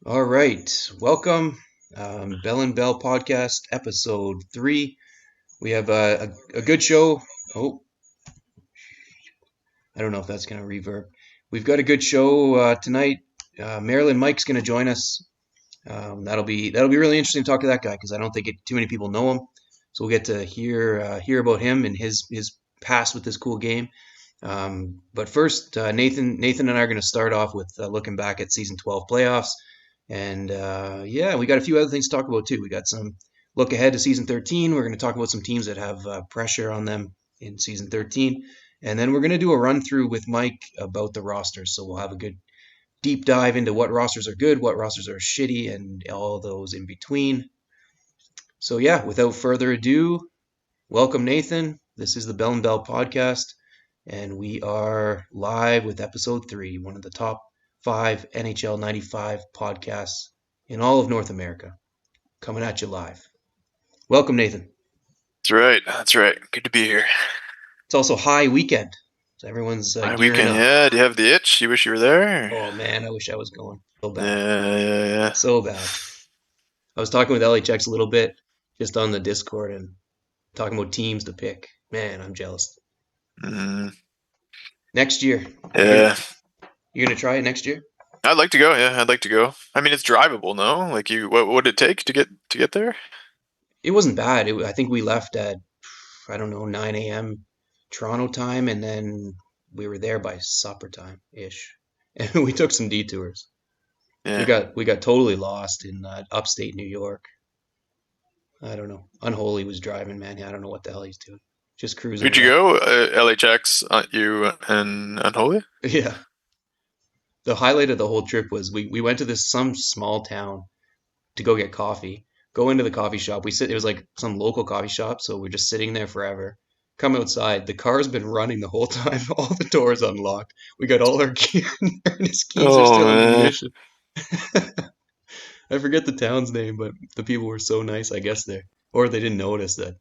All right, welcome, Bell and Bell podcast episode 3. We have a good show. Oh, I don't know if that's going to reverb. We've got a good show tonight. Marilyn Mike's going to join us. That'll be really interesting to talk to that guy because I don't think too many people know him. So we'll get to hear about him and his past with this cool game. But first, Nathan and I are going to start off with looking back at season 12 playoffs. And yeah, we got a few other things to talk about too. We got some look ahead to season 13. We're going to talk about some teams that have pressure on them in season 13. And then we're going to do a run through with Mike about the rosters. So we'll have a good deep dive into what rosters are good, what rosters are shitty, and all those in between. So yeah, without further ado, welcome Nathan. This is the Bell and Bell podcast, and we are live with episode 3, one of the top 5 NHL 95 podcasts in all of North America, coming at you live. Welcome, Nathan. That's right. That's right. Good to be here. It's also high weekend, so everyone's My gearing weekend, up. yeah. Do you have the itch? You wish you were there? Oh man, I wish I was going so bad, Yeah. so bad. I was talking with LHX a little bit just on the Discord and talking about teams to pick. Man, I'm jealous. Mm, Next year, yeah. you're gonna try it next year? I'd like to go. Yeah, I'd like to go. I mean, it's drivable, no? Like, what would it take to get there? It wasn't bad. I think we left at I don't know 9 a.m. Toronto time, and then we were there by supper time ish, and we took some detours. We Yeah. got we got totally lost in upstate New York. I don't know. Unholy was driving, man. I don't know what the hell he's doing. Just cruising Who'd you around. go? LHX, you and Unholy? Yeah. The highlight of the whole trip was we went to this some small town to go get coffee. Go into the coffee shop. It was like some local coffee shop, so we're just sitting there forever. Come outside. The car's been running the whole time. All the doors unlocked. We got all our gear in there, and his keys are Oh, still in the man. ignition. I forget the town's name, but the people were so nice, I guess there. Or they didn't notice that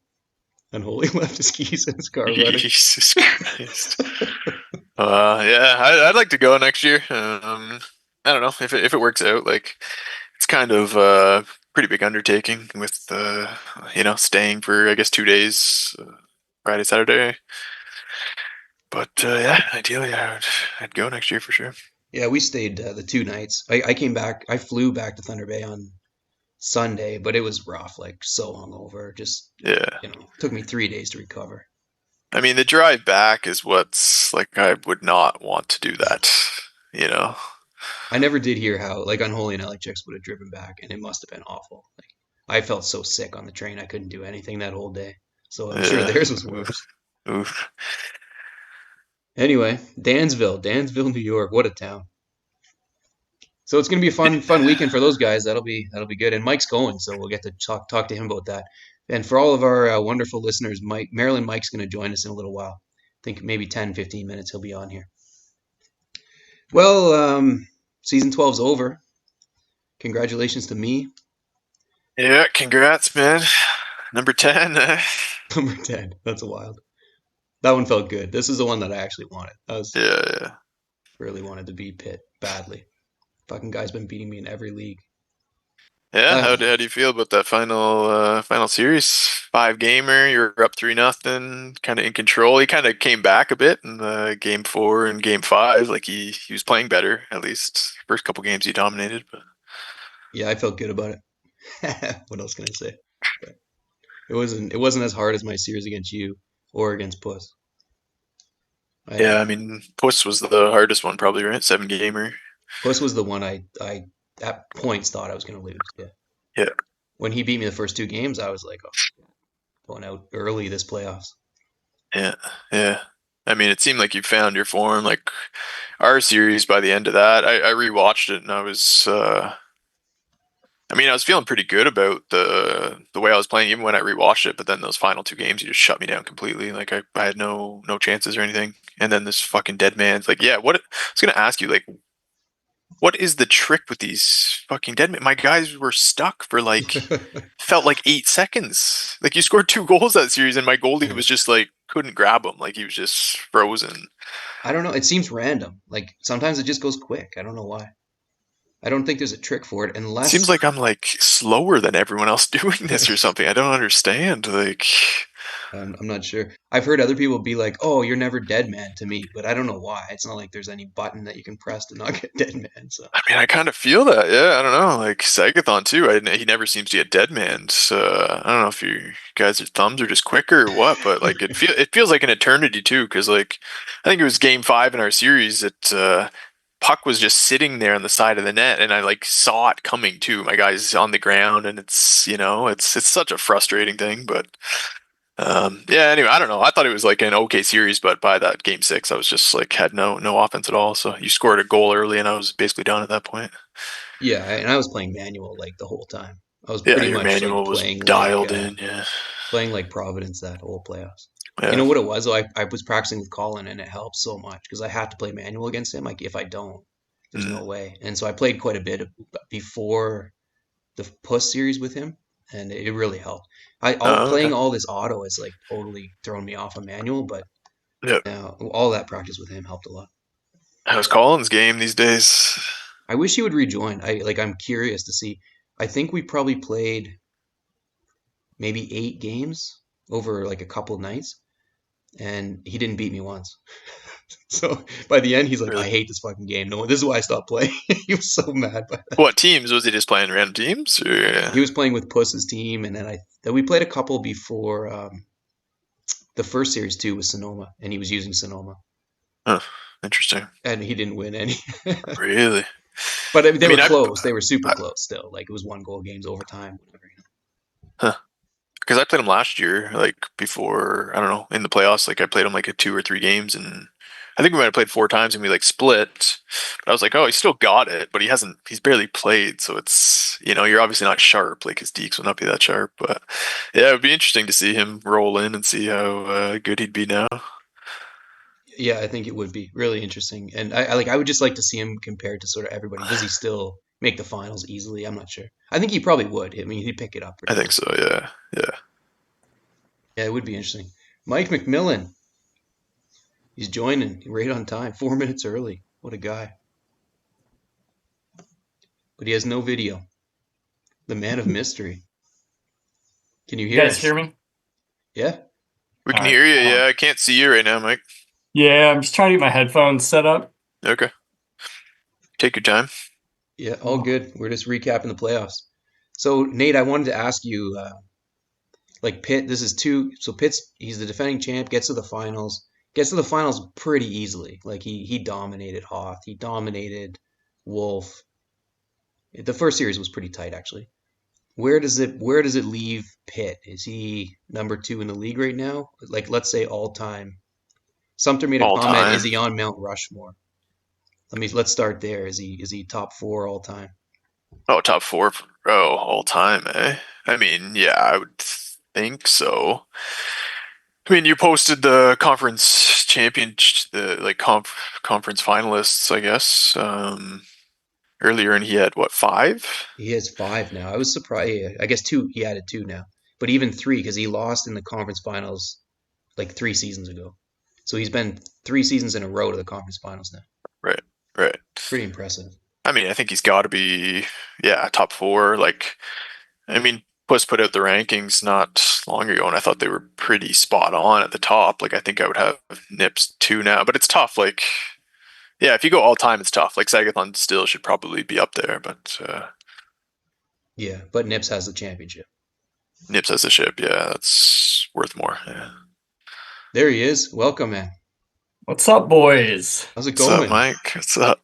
Unholy left his keys in his car running. Jesus Christ. Yeah, I'd like to go next year. I don't know if it works out. Like, it's kind of a pretty big undertaking with staying for I guess 2 days, Friday, Saturday. But yeah, ideally I'd go next year for sure. Yeah, we stayed the 2 nights. I came back. I flew back to Thunder Bay on Sunday, but it was rough. Like so hungover. Just Yeah, took me 3 days to recover. I mean the drive back is what's like I would not want to do that. You know. I never did hear how like Unholy and LHX would have driven back, and it must have been awful. Like I felt so sick on the train, I couldn't do anything that whole day. So I'm sure Yeah. theirs was Oof. worse. Oof. Anyway, Dansville, New York. What a town. So it's gonna be a fun weekend for those guys. That'll be good. And Mike's going, so we'll get to talk to him about that. And for all of our wonderful listeners, Maryland Mike's gonna join us in a little while. I think maybe 10, 15 minutes he'll be on here. Well, season 12's over. Congratulations to me. Yeah, congrats, man. Number 10. Number 10. That's wild. That one felt good. This is the one that I actually wanted. I was Yeah, yeah. really wanted to beat Pitt badly. Fucking guy's been beating me in every league. Yeah, Uh, how do you feel about that final series? 5 gamer, you're up 3-0, kind of in control. He kind of came back a bit in the game 4 and game 5. Like he was playing better at least. First couple games he dominated, but yeah, I felt good about it. What else can I say? But it wasn't as hard as my series against you or against Puss. yeah, I I mean Puss was the hardest one probably, right? 7 gamer. Puss was the one I at points thought I was gonna lose. Yeah. Yeah, When he beat me the first 2 games, I was like, oh, going out early this playoffs. yeah, yeah. I mean, it seemed like you found your form. Like our series by the end of that, I rewatched it and I was feeling pretty good about the way I was playing even when I rewatched it, but then those final 2 games you just shut me down completely. Like I had no chances or anything. And then this fucking dead man's like, yeah, what I was gonna ask you, like, what is the trick with these fucking dead men? My guys were stuck for like felt like 8 seconds. Like you scored 2 goals that series and my goalie was just like couldn't grab him. Like he was just frozen. I don't know. It seems random. Like sometimes it just goes quick. I don't know why. I don't think there's a trick for it Seems unless like I'm like slower than everyone else doing this or something. I don't understand. Like, I'm not sure. I've heard other people be like, "Oh, you're never dead man" to me, but I don't know why. It's not like there's any button that you can press to not get dead man. So I mean, I kind of feel that. Yeah, I don't know. Like Sagathon too. He never seems to get dead man. So I don't know if you guys' thumbs are just quicker or what, but like it feels like an eternity too. Because like I think it was game 5 in our series that puck was just sitting there on the side of the net, and I like saw it coming too. My guy's on the ground, and it's such a frustrating thing, but. Yeah, anyway, I don't know. I thought it was like an okay series, but by that game 6, I was just like had no offense at all. So you scored a goal early, and I was basically done at that point. yeah, and I was playing manual like the whole time. I was Yeah, pretty your much like manual was dialed in. Yeah, playing like Providence that whole playoffs. You yeah. know what it was? Though? I was practicing with Colin, and it helped so much because I had to play manual against him. Like if I don't, there's Mm. no way. And so I played quite a bit before the Puss series with him, and it really helped. Okay. Playing all this auto has like totally thrown me off a manual, but Yeah. all that practice with him helped a lot. How's Collins' game these days? I wish he would rejoin. I'm curious to see. I think we probably played maybe 8 games over like a couple nights, and he didn't beat me once. So by the end, he's like, "I Really? hate this fucking game. No, this is why I stopped playing." He was so mad. But What teams was he just playing? Random teams? Or, he was playing with Puss's team, and then we played a couple before the first series too with Sonoma, and he was using Sonoma, huh, interesting. and he didn't win any. Really? But I mean, I they were mean, close. They were super I close still. Like it was 1 goal games, overtime, whatever. huh. Because I played him last year, like before, I don't know, in the playoffs. Like I played him like a 2 or 3 games, and I think we might have played 4 times, and we like split. But I was like, oh, he still got it, but he's barely played, so you're obviously not sharp. Like his deeks would not be that sharp. But yeah, it would be interesting to see him roll in and see how good he'd be now. Yeah, I think it would be really interesting, and I would just like to see him compared to sort of everybody. Does he still make the finals easily? I'm not sure. I think he probably would. I mean, he'd pick it up I pretty think quick. so. Yeah, yeah. Yeah, it would be interesting. Mike McMillan, he's joining right on time, 4 minutes early. What a guy! But he has no video. The man of mystery. Can you You hear guys us? hear me? Yeah. We All can right. hear you. Yeah, I can't see you right now, Mike. Yeah, I'm just trying to get my headphones set up. Okay, take your time. Yeah, all good. We're just recapping the playoffs. So Nate, I wanted to ask you, like Pitt, this is two. So he's the defending champ, gets to the finals pretty easily. Like he dominated Hoth, he dominated Wolf. The first series was pretty tight actually. Where does it leave Pitt? Is he number 2 in the league right now? Like let's say all time. Sumter made a All comment. Is time. he on Mount Rushmore? Let's start there. Is he top 4 all time? Oh, top 4. Oh, all time, eh? I mean, yeah, I would think so. I mean, you posted the conference the like conference finalists, I guess, earlier, and he had what, 5? He has 5 now. I was surprised. Yeah, I guess 2. He added 2 now, but even 3 because he lost in the conference finals like 3 seasons ago. So he's been 3 seasons in a row to the conference finals now. Right, right. Pretty impressive. I mean, I think he's got to be, yeah, top 4. Like, I mean, Puss put out the rankings not long ago, and I thought they were pretty spot on at the top. Like, I think I would have Nips 2 now, but it's tough. Like, yeah, if you go all time, it's tough. Like, Sagathon still should probably be up there, but Yeah, but Nips has the championship. Nips has a ship. Yeah, that's worth more. Yeah. There he is. Welcome, man. What's up, boys? How's it What's up, going? Mike? What's up?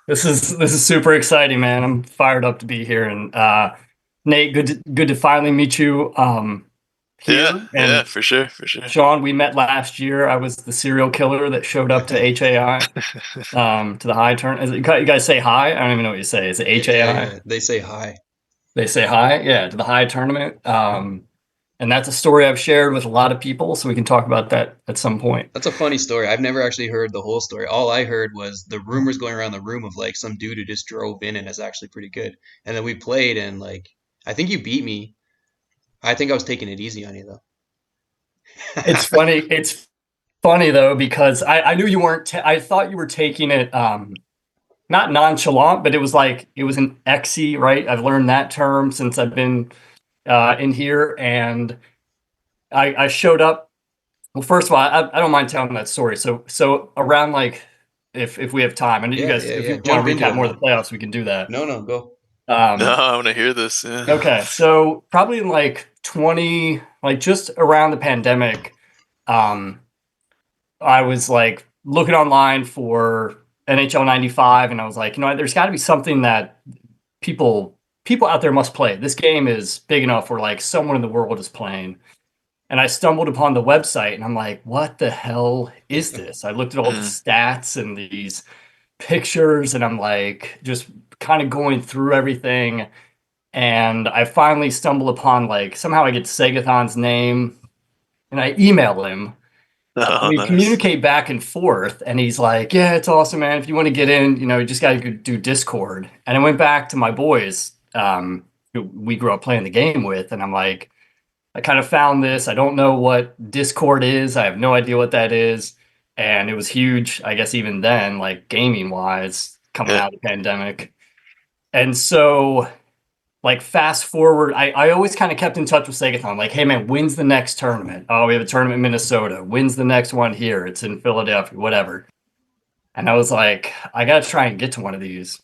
This is super exciting, man. I'm fired up to be here, and Nate, good to finally meet you here. Yeah, And yeah, for sure, for sure. Sean, we met last year. I was the serial killer that showed up to HAI, to the high turn. You guys say hi? I don't even know what you say. Is it HAI? Yeah, they say hi. They say hi, yeah, to the high tournament. And that's a story I've shared with a lot of people, so we can talk about that at some point. That's a funny story. I've never actually heard the whole story. All I heard was the rumors going around the room of like some dude who just drove in and is actually pretty good. And then we played and like I think you beat me. I think I was taking it easy on you though. It's funny. It's funny though because I knew you weren't. I thought you were taking it not nonchalant, but it was like it was an exy, right? I've learned that term since I've been in here, and I showed up. Well, first of all, I don't mind telling that story. So around like if we have time, and you guys, if you want Jump to into recap it, more of the man. playoffs, we can do that. No, go. No, I want to hear this. Yeah. Okay, so probably in like 20, like just around the pandemic, um, I was like looking online for NHL 95, and I was like, there's got to be something that people out there must play. This game is big enough where like someone in the world is playing. And I stumbled upon the website, and I'm like, what the hell is this? I looked at all the stats and these pictures, and I'm like just kind of going through everything. And I finally stumble upon like somehow I get Segathon's name, and I email him. Oh, We nice. communicate back and forth, and he's like, yeah, it's awesome, man. If you want to get in, you just got to do Discord. And I went back to my boys, who we grew up playing the game with, and I'm like, I kind of found this. I don't know what Discord is. I have no idea what that is. And it was huge, I guess, even then, like gaming wise, coming out of the pandemic. And so, like, fast forward, I always kind of kept in touch with Segathon. Like, hey, man, when's the next tournament? Oh, we have a tournament in Minnesota. When's the next one here? It's in Philadelphia, whatever. And I was like, I got to try and get to one of these.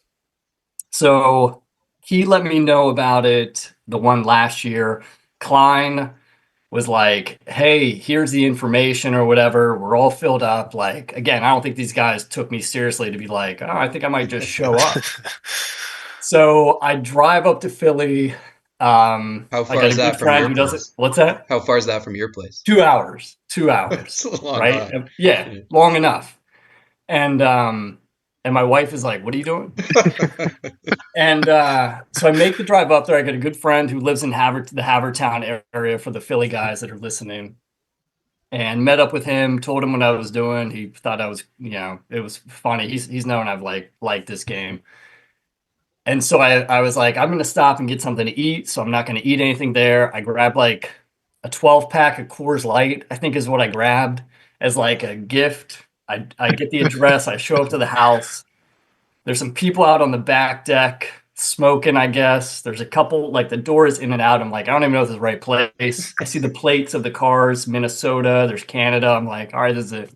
So he let me know about it, the one last year. Klein was like, hey, here's the information or whatever. We're all filled up. Like, again, I don't think these guys took me seriously to be like, oh, I think I might just show up. So I drive up to Philly. How I far got is a that good from friend your who does it. place? What's that? How far is that from your place? 2 hours. 2 hours. It's a long right? drive. Yeah, long enough. And my wife is like, what are you doing? And so I make the drive up there. I got a good friend who lives in the Havertown area for the Philly guys that are listening, and met up with him, told him what I was doing. He thought I was, it was funny. He's known I've liked this game. And so I was like, I'm going to stop and get something to eat. So I'm not going to eat anything there. I grabbed like a 12 pack of Coors Light, I think is what I grabbed as like a gift. I get the address. I show up to the house. There's some people out on the back deck smoking, I guess. There's a couple, like the door is in and out. I'm like, I don't even know if this is the right place. I see the plates of the cars, Minnesota, there's Canada. I'm like, all right, this is it.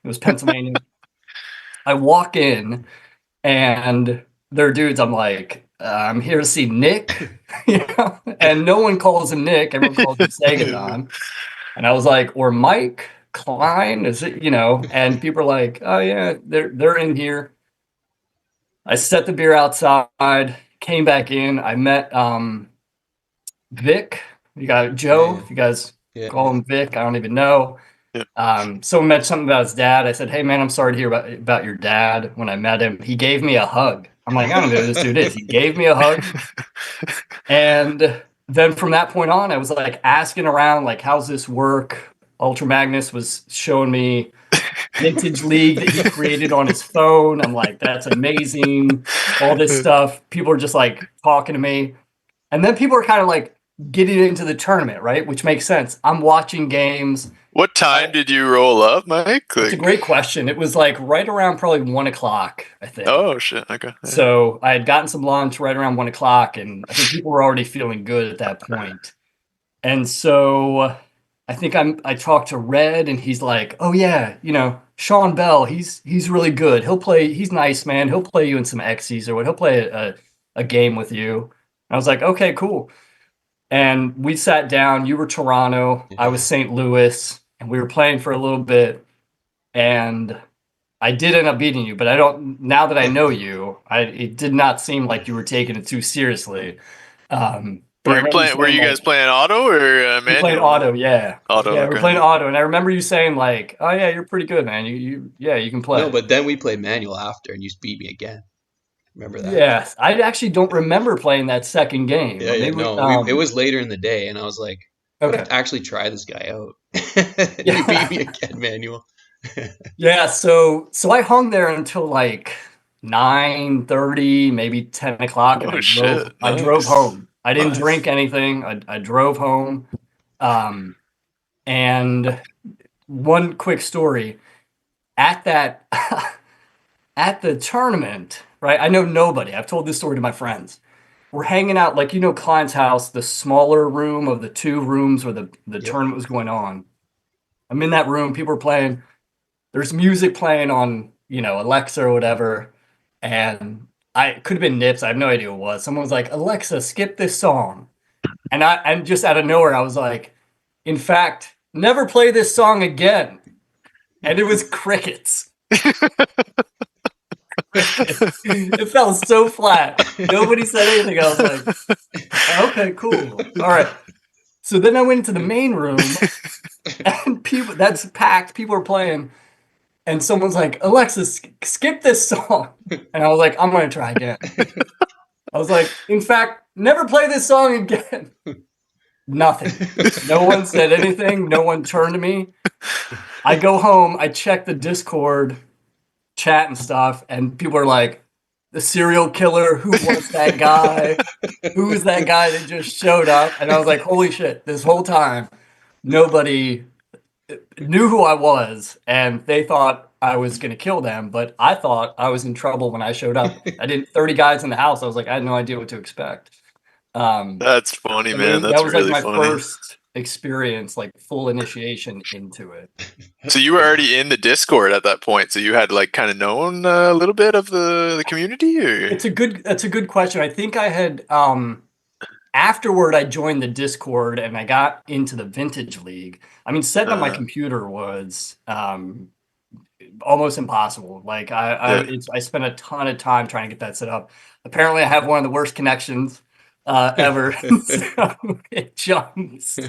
It was Pennsylvania. I walk in, and they're dudes. I'm like, I'm here to see Nick, and no one calls him Nick. Everyone calls him Sagathon. And I was like, or Mike Klein, is it? And people are like, oh yeah, they're in here. I set the beer outside, came back in. I met Vic. You got Joe. If you guys call him Vic, I don't even know. Someone mentioned something about his dad. I said, hey man, I'm sorry to hear about your dad. When I met him, he gave me a hug. I'm like, I don't know who this dude is. He gave me a hug. And then from that point on, I was like asking around, like, how's this work? Ultra Magnus was showing me Vintage League that he created on his phone. I'm like, that's amazing. All this stuff. People are just like talking to me. And then people are kind of like getting into the tournament, right? Which makes sense. I'm watching games. What time did you roll up, Mike? It's a great question. It was like right around probably 1 o'clock, I think. Oh, shit. Okay. Yeah. So I had gotten some lunch right around 1 o'clock, and I think people were already feeling good at that point. And so I think I talked to Red, and he's like, oh yeah, Sean Bell, he's really good. He'll play, he's nice, man. He'll play you in some Xyz or what. He'll play a game with you. And I was like, okay, cool. And we sat down. You were Toronto. I was St. Louis, and we were playing for a little bit. And I did end up beating you, but now that I know you, it did not seem like you were taking it too seriously. Were you guys playing auto or manual? We're playing auto, yeah. Auto, yeah, okay. We're playing auto, and I remember you saying like, "Oh yeah, you're pretty good, man. You can play." No, but then we played manual after, and you beat me again. Remember that? Yes, I actually don't remember playing that second game. Yeah, it was later in the day, and I was like, okay, actually try this guy out. You beat me again, manual. Yeah, so I hung there until like 9:30, maybe 10 o'clock, and I drove home. I didn't drink anything. I drove home. And one quick story. At that at the tournament, right? I know nobody. I've told this story to my friends. We're hanging out, like, Klein's house, the smaller room of the two rooms where the Yep. tournament was going on. I'm in that room. People are playing. There's music playing on, Alexa or whatever. And it could have been Nips. I have no idea what it was. Someone was like, Alexa, skip this song. And just out of nowhere, I was like, in fact, never play this song again. And it was crickets. It felt so flat. Nobody said anything. I was like, okay, cool. All right. So then I went into the main room and that's packed. People are playing. And someone's like, Alexa, skip this song. And I was like, I'm going to try again. I was like, in fact, never play this song again. Nothing. No one said anything. No one turned to me. I go home. I check the Discord chat and stuff. And people are like, the serial killer. Who was that guy? Who is that guy that just showed up? And I was like, holy shit, this whole time, nobody knew who I was, and they thought I was going to kill them, but I thought I was in trouble when I showed up. I did 30 guys in the house. I was like, I had no idea what to expect. That's funny, man. That's that was really like my funny. first experience, like full initiation into it. So you were already in the Discord at that point. So you had like kind of known a little bit of the community, or? That's a good question. I think I had afterward I joined the Discord and I got into the Vintage League. I mean, setting up my computer was almost impossible. Like I spent a ton of time trying to get that set up. Apparently I have one of the worst connections ever. So it jumps.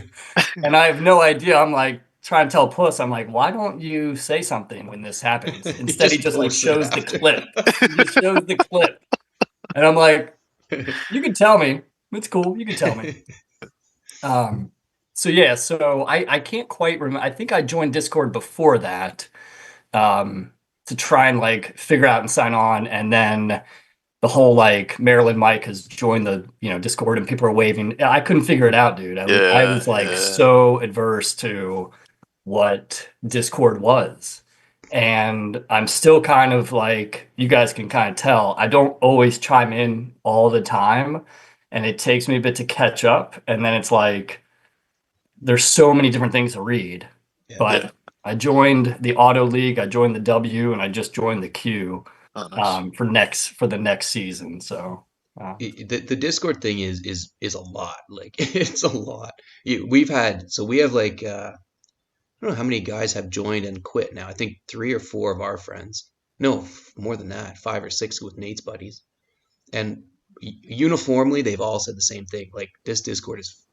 And I have no idea. I'm like trying to tell Puss, I'm like, why don't you say something when this happens? Instead he just like shows the clip. He just shows the clip. And I'm like, you can tell me. It's cool. You can tell me. So I can't quite remember. I think I joined Discord before that to try and like figure out and sign on. And then the whole like Maryland Mike has joined the Discord and people are waving. I couldn't figure it out, dude. I was like so adverse to what Discord was. And I'm still kind of like, you guys can kind of tell, I don't always chime in all the time. And it takes me a bit to catch up. And then it's like, there's so many different things to read. Yeah, but I joined the Auto League, I joined the W, and I just joined the Q for the next season. So the Discord thing is a lot. Like it's a lot. We have like I don't know how many guys have joined and quit now. I think 3 or 4 of our friends. No, more than that, 5 or 6 with Nate's buddies. And uniformly, they've all said the same thing. Like, this Discord is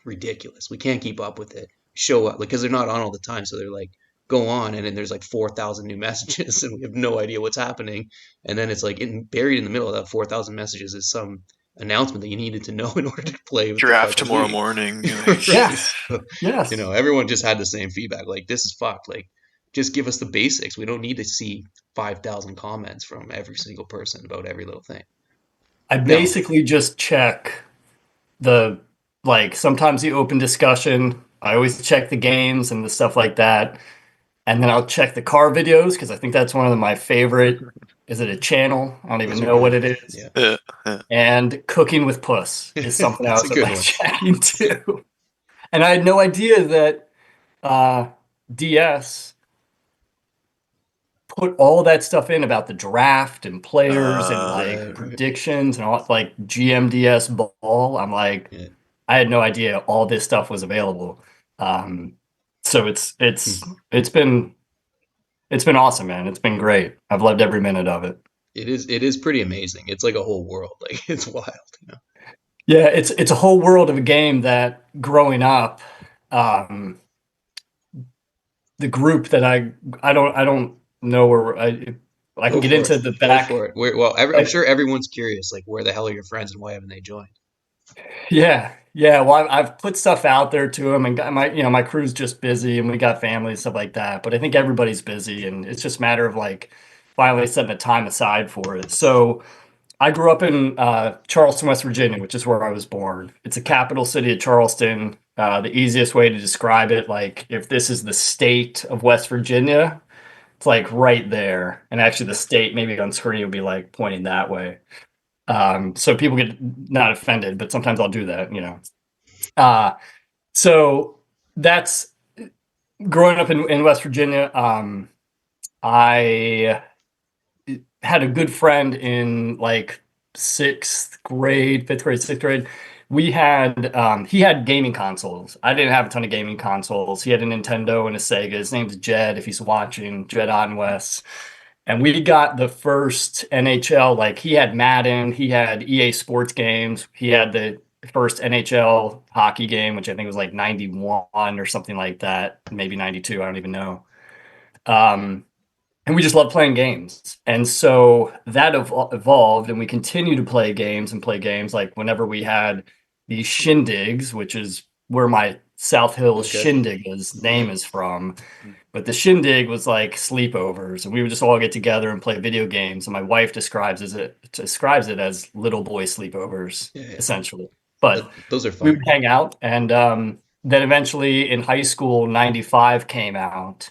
ridiculous. We can't keep up with it. Show up, because they're not on all the time. So they're like, go on, and then there's like 4,000 new messages, and we have no idea what's happening. And then it's like buried in the middle of that 4,000 messages is some announcement that you needed to know in order to play with draft tomorrow morning. Yes. Yes. Everyone just had the same feedback. Like, this is fucked. Like, just give us the basics. We don't need to see 5,000 comments from every single person about every little thing. I basically just check sometimes the open discussion. I always check the games and the stuff like that. And then I'll check the car videos, because I think that's one of my favorite. Is it a channel? I don't even know what it is. Yeah. And Cooking with Puss is something else that I'm checking too. And I had no idea that DS put all that stuff in about the draft and players and like predictions and all, like GMDS ball. I'm like, I had no idea all this stuff was available. So it's been awesome, man. It's been great. I've loved every minute of it. It is pretty amazing. It's like a whole world. Like, it's wild, Yeah, it's a whole world of a game that growing up, the group that I don't know where I can get into the back. I'm sure everyone's curious, like, where the hell are your friends and why haven't they joined? Yeah. Well, I've put stuff out there to them, and got my crew's just busy, and we got family and stuff like that. But I think everybody's busy, and it's just a matter of like finally setting a time aside for it. So I grew up in Charleston, West Virginia, which is where I was born. It's a capital city of Charleston. The easiest way to describe it, like if this is the state of West Virginia, It's like right there. And actually the state maybe on screen would be like pointing that way. So people get not offended, but sometimes I'll do that, you know. So that's growing up in West Virginia. I had a good friend in like 5th grade, 6th grade. He had gaming consoles. I didn't have a ton of gaming consoles. He had a Nintendo and a Sega. His name's Jed, if he's watching, Jed Ottenwest. And we got the first NHL. Like he had Madden, he had EA Sports games, he had the first NHL hockey game, which I think was like 91 or something like that, maybe 92. I don't even know. And we just love playing games. And so that evolved, and we continue to play games and play games. Like whenever we had these shindigs, which is where my South Hills shindig name is from. But the shindig was like sleepovers, and we would just all get together and play video games. And my wife describes it as little boy sleepovers, essentially. But those are fun. We would hang out, and then eventually in high school, 95 came out,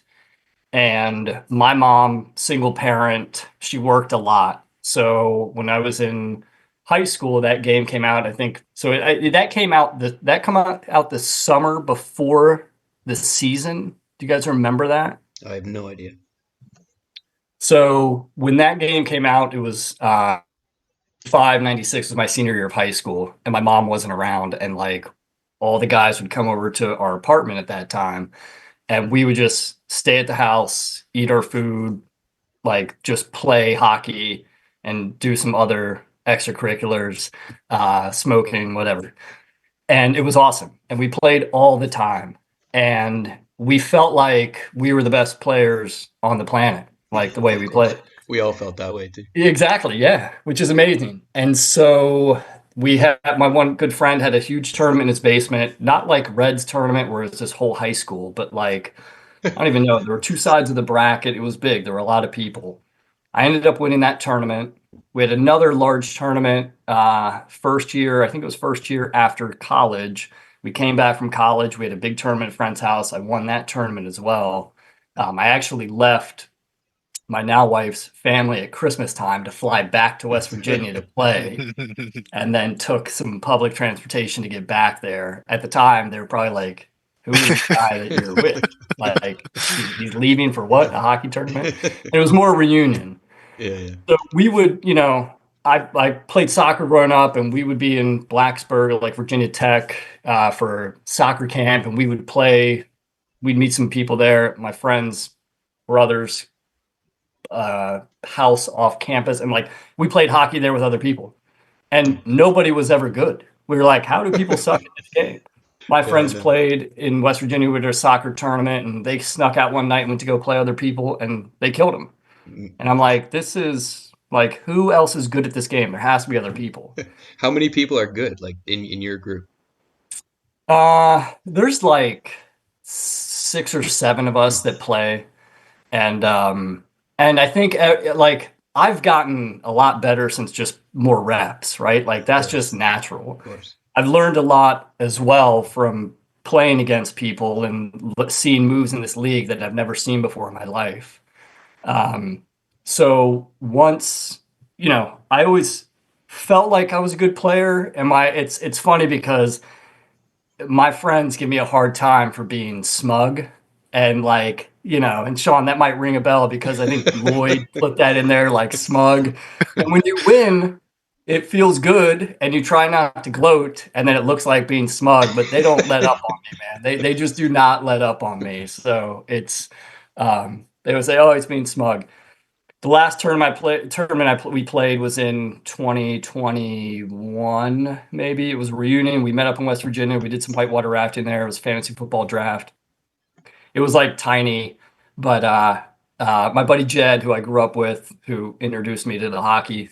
and my mom, single parent, she worked a lot. So when I was in high school, that game came out. I think so. That came out. That come out the summer before the season. Do you guys remember that? I have no idea. So when that game came out, it was 96 was my senior year of high school, and my mom wasn't around, and like all the guys would come over to our apartment at that time, and we would just stay at the house, eat our food, like just play hockey and do some other extracurriculars, smoking, whatever. And it was awesome. And we played all the time. And we felt like we were the best players on the planet, like the way we played. We all felt that way too. Exactly, yeah, which is amazing. And so my one good friend had a huge tournament in his basement, not like Reds tournament where it's this whole high school, but like, I don't even know. There were two sides of the bracket. It was big. There were a lot of people. I ended up winning that tournament. We had another large tournament first year. I think it was first year after college. We came back from college. We had a big tournament at a friend's house. I won that tournament as well. I actually left my now wife's family at Christmas time to fly back to West Virginia to play, and then took some public transportation to get back there. At the time, they were probably like, who is the guy that you're with? Like, he's leaving for what? A hockey tournament? It was more a reunion. Yeah. So we would, I played soccer growing up, and we would be in Blacksburg, like Virginia Tech, for soccer camp, and we would play. We'd meet some people there. My friends' brothers' house off campus, and like we played hockey there with other people, and nobody was ever good. We were like, how do people suck at this game? My friends played in West Virginia with their soccer tournament, and they snuck out one night and went to go play other people, and they killed them. And I'm like, this is like, who else is good at this game? There has to be other people. How many people are good, like in your group? There's like 6 or 7 of us that play, and I think like I've gotten a lot better since just more reps, right? Like that's just natural. Of course. I've learned a lot as well from playing against people and seeing moves in this league that I've never seen before in my life. So once, I always felt like I was a good player, and it's funny because my friends give me a hard time for being smug, and like, and Sean, that might ring a bell because I think Lloyd put that in there, like smug. And when you win, it feels good, and you try not to gloat, and then it looks like being smug, but they don't let up on me, man. They just do not let up on me. So it's, they would say, oh, it's being smug. The last tournament we played was in 2021, maybe. It was a reunion. We met up in West Virginia. We did some whitewater rafting there. It was a fantasy football draft. It was like tiny, but my buddy Jed, who I grew up with, who introduced me to the hockey,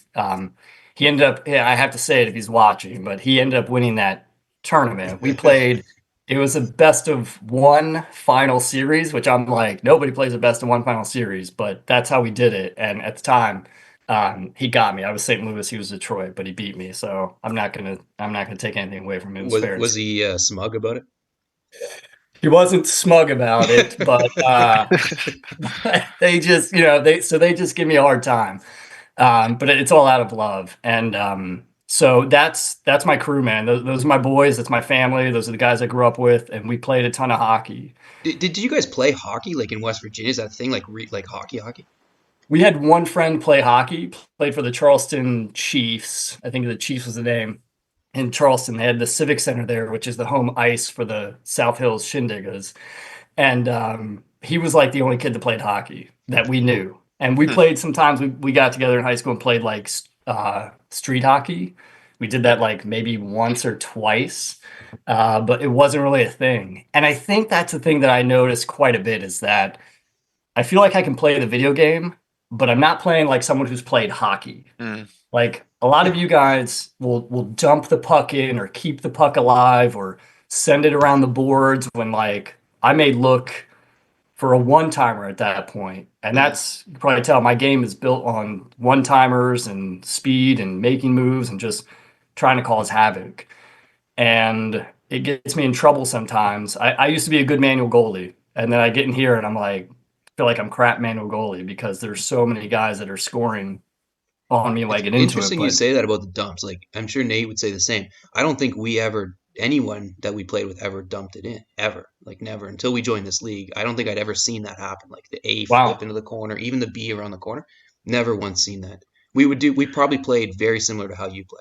he ended up, I have to say it if he's watching, but he ended up winning that tournament. We played, it was a best of 1 final series, which I'm like, nobody plays a best of 1 final series, but that's how we did it. And at the time, he got me. I was St. Louis, he was Detroit, but he beat me. So I'm not gonna take anything away from him. Was he smug about it? He wasn't smug about it, but they just, they just give me a hard time. But it's all out of love. And so that's my crew, man. Those are my boys. That's my family. Those are the guys I grew up with, and we played a ton of hockey. Did you guys play hockey like in West Virginia? Is that a thing like hockey? We had one friend play hockey, played for the Charleston Chiefs. I think the Chiefs was the name. In Charleston, they had the Civic Center there, which is the home ice for the South Hills Shindigas. And he was like the only kid that played hockey that we knew. And we played sometimes. We got together in high school and played like street hockey. We did that like maybe once or twice, but it wasn't really a thing. And I think that's the thing that I noticed quite a bit is that I feel like I can play the video game, but I'm not playing like someone who's played hockey. Like a lot of you guys will dump the puck in or keep the puck alive or send it around the boards when like I may look for a one-timer at that point. And that's, you can probably tell, my game is built on one-timers and speed and making moves and just trying to cause havoc. And it gets me in trouble sometimes. I used to be a good manual goalie, and then I get in here and I'm like, feel like I'm crap manual goalie because there's so many guys that are scoring on me when I get into it. Interesting you say that about the dumps. Like I'm sure Nate would say the same. I don't think anyone that we played with ever dumped it in, ever. Like never until we joined this league. I don't think I'd ever seen that happen. Like the A flip into the corner, even the B around the corner. Never once seen that. We probably played very similar to how you play.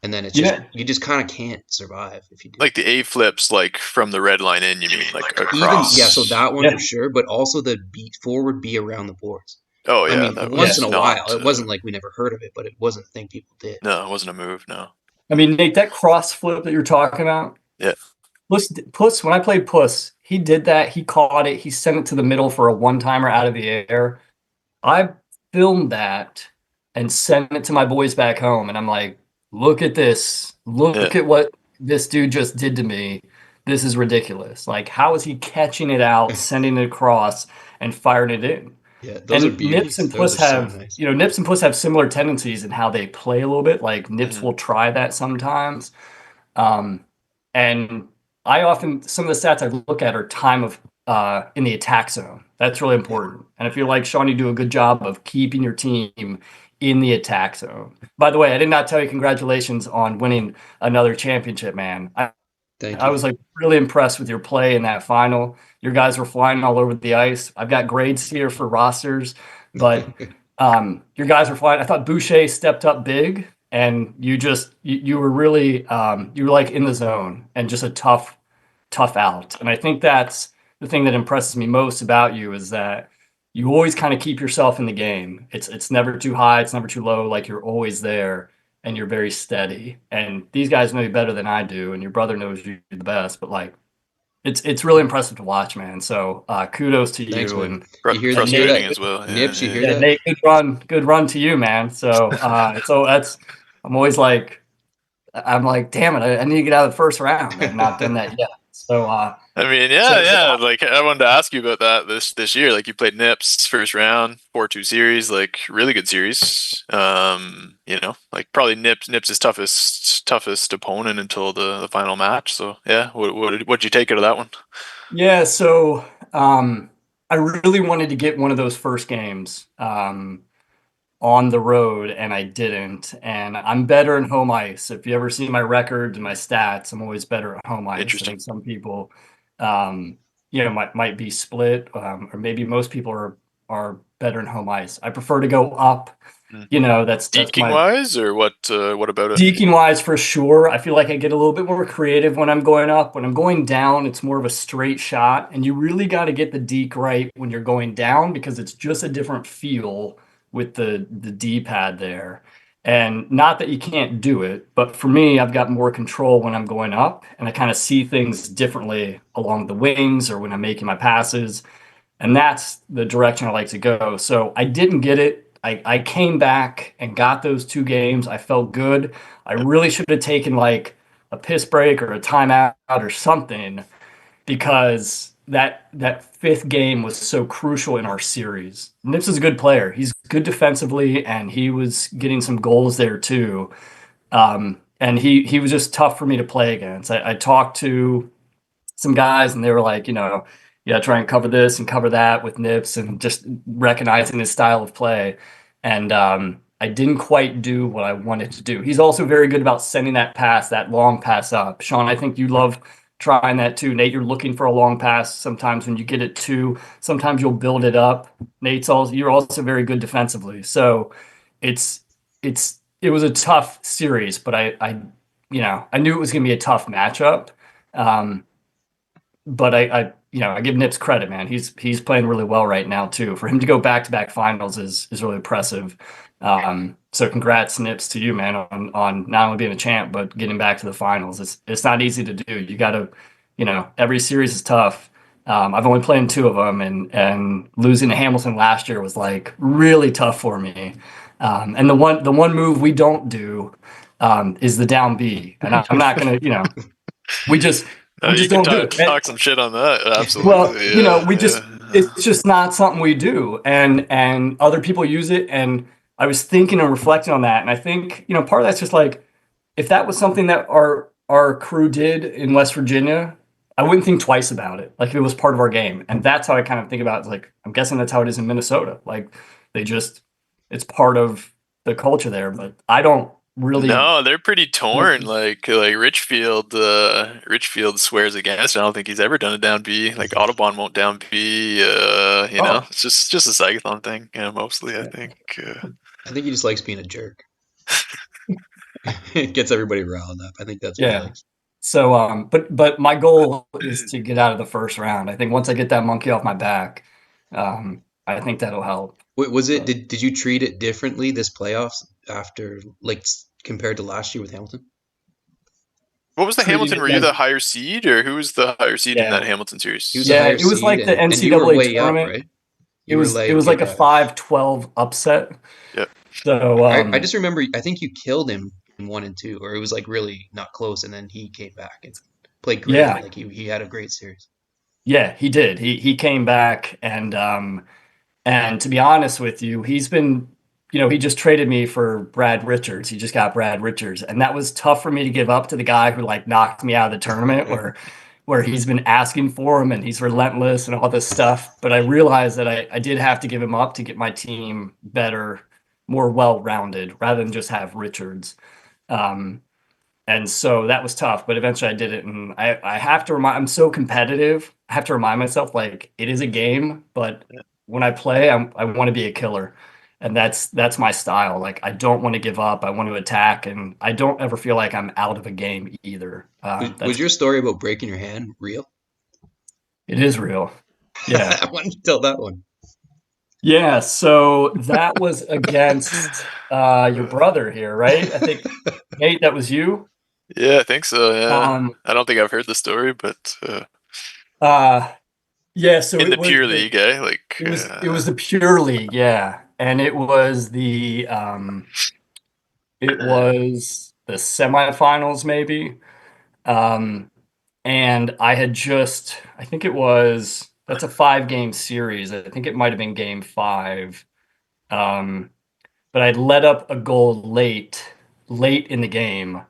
And then it's just you just kind of can't survive if you do. Like the A flips, like from the red line in, you mean like across? So that one for sure, but also the forward B around the boards. Oh yeah, I mean, once in a while, it wasn't like we never heard of it, but it wasn't a thing people did. No, it wasn't a move. No. I mean, Nate, that cross flip that you're talking about. Yeah. Puss, when I played Puss, he did that. He caught it. He sent it to the middle for a one-timer out of the air. I filmed that and sent it to my boys back home, and I'm like, look at this. Look at what this dude just did to me. This is ridiculous. Like, how is he catching it out, sending it across, and firing it in? Yeah, those are beauties. Nips and Puss have, so nice. Nips and Puss have similar tendencies in how they play a little bit. Like Nips will try that sometimes. And I often, some of the stats I look at are time of in the attack zone. That's really important. And I feel like, Sean, you do a good job of keeping your team in the attack zone. By the way, I did not tell you congratulations on winning another championship, man. I was like really impressed with your play in that final. Your guys were flying all over the ice. I've got grades here for rosters, but your guys were flying. I thought Boucher stepped up big, and you were really you were like in the zone and just a tough out. And I think that's the thing that impresses me most about you is that you always kind of keep yourself in the game. It's never too high, it's never too low. Like you're always there. And you're very steady. And these guys know you better than I do, and your brother knows you the best. But like, it's really impressive to watch, man. So kudos to Thanks, you. Man. And you hear frustrating as well. Nips, you hear that? Nate, good run to you, man. So so I'm always like, damn it, I need to get out of the first round. I've not done that yet. So I mean, yeah. Like I wanted to ask you about that this year. Like you played Nips first round, 4-2 series, like really good series. Like probably Nips' toughest opponent until the final match. So yeah, what'd you take out of that one? Yeah, so I really wanted to get one of those first games on the road, and I didn't. And I'm better in home ice. If you ever see my record and my stats, I'm always better at home ice. Interesting. I think some people, might be split, or maybe most people are better in home ice. I prefer to go up. That's deking wise, or what about it? Deking wise, for sure. I feel like I get a little bit more creative when I'm going up. When I'm going down, it's more of a straight shot, and you really got to get the deke right when you're going down because it's just a different feel with the D-pad there. And not that you can't do it, but for me, I've got more control when I'm going up, and I kind of see things differently along the wings or when I'm making my passes, and that's the direction I like to go. So I didn't get it. I came back and got those 2 games. I felt good. I really should have taken like a piss break or a timeout or something because that 5th game was so crucial in our series. Nips is a good player. He's good defensively, and he was getting some goals there too. And he was just tough for me to play against. I talked to some guys, and they were like, yeah, try and cover this and cover that with Nips, and just recognizing his style of play. And I didn't quite do what I wanted to do. He's also very good about sending that pass, that long pass up. Sean, I think you love trying that too. Nate, you're looking for a long pass sometimes when you get it too. Sometimes you'll build it up. You're also very good defensively. So it was a tough series, but I knew it was going to be a tough matchup. But I give Nips credit, man. He's playing really well right now too. For him to go back-to-back finals is really impressive. So congrats, Nips, to you, man, on not only being a champ but getting back to the finals. It's not easy to do. You got to, every series is tough. I've only played in 2 of them, and losing to Hamilton last year was like really tough for me. And the one move we don't do is the down B, and I'm not gonna, we just don't do it. Talk some shit on that. Absolutely. Well, it's just not something we do, and other people use it. And I was thinking and reflecting on that, and I think part of that's just like, if that was something that our crew did in West Virginia, I wouldn't think twice about it. Like, if it was part of our game. And that's how I kind of think about it. Like, I'm guessing that's how it is in Minnesota. Like, it's part of the culture there. But I don't really. No, they're pretty torn. Like Richfield swears against it. I don't think he's ever done a down B. Like, Audubon won't down B. Know, it's just a Sagathon thing. Mostly, I think. I think he just likes being a jerk. It gets everybody riled up. I think that's what he likes. So, but my goal is to get out of the first round. I think once I get that monkey off my back, I think that'll help. Wait, was it? Did you treat it differently this playoffs after, like, compared to last year with Hamilton? What was the Hamilton? Were you the higher seed, or who was the higher seed in that Hamilton series? It was like the NCAA tournament. Right? It was like a 5-12 upset. Yep. So I just remember, I think you killed him in 1 and 2, or it was like really not close, and then he came back and played great. Yeah. Like, he had a great series. Yeah, he did. He came back, and to be honest with you, he's been, he just traded me for Brad Richards. He just got Brad Richards, and that was tough for me to give up to the guy who like knocked me out of the tournament, where he's been asking for him and he's relentless and all this stuff. But I realized that I did have to give him up to get my team better, more well-rounded, rather than just have Richards. And so that was tough, but eventually I did it. And I have to I'm so competitive. I have to remind myself, like, it is a game, but when I play, I want to be a killer. And that's my style. Like, I don't want to give up. I want to attack, and I don't ever feel like I'm out of a game either. Was your story about breaking your hand real? It is real. Yeah. I want to tell that one. Yeah, so that was against your brother here, right? I think, Nate, that was you? Yeah, I think so, yeah. I don't think I've heard the story, but... yeah, so in the Pure League, Like, it was the Pure League, yeah. And it was the semifinals, maybe. And I had I think that's a 5-game series. I think it might have been game 5. But I'd let up a goal late in the game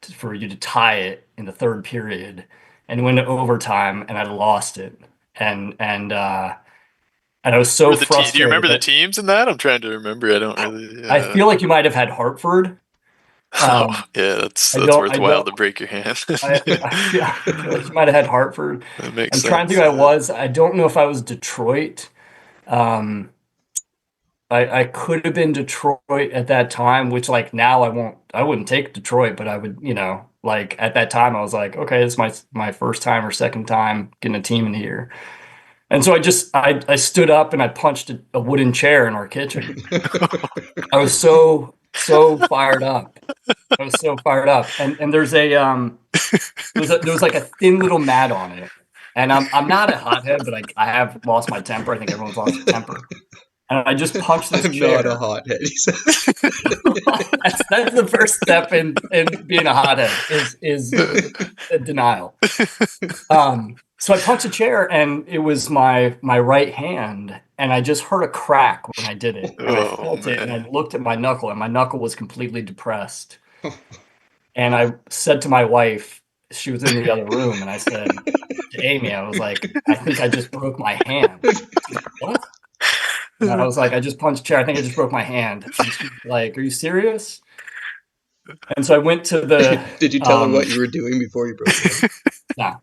for you to tie it in the 3rd period, and went to overtime, and I lost it. And I was so frustrated. Do you remember the teams in that? I'm trying to remember. I don't really. I feel like you might have had Hartford. Yeah, that's worthwhile to break your hand. I feel like you might have had Hartford. That makes sense. I'm trying to think. I don't know if I was Detroit. I could have been Detroit at that time, which, like, now I wouldn't take Detroit, but I would, like, at that time I was like, okay, this is my first time or second time getting a team in here. And so I stood up and I punched a wooden chair in our kitchen. I was so fired up. And there's there was like a thin little mat on it. And I'm not a hothead, but I have lost my temper. I think everyone's lost their temper. And I just punched this chair. I'm not a hothead. That's the first step in being a hothead is denial. So I punched a chair, and it was my right hand, and I just heard a crack when I did it. And I felt it, and I looked at my knuckle, and my knuckle was completely depressed. And I said to my wife, she was in the other room, and I said to Amy, I was like, I think I just broke my hand. She's like, what? And I was like, I just punched a chair. I think I just broke my hand. And she's like, are you serious? And so I went to the. Did you tell her what you were doing before you broke it? Nah.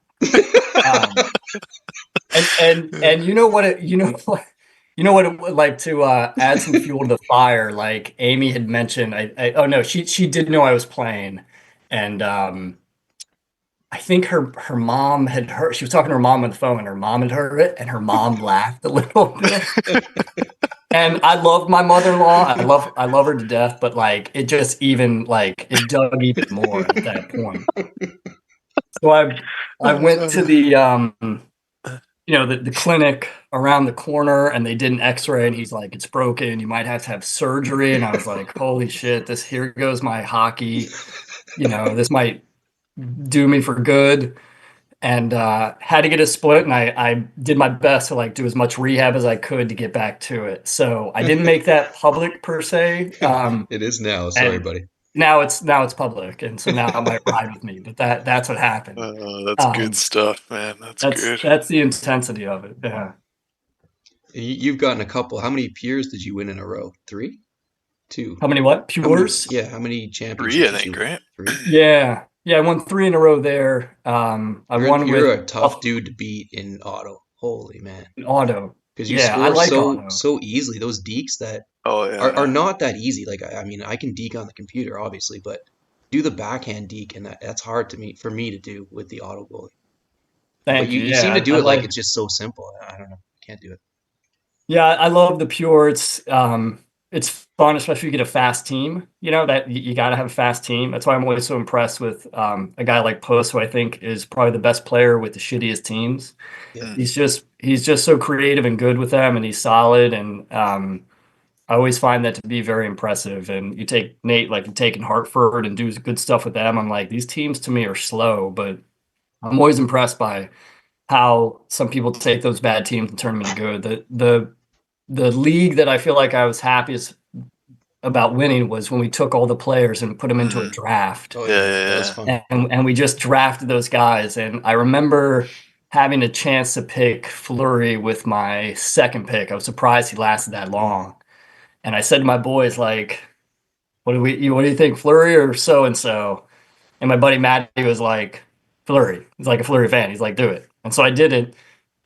And you know what? You know what it would like to add some fuel to the fire. Like Amy had mentioned, oh no, she did know I was playing, and I think her mom had heard. She was talking to her mom on the phone, and her mom had heard it, and her mom laughed a little bit. And I loved my mother-in-law. I love her to death, but like it just even like it dug even more at that point. So I went to the the clinic around the corner, and they did an X-ray, and he's like, it's broken. You might have to have surgery. And I was like, holy shit, here goes my hockey. This might do me for good. And had to get a split, and I did my best to like do as much rehab as I could to get back to it. So I didn't make that public per se. It is now. Sorry, buddy. Now it's public, and so now it might ride with me. But that's what happened. That's good stuff, man. That's good. That's the intensity of it. Yeah. You've gotten a couple. How many Pures did you win in a row? 3? 2? How many what? Pures? How many championships? 3, I think, right? 3? Yeah. I won 3 in a row there. You're a tough dude to beat in auto. Holy man. Auto. Because you score so easily. Those dekes that are not that easy. Like I mean, I can deke on the computer, obviously, but do the backhand deke, and that's hard for me to do with the auto goalie. Thank you. You seem to do it like it's just so simple. I don't know. Can't do it. Yeah, I love the pure. It's fun, especially if you get a fast team. That you got to have a fast team. That's why I'm always so impressed with a guy like Post, who I think is probably the best player with the shittiest teams. Yeah. He's just so creative and good with them, and he's solid. And I always find that to be very impressive. And you take Nate, like you take in Hartford and do good stuff with them. I'm like, these teams to me are slow, but I'm always impressed by how some people take those bad teams and turn them into good. The league that I feel like I was happiest about winning was when we took all the players and put them into a draft. Oh, yeah. That was fun. And we just drafted those guys. And I remember having a chance to pick Fleury with my second pick. I was surprised he lasted that long. And I said to my boys, like, what do you think, Fleury or so-and-so? And my buddy Matty was like, Fleury. He's like a Fleury fan. He's like, do it. And so I did it.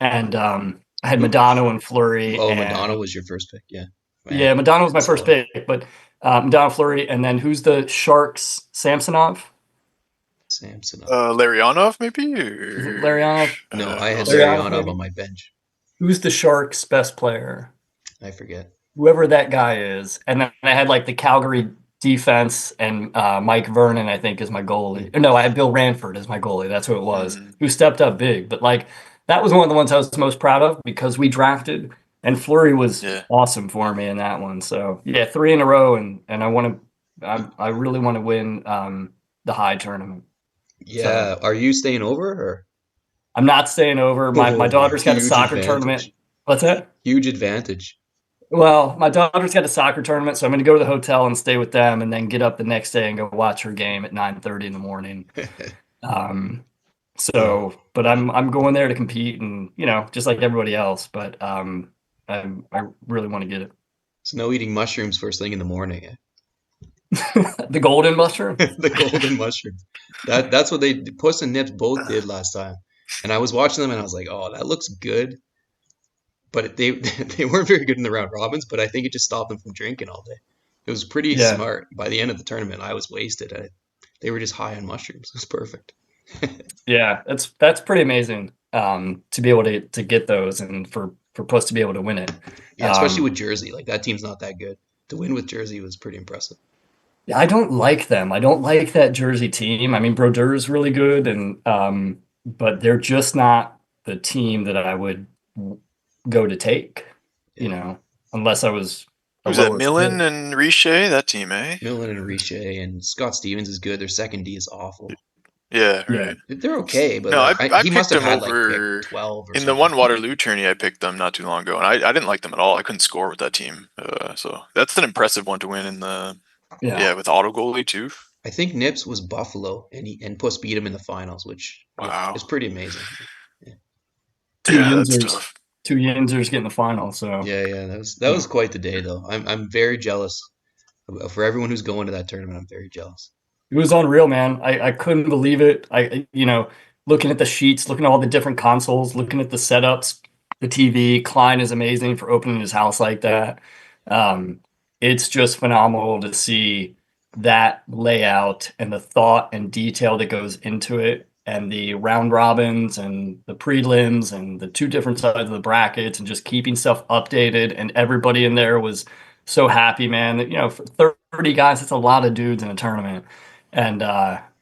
And I had Modano and Fleury. Oh, Modano was your first pick, yeah. Man. Yeah, Modano was my first pick, but Modano, Fleury, and then who's the Sharks? Samsonov? Larionov, maybe? Is it Larionov? No, I had Larionov on my bench. Who's the Sharks' best player? I forget. Whoever that guy is. And then I had like the Calgary defense, and Mike Vernon, I think, is my goalie. No, I had Bill Ranford as my goalie. That's who it was, who stepped up big. But like that was one of the ones I was most proud of because we drafted, and Fleury was awesome for me in that one. So yeah, 3 in a row, and I really want to win the high tournament. Yeah, so, are you staying over or? I'm not staying over. My daughter's got a soccer tournament. What's that? Huge advantage. Well, my daughter's got a soccer tournament, so I'm going to go to the hotel and stay with them, and then get up the next day and go watch her game at 9:30 in the morning. But I'm going there to compete, and just like everybody else. But I really want to get it. So no eating mushrooms first thing in the morning. Eh? The golden mushroom. The golden mushroom. That's what Puss and Nips both did last time, and I was watching them, and I was like, oh, that looks good. But they weren't very good in the round robins, but I think it just stopped them from drinking all day. It was pretty smart. By the end of the tournament, I was wasted. They were just high on mushrooms. It was perfect. Yeah, that's pretty amazing to be able to get those, and for Puss to be able to win it. Yeah, especially with Jersey. Like that team's not that good. To win with Jersey was pretty impressive. Yeah, I don't like them. I don't like that Jersey team. I mean, Brodeur is really good, and but they're just not the team that I would go to take, unless I was. Was that Millen and Richer, that team, eh? Millen and Richer, and Scott Stevens is good. Their second D is awful. Yeah, right. They're okay, but no, I he must have picked them had over like 12 or in something. the one Waterloo tourney. I picked them not too long ago, and I didn't like them at all. I couldn't score with that team, so that's an impressive one to win in the with auto goalie too. I think Nips was Buffalo, and Puss beat him in the finals, which Wow. is pretty amazing. Two Yeah, that's Yinzers, tough. two Yinzers get in the final. So Yeah, that was quite the day though. I'm very jealous for everyone who's going to that tournament. I'm very jealous. it was unreal, man. I couldn't believe it. Looking at the sheets, looking at all the different consoles, looking at the setups, the TV. Klein is amazing for opening his house like that. Um, it's just phenomenal to see that layout and the thought and detail that goes into it, and the round robins and the prelims and the two different sides of the brackets, and just keeping stuff updated. And everybody in there was so happy, man. For 30 guys, it's a lot of dudes in a tournament. And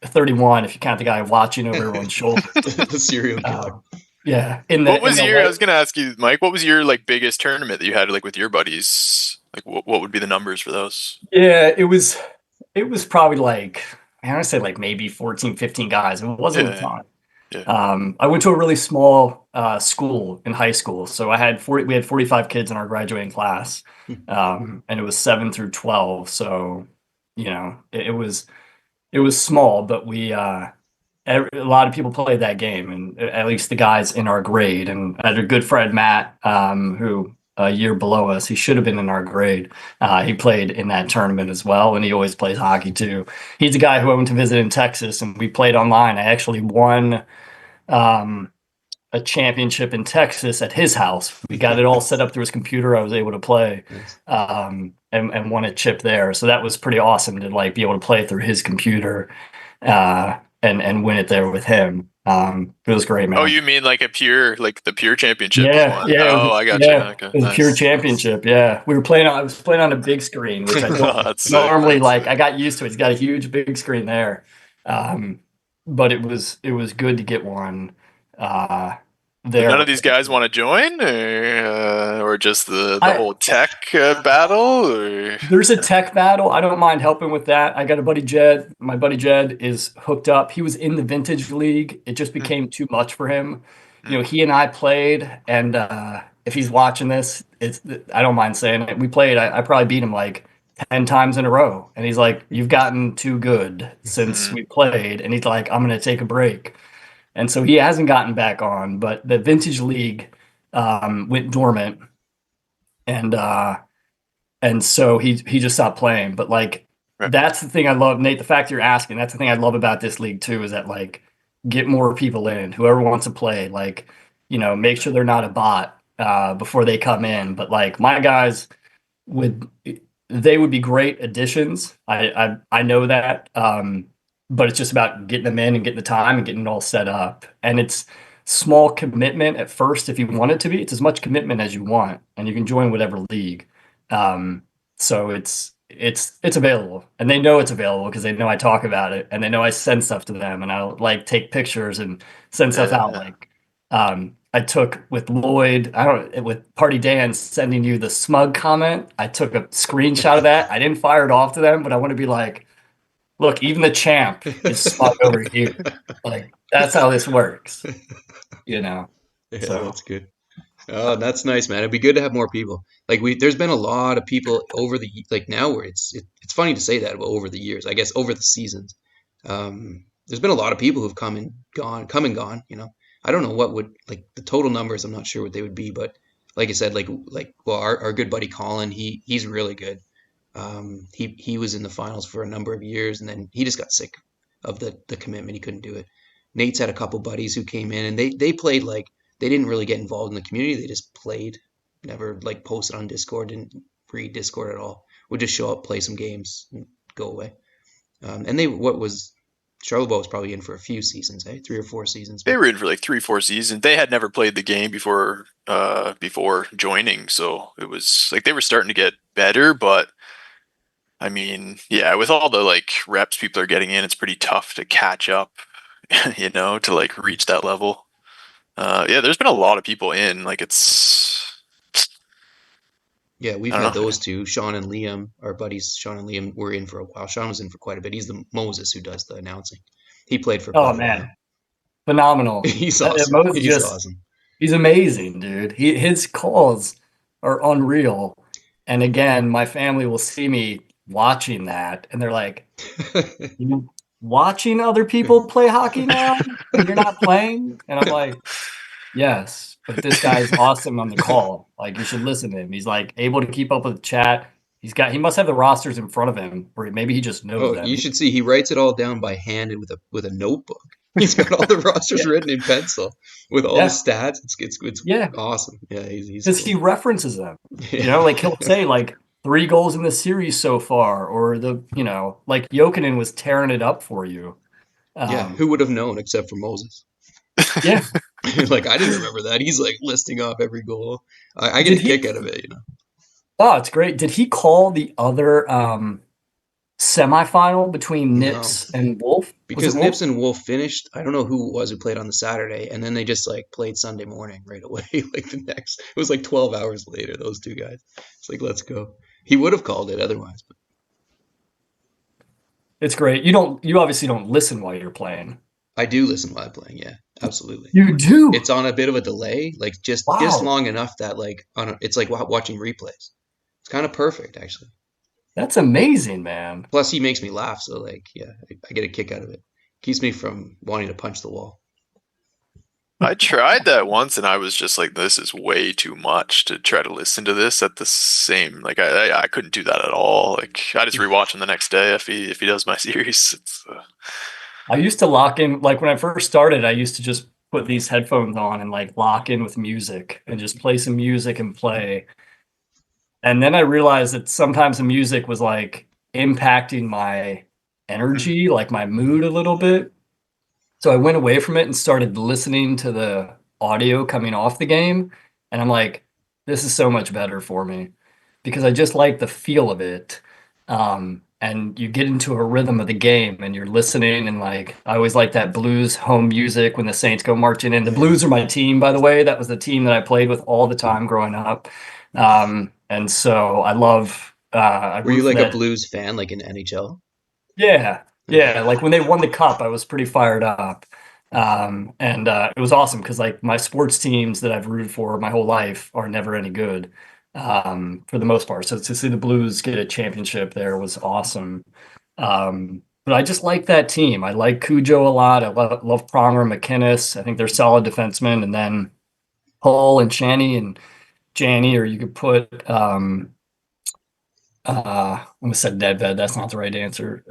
31 if you count the guy watching over everyone's shoulder. The serial killer. Yeah. What was your? I was gonna ask you, Mike. What was your like biggest tournament that you had like with your buddies? Like, what would be the numbers for those? Yeah, it was probably like, I want to say like maybe 14, 15 guys. It wasn't a ton. Yeah. I went to a really small school in high school, so we had 45 kids in our graduating class, and it was 7 through 12. So, it was small, but a lot of people played that game, and at least the guys in our grade. And I had a good friend, Matt, who a year below us, he should have been in our grade. He played in that tournament as well, and he always plays hockey too. He's a guy who I went to visit in Texas, and we played online. I actually won a championship in Texas at his house. We got it all set up through his computer. I was able to play, and won a chip there. So that was pretty awesome to like be able to play through his computer, and win it there with him. It was great, man. Oh, you mean like the pure championship? Yeah, One. yeah. Oh, I got you. Okay, it was a pure championship. Yeah, I was playing on a big screen, which I don't normally like. I got used to it. It's got a huge big screen there, but it was good to get one. There. None of these guys want to join, or just the whole tech battle. Or? There's a tech battle. I don't mind helping with that. I got a buddy, Jed. My buddy Jed is hooked up. He was in the Vintage League. It just became too much for him. He and I played, and if he's watching this, I don't mind saying it. We played. I probably beat him like 10 times in a row, and he's like, "You've gotten too good since we played," and he's like, "I'm going to take a break." And so he hasn't gotten back on, but the Vintage League went dormant, and so he just stopped playing. But like, that's the thing I love, Nate. The fact you're asking, that's the thing I love about this league too, is that like, get more people in. Whoever wants to play, like, make sure they're not a bot before they come in. But like, my guys would be great additions. I know that. But it's just about getting them in and getting the time and getting it all set up. And it's small commitment at first if you want it to be. It's as much commitment as you want, and you can join whatever league. So it's available, and they know it's available because they know I talk about it, and they know I send stuff to them, and I'll like take pictures and send stuff out. Like I took with Lloyd, with Party Dan sending you the smug comment. I took a screenshot of that. I didn't fire it off to them, but I want to be like, look, even the champ is smug over here. Like, that's how this works, Yeah, so. That's good. Oh, that's nice, man. It'd be good to have more people. Like there's been a lot of people over the now where it's funny to say that, but over the years, I guess over the seasons, there's been a lot of people who've come and gone. I don't know what would like the total numbers. I'm not sure what they would be, but like I said, our good buddy Colin, he's really good. He was in the finals for a number of years, and then he just got sick of the commitment. He couldn't do it. Nate's had a couple buddies who came in, and they played like they didn't really get involved in the community. They just played, never like posted on Discord, didn't read Discord at all. Would just show up, play some games, and go away. And Charlebois was probably in for a few seasons, 3 or 4 seasons. They were in for like 3-4 seasons. They had never played the game before joining, so it was like they were starting to get better, but I mean, yeah, with all the like reps people are getting in, it's pretty tough to catch up, to like reach that level. Yeah, there's been a lot of people in. Like we've had those two, Sean and Liam, our buddies. Sean and Liam were in for a while. Sean was in for quite a bit. He's the Moses who does the announcing. He played for. Oh man, phenomenal! He's awesome. He's awesome. He's amazing, dude. His calls are unreal. And again, my family will see me watching that, and they're like, You know, watching other people play hockey now and you're not playing? And I'm like, yes, but this guy's awesome on the call. Like, you should listen to him. He's like able to keep up with the chat. He must have the rosters in front of him, or maybe he just knows Oh, them. you should see he writes it all down by hand and with a notebook. He's got all the rosters Yeah. written in pencil with all the Yeah. stats. It's Yeah. awesome. Yeah, he's Because he cool. references them. Yeah. Like he'll say like 3 goals in the series so far, or like Jokinen was tearing it up for you. Yeah, who would have known except for Moses? Yeah. Like I didn't remember that. He's like listing off every goal. I get Did a he? kick out of it, you know. Oh, it's great. Did he call the other semifinal between No, Nips and Wolf? Was it because Wolf? Nips and Wolf finished. I don't know who it was who played on the Saturday, and then they just like played Sunday morning right away. Like the next, it was like 12 hours later. Those two guys. It's like let's go. He would have called it otherwise, but It's great. You obviously don't listen while you're playing. I do listen while I'm playing. Yeah, absolutely. You do? It's on a bit of a delay, like just Wow. long enough that like it's like watching replays. It's kind of perfect actually. That's amazing, man. Plus, he makes me laugh, so like, yeah, I get a kick out of it. Keeps me from wanting to punch the wall. I tried that once and I was just like, this is way too much to try to listen to this at the same, like I couldn't do that at all. Like I just rewatch him the next day if he does my series. I used to lock in, like when I first started, I used to just put these headphones on and like lock in with music and just play some music and play. And then I realized that sometimes the music was like impacting my energy, like my mood a little bit. So I went away from it and started listening to the audio coming off the game. And I'm like, this is so much better for me because I just like the feel of it. And you get into a rhythm of the game and you're listening. And like, I always like that blues home music when the Saints go marching in. The Blues are my team, by the way. That was the team that I played with all the time growing up. And so I love, I Were you root for like a that. Blues fan, like in NHL? Yeah. Okay. Yeah. Like when they won the cup, I was pretty fired up. And it was awesome because like my sports teams that I've rooted for my whole life are never any good, for the most part. So to see the Blues get a championship there was awesome. But I just like that team. I like Cujo a lot. I love Pronger, McInnes. I think they're solid defensemen. And then Hull and Shanny and Janney, or you could put I almost said Nedved. That's not the right answer.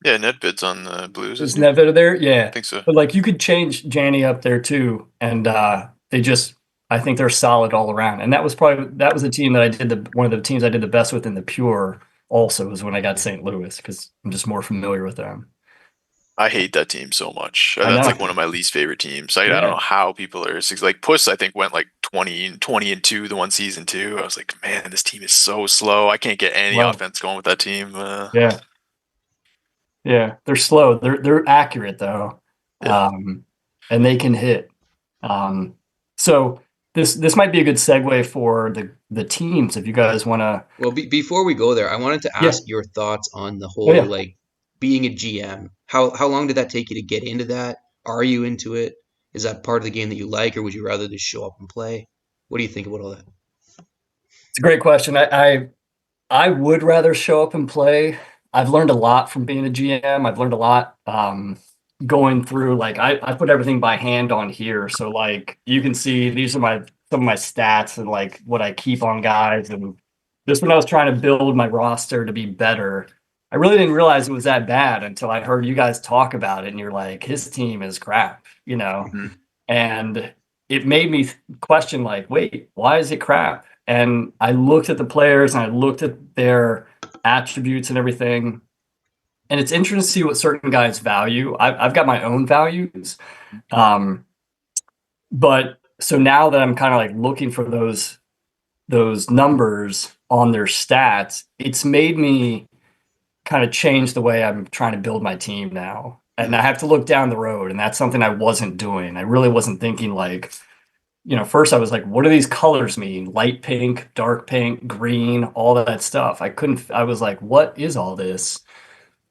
Yeah, Nedved's on the Blues, Is isn't he? Nedved there? I Yeah. think so. But like you could change Janney up there too. And they just I think they're solid all around. And that was a team that I did one of the teams I did the best with in the pure also was when I got St. Louis because I'm just more familiar with them. I hate that team so much. I That's know. like one of my least favorite teams. I don't Yeah. know how people are like Puss. I think went like 20-2 the one season too. I was like, man, this team is so slow. I can't get any Slow. offense going with that team. Yeah. Yeah. They're slow. They're accurate though. Yeah. And they can hit. So this might be a good segue for the teams if you guys want to. Well, before we go there, I wanted to Yeah. ask your thoughts on the Oh, whole yeah. like being a GM. How long did that take you to get into that? Are you into it? Is that part of the game that you like, or would you rather just show up and play? What do you think about all that? It's a great question. I would rather show up and play. I've learned a lot from being a GM. I've learned a lot going through like I put everything by hand on here. So like you can see these are some of my stats and like what I keep on guys. And just when I was trying to build my roster to be better, I really didn't realize it was that bad until I heard you guys talk about it and you're like, his team is crap, Mhm. And it made me question like, wait, why is it crap? And I looked at the players and I looked at their attributes and everything. And it's interesting to see what certain guys value. I've got my own values. But so now that I'm kind of like looking for those numbers on their stats, it's made me kind of change the way I'm trying to build my team now. And I have to look down the road, and that's something I wasn't doing. I really wasn't thinking like, first I was like, what do these colors mean? Light pink, dark pink, green, all that stuff. I was like, what is all this?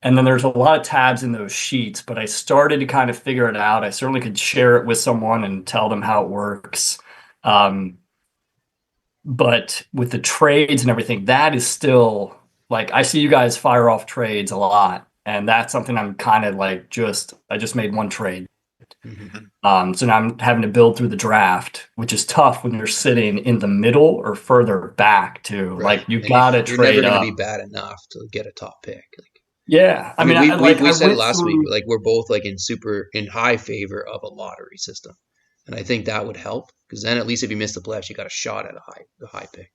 And then there's a lot of tabs in those sheets, but I started to kind of figure it out. I certainly could share it with someone and tell them how it works. But with the trades and everything, that is still like I see you guys fire off trades a lot, and that's something I'm kind of like I just made one trade. So now I'm having to build through the draft, which is tough when you're sitting in the middle or further back too. Right. Like you And got to you're never trade going to up. be bad enough to get a top pick. Yeah, I mean, we I said it went last week. through. Like we're both like in high favor of a lottery system, and I think that would help because then at least if you miss the playoffs, you got a shot at a high pick.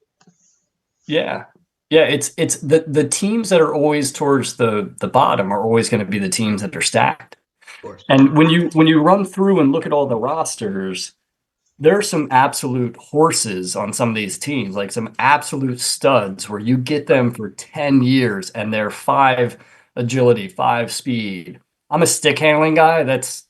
Yeah. Yeah, it's the teams that are always towards the bottom are always going to be the teams that are stacked. Of course. And when you run through and look at all the rosters, there are some absolute horses on some of these teams, like some absolute studs where you get them for 10 years and they're 5 agility, 5 speed. I'm a stick handling guy. That's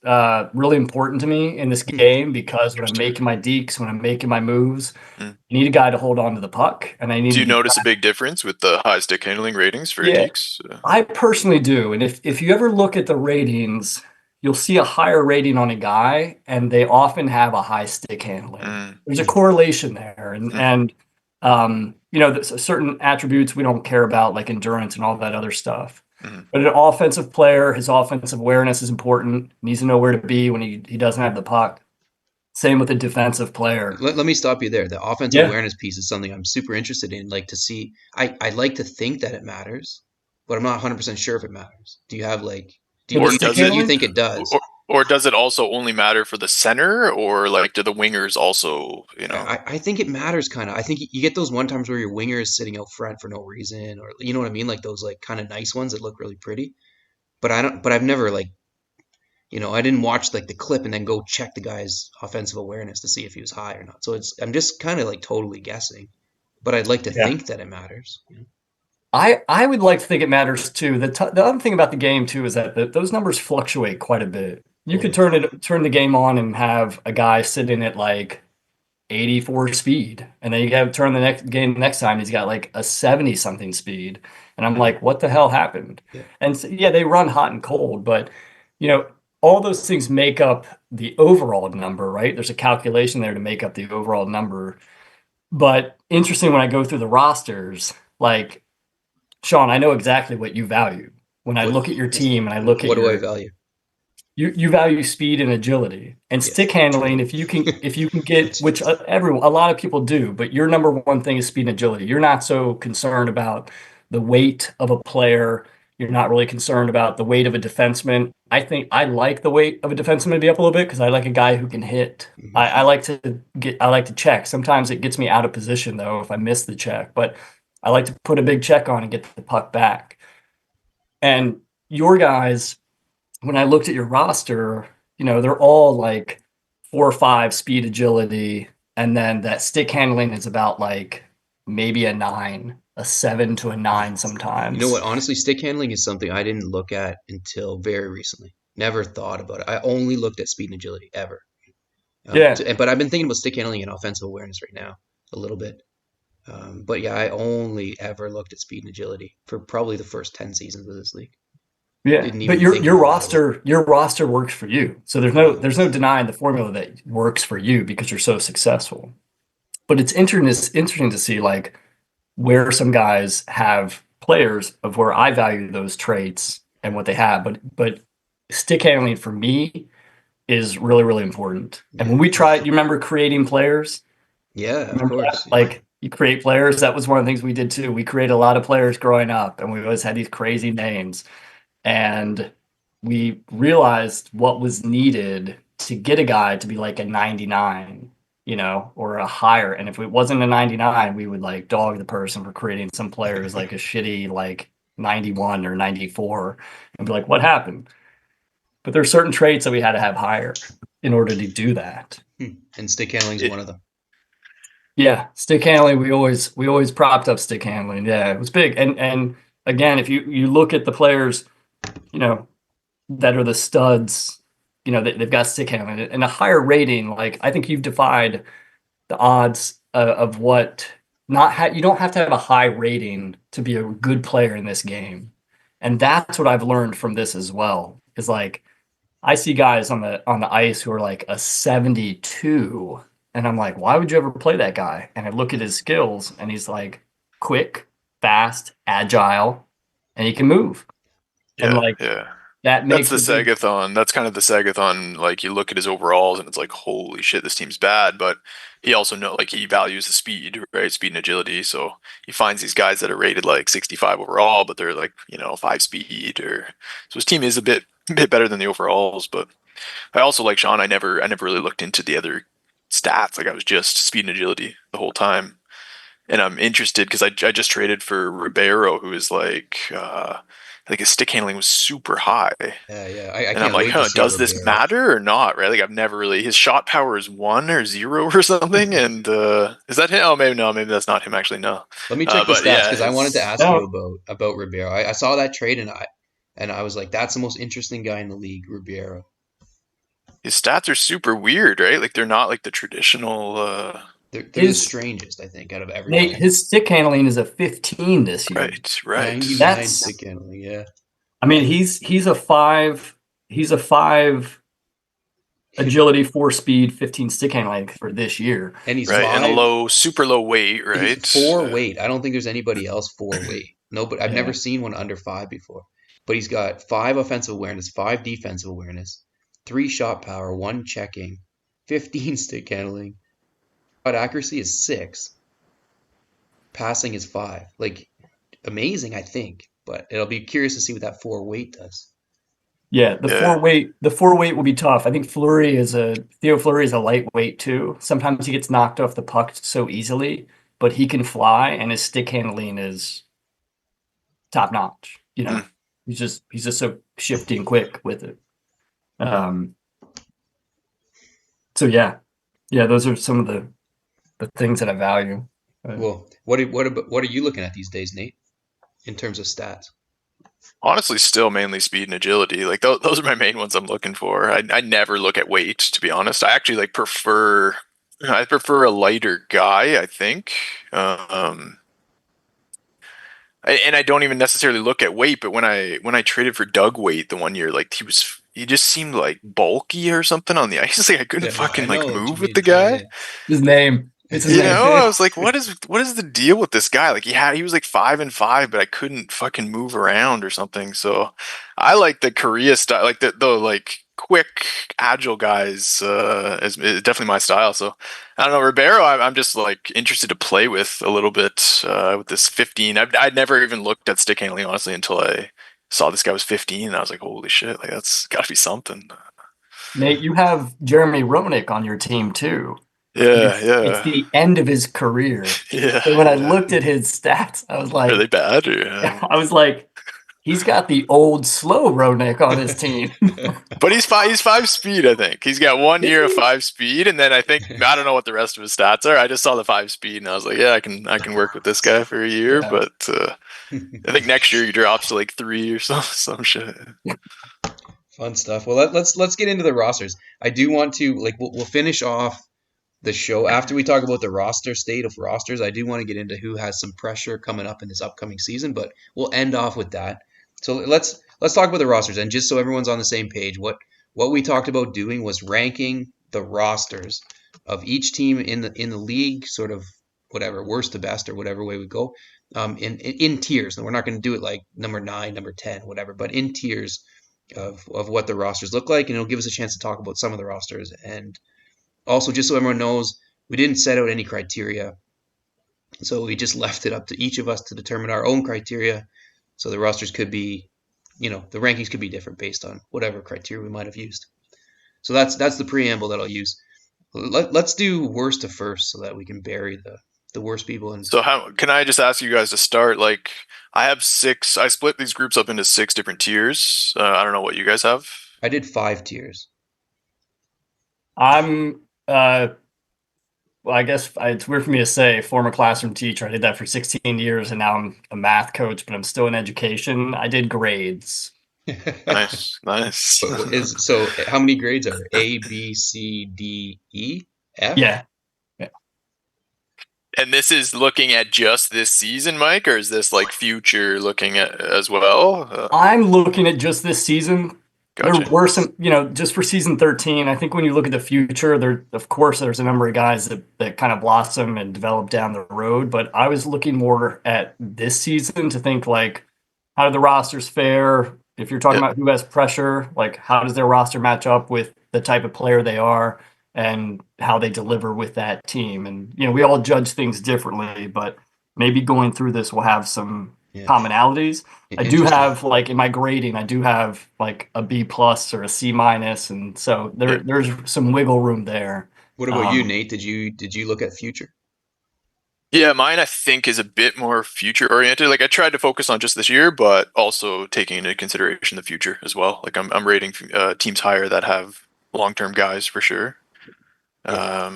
really important to me in this game because when I'm making my dekes, when I'm making my moves, I need a guy to hold on to the puck, and I need. Do to you be notice a big difference with the high stick handling ratings for Yeah, Deeks? I personally do. And if you ever look at the ratings, you'll see a higher rating on a guy, and they often have a high stick handling. There's a correlation there, and you know, certain attributes we don't care about, like endurance and all that other stuff. But an offensive player, his offensive awareness is important. Needs to know where to be when he doesn't have the puck. Same with a defensive player. Let me stop you there. The offensive awareness piece is something I'm super interested in. Like to see, I like to think that it matters, but I'm not 100% sure if it matters. Do you have like, do you think it does? Or does it also only matter for the center, or like do the wingers also, you know? I think it matters kind of. I think you get those one times where your winger is sitting out front for no reason, or you know what I mean, like those like kind of nice ones that look really pretty. But I don't. But I've never like, you know, I didn't watch like the clip and then go check the guy's offensive awareness to see if he was high or not. So I'm just kind of like totally guessing. But I'd like to think that it matters. You know? I would like to think it matters too. The other thing about the game too is that those numbers fluctuate quite a bit. You could turn the game on and have a guy sitting at like 84 speed, and then you have turn the next time he's got like a 70 something speed, and I'm like, what the hell happened? Yeah. And so, yeah, they run hot and cold, but you know, all those things make up the overall number, right? There's a calculation there to make up the overall number. But interesting when I go through the rosters, like Sean, I know exactly what you value. When I look at your team and I look at what do I value? You value speed and agility and stick handling. If you can get, which a lot of people do, but your number one thing is speed and agility. You're not so concerned about the weight of a player. You're not really concerned about the weight of a defenseman. I think I like the weight of a defenseman to be up a little bit because I like a guy who can hit. I like to check. Sometimes it gets me out of position though if I miss the check, but I like to put a big check on and get the puck back. And your guys, when I looked at your roster, you know, they're all like 4 or 5 speed agility. And then that stick handling is about like maybe a 9, a 7 to a 9 sometimes. You know what? Honestly, stick handling is something I didn't look at until very recently. Never thought about it. I only looked at speed and agility ever. But I've been thinking about stick handling and offensive awareness right now a little bit. But yeah, I only ever looked at speed and agility for probably the first 10 seasons of this league. Yeah, but your roster works for you. So there's no denying the formula that works for you because you're so successful. But it's interesting to see like where some guys have players of where I value those traits and what they have. But stick handling for me is really, really important. And when we tried, you remember creating players? Yeah, of course. That? Like you create players. That was one of the things we did too. We created a lot of players growing up, and we always had these crazy names. And we realized what was needed to get a guy to be like a 99, you know, or a higher. And if it wasn't a 99, we would like dog the person for creating some players like a shitty like 91 or 94 and be like, what happened? But there's certain traits that we had to have higher in order to do that. And stick handling is one of them. Yeah, stick handling. We always propped up stick handling. Yeah, it was big. And again, if you look at the players, you know, that are the studs, you know, they've got stick handling and a higher rating. Like I think you've defied the odds of what you don't have to have a high rating to be a good player in this game. And that's what I've learned from this as well. Is like I see guys on the ice who are like a 72, and I'm like, why would you ever play that guy? And I look at his skills, and he's like quick, fast, agile, and he can move. And Yeah, like yeah. that That's makes the a big Sagathon. That's kind of the Sagathon. Like you look at his overalls and it's like, holy shit, this team's bad. But he also like he values the speed, right? Speed and agility. So he finds these guys that are rated like 65 overall, but they're like, 5 speed or so his team is a bit better than the overalls. But I also like Sean. I never really looked into the other stats. Like I was just speed and agility the whole time. And I'm interested because I just traded for Ribeiro, who is like I think his stick handling was super high. Yeah. I And I'm can't like, wait to huh, see does this Ribeiro. matter or not? Right? Like I've never really his shot power is 1 or 0 or something. And is that him? Oh, maybe no, maybe that's not him actually. No. Let me check the But stats yeah, because I wanted to his ask you no. about Ribeiro. I saw that trade and I was like, that's the most interesting guy in the league, Ribeiro. his stats are super weird, right? Like they're not like the traditional They're the His strangest, I think, out of Nate, everybody. his stick handling is a 15 this year. right. 99 That's stick handling, yeah. I mean, he's a 5 agility, 4 speed, 15 stick handling for this year. And he's Right. And a 5. super low weight, He's right? 4 weight. I don't think there's anybody else 4 weight. No, but I've never Yeah. seen one under 5 before. But he's got 5 offensive awareness, 5 defensive awareness, 3 shot power, 1 checking, 15 stick handling. Shot accuracy is 6. Passing is 5. Like amazing, I think. But it'll be curious to see what that 4 weight does. Yeah, the Yeah. 4 weight will be tough. I think Theo Fleury is a lightweight too. Sometimes he gets knocked off the puck so easily, but he can fly and his stick handling is top notch. Mm. He's just so shifty and quick with it. So yeah, those are some of the things that I value. Well, what are you looking at these days, Nate, in terms of stats? Honestly, still mainly speed and agility. Like those are my main ones I'm looking for. I never look at weight, to be honest. I actually I prefer a lighter guy, I think. And I don't even necessarily look at weight, but when I traded for Doug Weight the one year, like he just seemed like bulky or something on the ice. Like I couldn't Yeah, no, I fucking like know what you move with the mean. Yeah, guy. yeah. His name. It's his name. I was like, what is the deal with this guy? Like he was like 5-5, but I couldn't fucking move around or something. So I like the Korea style, like the like quick, agile guys. Is definitely my style. So I don't know, Ribeiro. I'm just like interested to play with a little bit with this 15. I'd never even looked at stick handling honestly until I saw this guy was 15, and I was like, holy shit, like that's got to be something. Nate, you have Jeremy Roenick on your team too. And Yeah, it's yeah, the end of his career. yeah, So when I yeah. looked at his stats, I was Are like, they bad? Or, he's got the old slow Roenick on his team. But he's 5 speed, I think. He's got one Is year of he? 5 speed, and then I don't know what the rest of his stats are. I just saw the 5 speed, and I was like, yeah, I can work with this guy for a year. Yeah. But I think next year he drops to like 3 or some shit. Fun stuff. Well, let's get into the rosters. I do want to like we'll finish off the show after we talk about the roster state of rosters. I do want to get into who has some pressure coming up in this upcoming season, but we'll end off with that. So let's talk about the rosters, and just so everyone's on the same page, what we talked about doing was ranking the rosters of each team in the league, sort of whatever worst to best or whatever way we go, in tiers. And we're not going to do it like number 9, number 10, whatever, but in tiers of what the rosters look like, and it'll give us a chance to talk about some of the rosters. And also, just so everyone knows, we didn't set out any criteria, so we just left it up to each of us to determine our own criteria. So the rosters could be, the rankings could be different based on whatever criteria we might have used. So that's the preamble that I'll use. Let's do worst to first so that we can bury the worst people. And So how can I just ask you guys to start? Like, I have 6. I split these groups up into 6 different tiers. I don't know what you guys have. I did 5 tiers. I'm well, I guess it's weird for me to say former classroom teacher. I did that for 16 years and now I'm a math coach, but I'm still in education. I did grades. Nice, nice. So how many grades are there? A, B, C, D, E, F? Yeah. And this is looking at just this season, Mike, or is this like future looking at as well? I'm looking at just this season Gotcha. There were some, just for season 13, I think when you look at the future, of course, there's a number of guys that kind of blossom and develop down the road. But I was looking more at this season to think like, how do the rosters fare? If you're talking Yeah. about who has pressure, like how does their roster match up with the type of player they are and how they deliver with that team? And, we all judge things differently, but maybe going through this, we'll have some commonalities. I do have in my grading, I do have like a B+ or a C-, and so there's some wiggle room there. What about you, Nate? Did you look at future? Yeah, mine I think is a bit more future oriented. Like I tried to focus on just this year, but also taking into consideration the future as well. Like I'm rating teams higher that have long term guys for sure. That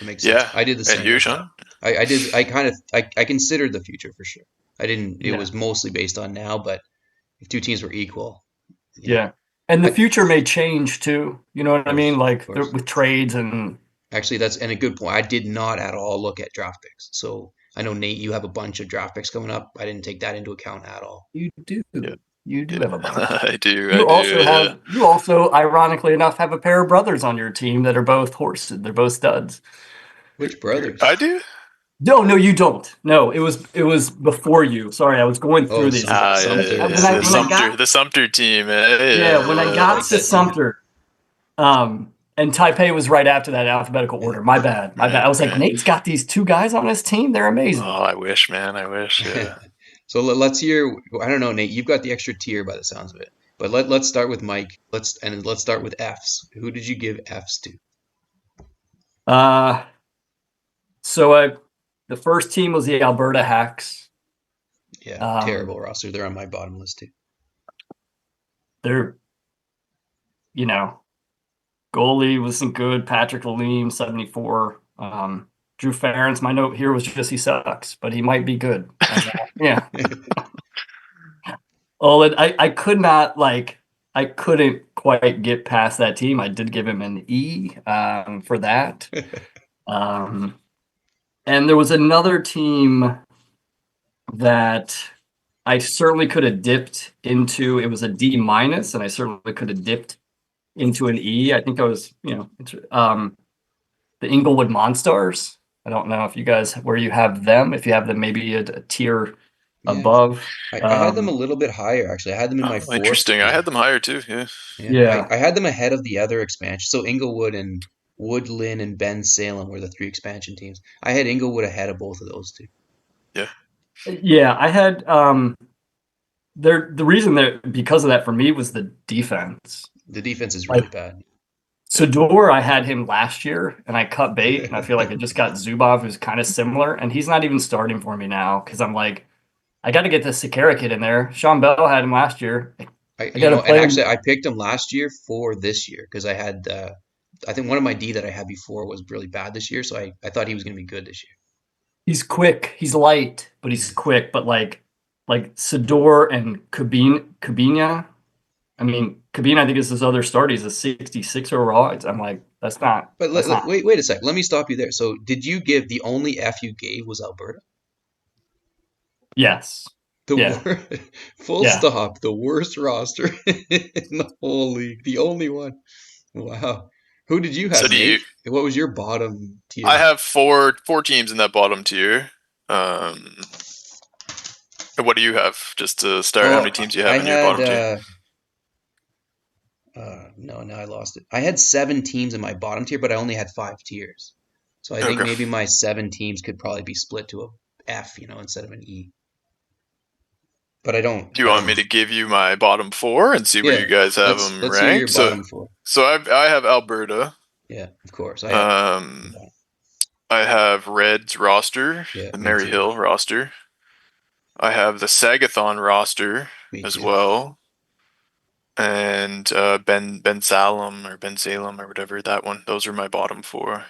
makes sense. Yeah, I did the same. And you, Sean? I did. I considered the future for sure. I didn't. It was mostly based on now, but if two teams were equal. Yeah. And the future may change too. You know what I mean? Like with trades and. Actually, that's a good point. I did not at all look at draft picks. So I know, Nate, you have a bunch of draft picks coming up. I didn't take that into account at all. You do. Yeah. You do have a bunch. I do. You also, ironically enough, have a pair of brothers on your team that are both horses. They're both studs. Which brothers? I do. No, you don't. No, it was before you. Sorry, I was going through these. The Sumter team. Yeah, when I got to Sumter, and Taipei was right after that alphabetical order. My bad. I was like, Nate's got these two guys on his team. They're amazing. Oh, I wish, man. I wish. Yeah. So let's hear. I don't know, Nate. You've got the extra tier by the sounds of it. But let's start with Mike. Let's start with Fs. Who did you give Fs to? So the first team was the Alberta Hacks. Yeah, terrible roster. They're on my bottom list too. They're, goalie wasn't good. Patrick Lalime, 74. Drew Ferentz, my note here was just he sucks, but he might be good. Yeah. I could not I couldn't quite get past that team. I did give him an E for that. And there was another team that I certainly could have dipped into. It was a D-, and I certainly could have dipped into an E. I think I was, the Inglewood Monstars. I don't know if you guys, where you have them, if you have them maybe a tier above. I had them a little bit higher, actually. I had them in my fourth. Interesting. I had them higher too. Yeah. I had them ahead of the other expansion. So Inglewood and Woodland and Ben Salem were the three expansion teams. I had Inglewood ahead of both of those two. Yeah, I had the reason that because of that for me was the defense. The defense is really bad. Sador, I had him last year, and I cut bait, and I feel like I just got Zubov, who's kind of similar, and he's not even starting for me now because I'm like, I got to get this Sekera kid in there. Sean Bell had him last year. I picked him last year for this year because I had, I think one of my D that I had before was really bad this year, so I thought he was going to be good this year. He's quick. He's light, but he's quick. But like Sador and Cabina. I mean, Cabina, I think is his other start. He's a 66 overall. I'm like, that's not. But wait a sec. Let me stop you there. So, did you give the only F you gave was Alberta? Yes. Stop. The worst roster in the whole league. The only one. Wow. Who did you have? So what was your bottom tier? I have four teams in that bottom tier. What do you have? Just to start, how many teams you have in your bottom tier? No, now I lost it. I had 7 teams in my bottom tier, but I only had 5 tiers. So I think maybe my 7 teams could probably be split to a F, instead of an E. But I don't. Do you want me to give you my bottom 4 and see where you guys have them let's ranked? Hear your bottom 4. So I have Alberta. Yeah, of course. I have Red's roster, the Maryhill roster. I have the Sagathon roster as well. And Ben Salem or whatever, that one. Those are my bottom 4.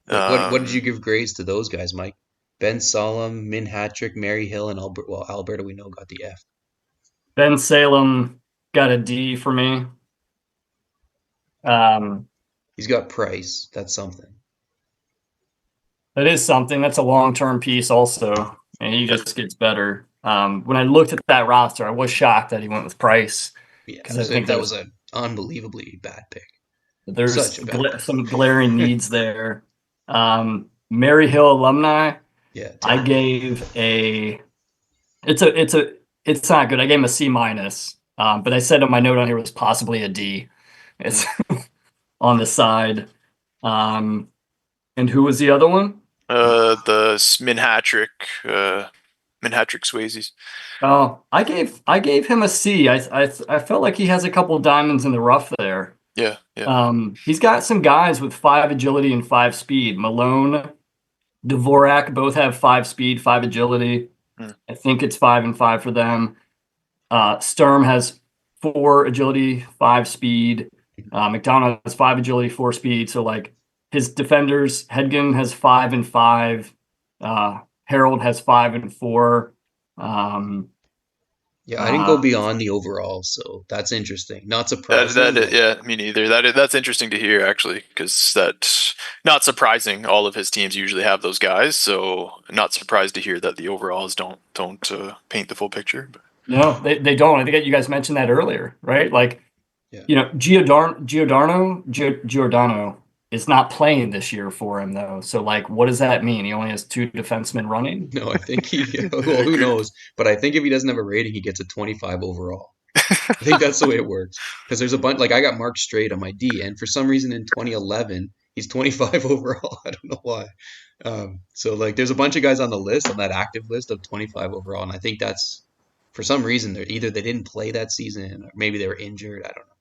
What did you give grades to those guys, Mike? Ben Salem, Min Hatrick, Maryhill, and Alberta. Well, Alberta we know got the F. Ben Salem got a D for me. He's got Price. That's something. That is something. That's a long-term piece also, and he just gets better. When I looked at that roster, I was shocked that he went with Price. Yeah, 'Cause I think that was an unbelievably bad pick. there's Such a bad pick. some glaring needs there. Mary Hill alumni, Yeah, I terrible. gave it's not good. I gave him a C minus. But I said on my note on here was possibly a D. It's on the side. And who was the other one? The Minhatrick Swayzes. Oh, I gave him a C. I felt like he has a couple diamonds in the rough there. Yeah, yeah. He's got some guys with 5 agility and 5 speed. Malone, Dvorak both have 5 speed, 5 agility. I think it's 5 and 5 for them. Sturm has 4 agility, 5 speed. McDonald has 5 agility, 4 speed. So like his defenders, Hedgen has 5 and 5. Harold has 5 and 4. Yeah, I didn't go beyond the overall, so that's interesting. Not surprising. Yeah, me neither. That's interesting to hear actually, because that's not surprising. All of his teams usually have those guys, so not surprised to hear that the overalls don't paint the full picture. But. No, they don't. I think you guys mentioned that earlier, right? Like, Yeah. you know, Giordano is not playing this year for him though. So like, what does that mean? He only has 2 defensemen running. No, I think well, who knows? But I think if he doesn't have a rating, he gets a 25 overall. I think that's the way it works. Because there's a bunch, like I got Mark Straight on my D, and for some reason in 2011, he's 25 overall. I don't know why. So like there's a bunch of guys on the list, on that active list of 25 overall, and I think that's for some reason they're either they didn't play that season or maybe they were injured. I don't know.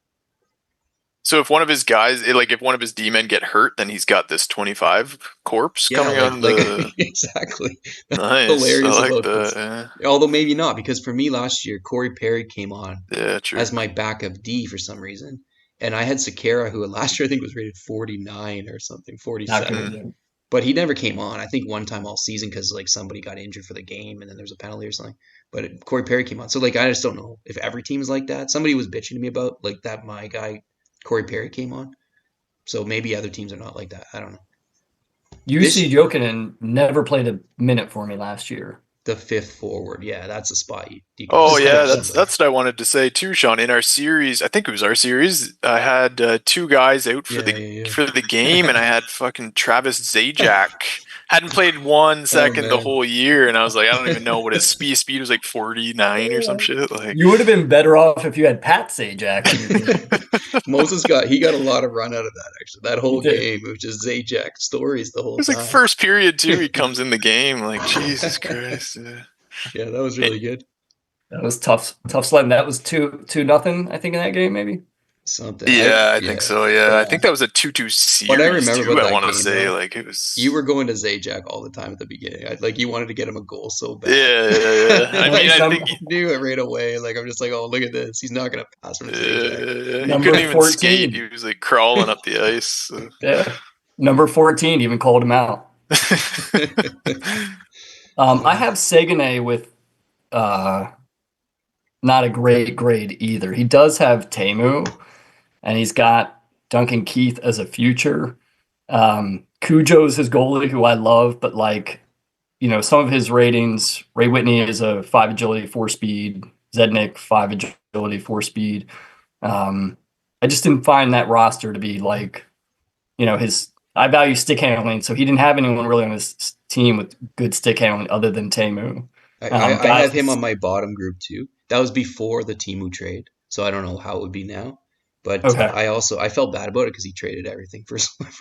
So if one of his guys, like if one of his D-men get hurt, then he's got this 25 corpse coming on the. Exactly. That's nice. hilarious I like about that. this. Although maybe not, because for me last year, Corey Perry came on True. as my backup D for some reason. And I had Sekera, who last year I think was rated 49 or something, 47. But he never came on. I think one time all season because like somebody got injured for the game and then there was a penalty or something. But Corey Perry came on. So like I just don't know if every team is like that. Somebody was bitching to me about like that my guy Corey Perry came on. So maybe other teams are not like that. I don't know. UC Jokinen never played a minute for me last year. The 5th forward. Yeah, that's a spot. That's what I wanted to say too, Sean. In our series, I think it was our series, I had 2 guys out for the game, and I had fucking Travis Zajac. Hadn't played 1 second the whole year, and I was like, I don't even know what his speed was, like 49 or some shit. Like you would have been better off if you had Pat Zajac. Moses got a lot of run out of that actually. That whole game, it was just Zajac stories the whole time. It was like first period too. He comes in the game like Jesus Christ. Yeah, that was really good. That was tough sledding. That was 2-0, I think, in that game, maybe. Something. Yeah, I think so. Yeah, I think that was a 2-2 series. What I remember about that I want to game, say, though, like it was. You were going to Zajac all the time at the beginning. Like you wanted to get him a goal so bad. Yeah. I mean, I think he knew it right away. Like I'm just like, oh, look at this. He's not gonna pass from Zajac. He couldn't even skate. He was like crawling up the ice. So. Yeah. Number 14 even called him out. I have Saguenay with not a great grade either. He does have Teemu, and he's got Duncan Keith as a future. Cujo's his goalie, who I love, but like, you know, some of his ratings, Ray Whitney is a 5 agility, 4 speed, Zednik 5 agility, 4 speed. I just didn't find that roster to be like, you know, I value stick handling, so he didn't have anyone really on his team with good stick handling other than Teemu. I have him on my bottom group too. That was before the Teemu trade, so I don't know how it would be now. But I felt bad about it because he traded everything for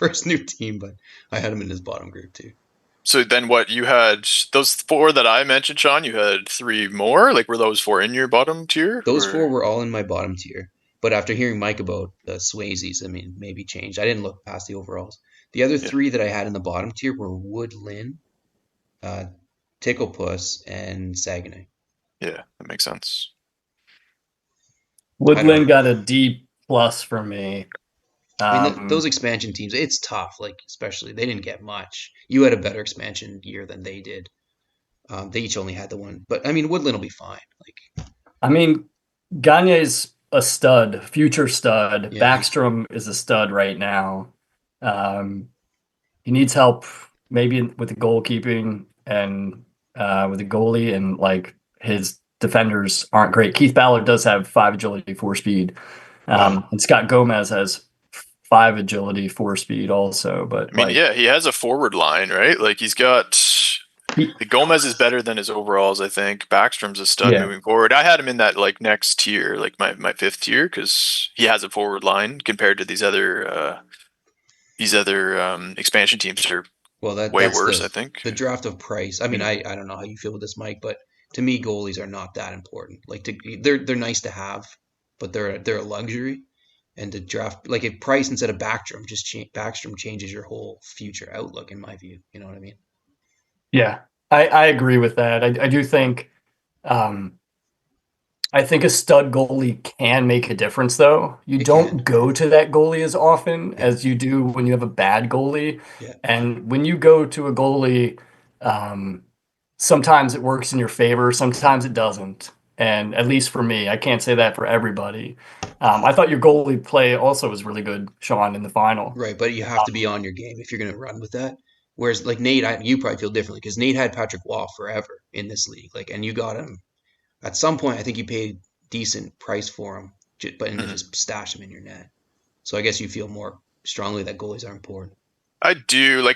his new team, but I had him in his bottom group too. So then what, you had those 4 that I mentioned, Sean, you had 3 more? Like were those 4 in your bottom tier? Those 4 were all in my bottom tier. But after hearing Mike about the Swayzes, I mean, maybe changed. I didn't look past the overalls. The other 3 that I had in the bottom tier were Woodlin, Ticklepuss, and Saguenay. Yeah, that makes sense. Woodland got a D+ for me. I mean, those expansion teams, it's tough. Like, especially, they didn't get much. You had a better expansion year than they did. They each only had the one. But, I mean, Woodland will be fine. Like, I mean, Gagne's a stud, future stud. Yeah. Backstrom is a stud right now. He needs help maybe with the goalkeeping and with the goalie, and like his defenders aren't great. Keith Ballard does have 5 agility, 4 speed. And Scott Gomez has 5 agility, 4 speed also. But I mean, yeah, he has a forward line, right? Like he's got Gomez is better than his overalls, I think. Backstrom's a stud moving forward. I had him in that like next tier, like my 5th tier, because he has a forward line compared to these other expansion teams are way worse, I think. The draft of Price. I mean, I don't know how you feel with this, Mike, but to me, goalies are not that important. Like they're nice to have, but they're a luxury. And to draft like a Price instead of Backstrom, Backstrom changes your whole future outlook, in my view. You know what I mean? Yeah, I agree with that. I do think I think a stud goalie can make a difference, though. You don't go to that goalie as often as you do when you have a bad goalie. Yeah. And when you go to a goalie, sometimes it works in your favor, sometimes it doesn't. And at least for me, I can't say that for everybody. I thought your goalie play also was really good, Sean, in the final. Right, but you have to be on your game if you're going to run with that. Whereas, like Nate, you probably feel differently because Nate had Patrick Waugh forever in this league, and you got him at some point. I think you paid decent price for him, but then just stash him in your net. So I guess you feel more strongly that goalies are important. I do.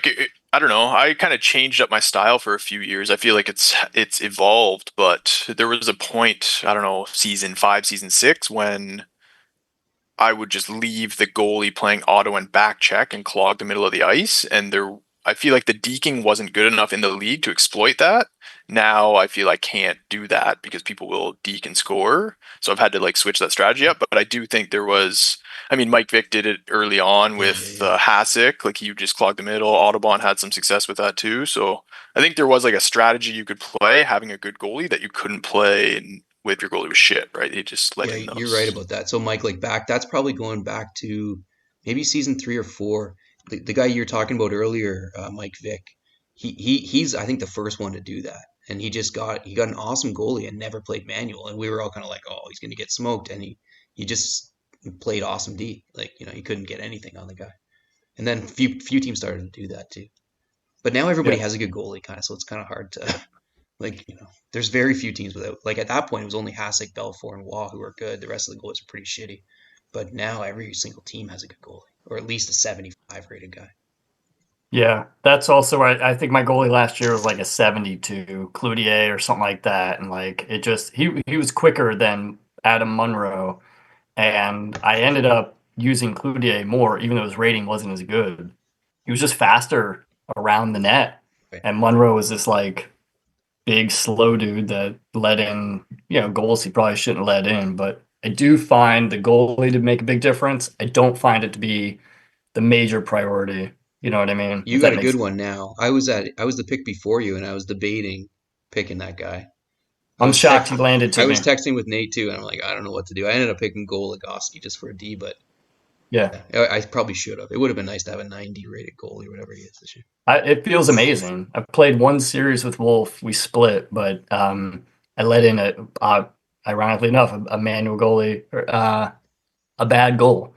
I don't know. I kind of changed up my style for a few years. I feel like it's evolved, but there was a point, I don't know, season 5, season 6, when I would just leave the goalie playing auto and back check and clog the middle of the ice, and I feel like the deking wasn't good enough in the league to exploit that. Now I feel I can't do that because people will deke and score. So I've had to switch that strategy up. But I do think there was, I mean, Mike Vick did it early on with Hasek. Like he just clogged the middle. Audubon had some success with that too. So I think there was a strategy you could play having a good goalie that you couldn't play if your goalie was shit, right? He just let in those. You're right about that. So Mike, that's probably going back to maybe season 3 or 4. The guy you're talking about earlier, Mike Vick, he's I think the first one to do that, and he got an awesome goalie and never played manual, and we were all kind of like, oh, he's going to get smoked, and he just played awesome D, he couldn't get anything on the guy, and then few teams started to do that too, but now everybody has a good goalie kind of, so it's kind of hard to there's very few teams without at that point it was only Hasek, Belfour, and Waugh who were good. The rest of the goalies are pretty shitty, but now every single team has a good goalie. Or at least a 75 rated guy. Yeah, that's also I think my goalie last year was a 72, Cloutier or something like that, and it just he was quicker than Adam Munro, and I ended up using Cloutier more, even though his rating wasn't as good. He was just faster around the net, and Munro was this big slow dude that let in goals he probably shouldn't let in, but I do find the goalie to make a big difference. I don't find it to be the major priority. You know what I mean? You got a good one now. I was the pick before you, and I was debating picking that guy. I'm shocked he landed to me. I was texting with Nate too, and I'm like, I don't know what to do. I ended up picking Goligoski just for a D, but yeah, I probably should have. It would have been nice to have a 90 rated goalie, whatever he is this year. It feels amazing. I played one series with Wolf. We split, but I let in ironically enough, a manual goalie, a bad goal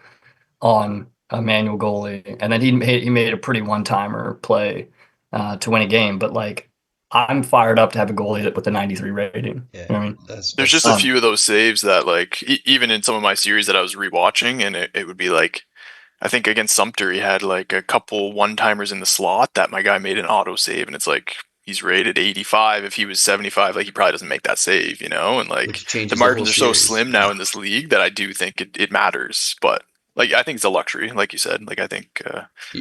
on a manual goalie, and then he made a pretty one-timer play to win a game. But I'm fired up to have a goalie with a 93 rating. Yeah, you know what I mean? There's just a few of those saves that even in some of my series that I was rewatching, and it would be I think against Sumter he had a couple one-timers in the slot that my guy made an auto save, and it's he's rated 85. If he was 75, he probably doesn't make that save, and the margins are so slim now in this league that I do think it matters. But I think it's a luxury, like you said. I think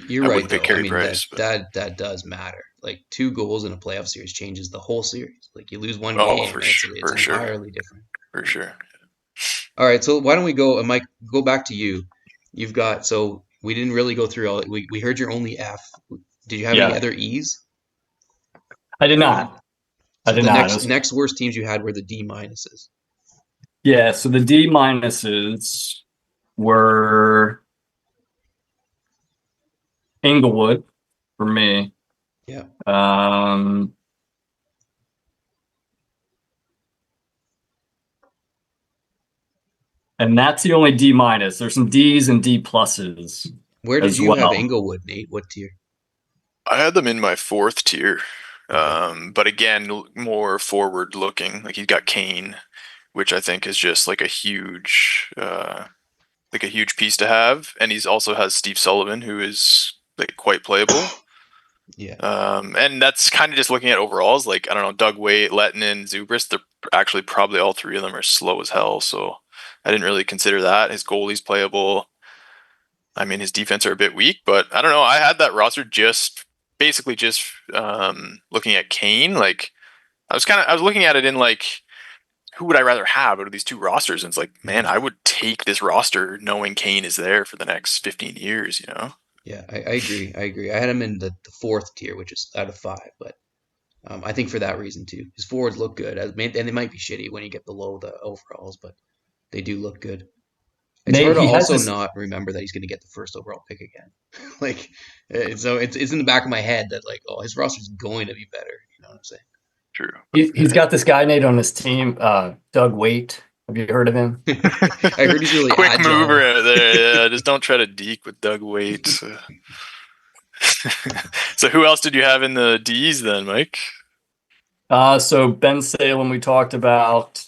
you're right. Pick Carey Price, that does matter. 2 goals in a playoff series changes the whole series. You lose one game, it's entirely different. For sure. All right, so why don't we go, Mike? Go back to you. You've got we didn't really go through all. We heard your only F. Did you have any other E's? I did not. Next worst teams you had were the D minuses. Yeah, so the D minuses were Inglewood for me. Yeah. And that's the only D minus. There's some D's and D pluses. Where did you have Inglewood, Nate? What tier? I had them in my 4th tier. But again, more forward looking. Like he's got Kane, which I think is just like a huge piece to have, and he's also has Steve Sullivan, who is like quite playable. Yeah. And that's kind of just looking at overalls. Like I don't know, Doug Waite, Lettinen, Zubris. They're actually probably all three of them are slow as hell. So I didn't really consider that. His goalie's playable. I mean, his defense are a bit weak, but I don't know. I had that roster basically just looking at Kane. Like I was looking at it in like, who would I rather have out of these two rosters? And it's like, man, I would take this roster knowing Kane is there for the next 15 years, you know? Yeah, I agree. I agree. I had him in the fourth tier, which is out of 5, but I think for that reason too. His forwards look good, and they might be shitty when you get below the overalls, but they do look good. It's Nate, hard to he has also this. not remember that he's going to get the first overall pick again. Like, so it's in the back of my head that like, oh, his roster's going to be better. You know what I'm saying? True. He's got this guy, Nate, on his team, Doug Waite. Have you heard of him? I heard he's really Quick agile. mover out there. Yeah, just don't try to deke with Doug Waite. So who else did you have in the D's then, Mike? So Ben Salem, we talked about.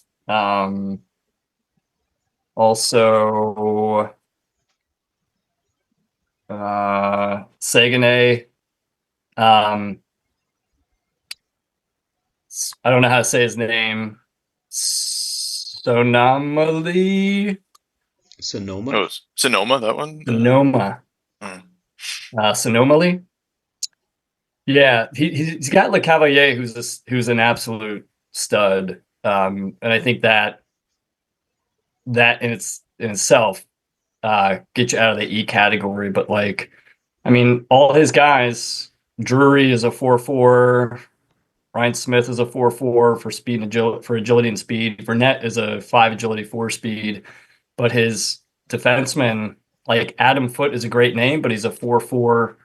Also, Saguenay. I don't know how to say his name. Sonoma. Sonoma. Oh, Sonoma, that one. Sonoma. Sonomali. Yeah, he's got Le Cavalier, who's an absolute stud, and I think that in itself get you out of the E category. But like, I mean, all his guys. Drury is a 4-4. Ryan Smith is a 4-4 for speed and agility and speed. Burnett is a 5 agility 4 speed. But his defenseman, like Adam Foote, is a great name, but he's a 4-4.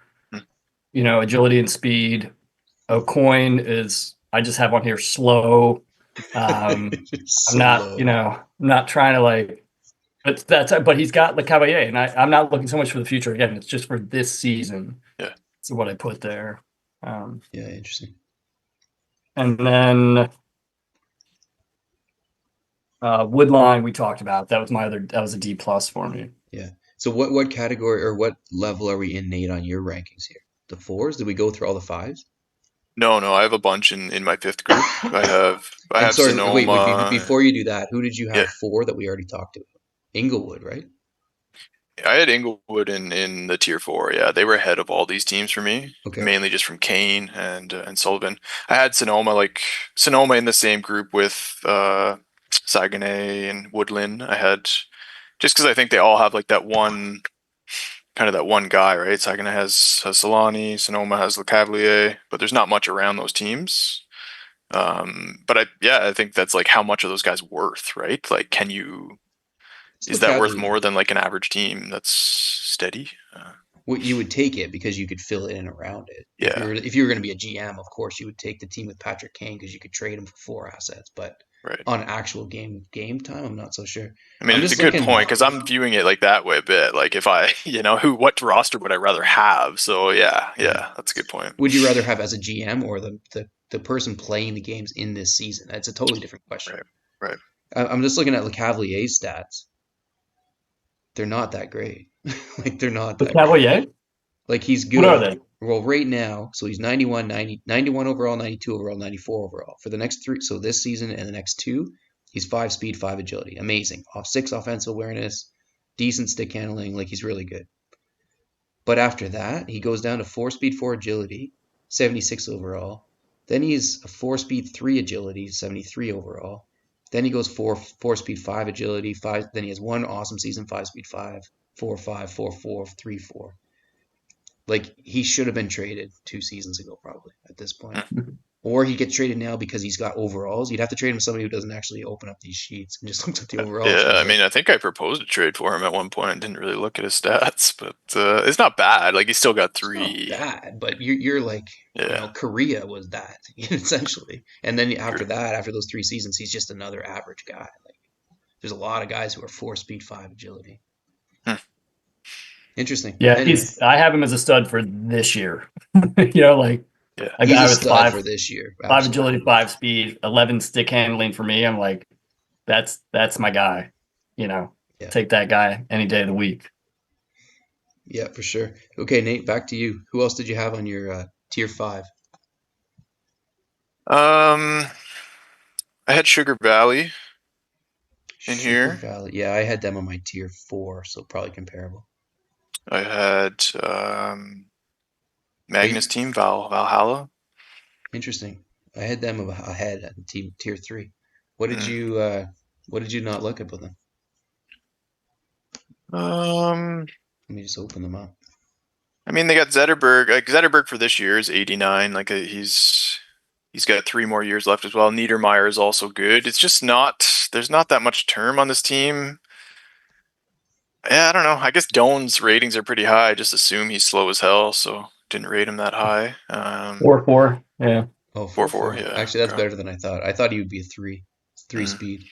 You know, agility and speed. O'Coin is, I just have on here, slow. I'm not trying to like, but he's got Le Cavalier, and I'm not looking so much for the future. Again, it's just for this season. Yeah. So what I put there. Yeah, interesting. And then Woodline we talked about. That was a D+ for me. Yeah. So what category or what level are we in, Nate, on your rankings here? The 4s? Did we go through all the 5s? No, I have a bunch in my 5th group. I have sorry, Sonoma. wait, before you do that, who did you have 4 that we already talked about? Inglewood, right? I had Inglewood in the tier 4. Yeah, they were ahead of all these teams for me, mainly just from Kane and Sullivan. I had Sonoma in the same group with Saguenay and Woodland. I had, just because I think they all have like that one guy, right? Saguenay has Solani, Sonoma has Le Cavalier, but there's not much around those teams. But I think that's like how much are those guys worth, right? Like, is that worth more than like an average team that's steady? Well, you would take it because you could fill it in around it. Yeah. If you were going to be a GM, of course, you would take the team with Patrick Kane because you could trade him for 4 assets. But on actual game time, I'm not so sure. I mean, it's a good point because I'm viewing it like that way a bit. Like if I, what roster would I rather have? So yeah, that's a good point. Would you rather have as a GM or the person playing the games in this season? That's a totally different question. Right. I'm just looking at Le Cavalier's stats. They're not that great. Like they're not that great. Like he's good. What are they? Well, right now, so he's 91 overall, 92 overall, 94 overall. For the next 3, so this season and the next 2, he's 5 speed, 5 agility. Amazing. 6 offensive awareness, decent stick handling, like he's really good. But after that, he goes down to 4 speed, 4 agility, 76 overall. Then he's a 4 speed, 3 agility, 73 overall. Then he goes 4 speed, 5 agility, 5. Then he has 1 awesome season, 5 speed, 5, 4 5, 4 4, 3 4. Like he should have been traded 2 seasons ago, probably at this point. Or he gets traded now because he's got overalls. You'd have to trade him with somebody who doesn't actually open up these sheets and just looks at the overalls. Yeah, I mean, I think I proposed a trade for him at one point. I didn't really look at his stats, but it's not bad. Like he's still got 3. It's not bad, but you're like, Korea was that essentially, and then after that, after those 3 seasons, he's just another average guy. Like there's a lot of guys who are 4 speed, 5 agility. Interesting. Yeah, I have him as a stud for this year. Like Yeah. A He's guy a with stud for this year. five Absolutely. agility, 5 speed, 11 stick handling for me. I'm like, that's my guy. Yeah. Take that guy any day of the week. Yeah, for sure. Okay, Nate, back to you. Who else did you have on your tier 5? I had Sugar Valley in Sugar here. Valley. Yeah, I had them on my tier 4, so probably comparable. I had Magnus Team Valhalla. Interesting. I had them ahead at tier 3. What did Mm. you not look at with them? Let me just open them up. I mean, they got Zetterberg. Like Zetterberg for this year is 89. Like he's got 3 more years left as well. Niedermeyer is also good. It's just there's not that much term on this team. Yeah, I don't know. I guess Doan's ratings are pretty high. I just assume he's slow as hell, so didn't rate him that high. 4-4. Yeah. Oh, 4-4. Yeah. Actually, that's okay. better than I thought. I thought he would be a 3 Mm. speed.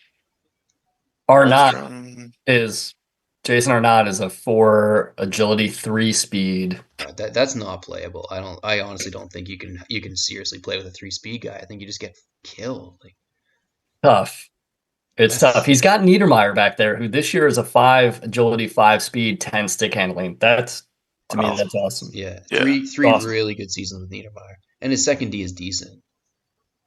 Jason Arnott is a 4 agility, 3 speed. That's not playable. I honestly don't think you can seriously play with a 3 speed guy. I think you just get killed. Like, tough. It's tough. He's got Niedermeyer back there, who this year is a 5 agility, 5 speed, 10 stick handling. To me, that's awesome. Yeah, Yeah. three Awesome. really good seasons with Niedermeyer, and his second D is decent.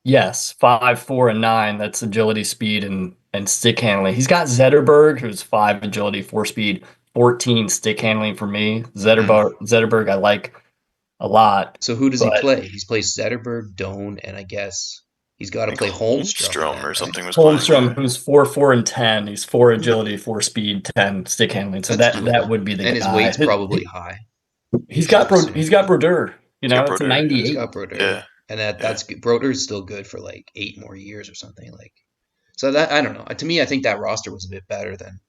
Yes, 5, 4, and 9. That's agility, speed, and stick handling. He's got Zetterberg, who's 5 agility, 4 speed, 14 stick handling for me. Zetterberg I like a lot. So who does he play? He's plays Zetterberg, Doan, and I guess he's got to play Holmstrom or something. Right? Holmstrom, who's 4, 4, and 10. He's 4 agility, 4 speed, 10 stick handling. So that would be the guy. And his weight's probably high. He's got Brodeur. It's a 98. He's got Brodeur. Yeah. And that's good. Brodeur's still good for like 8 more years or something. Like, so that I don't know. To me, I think that roster was a bit better than.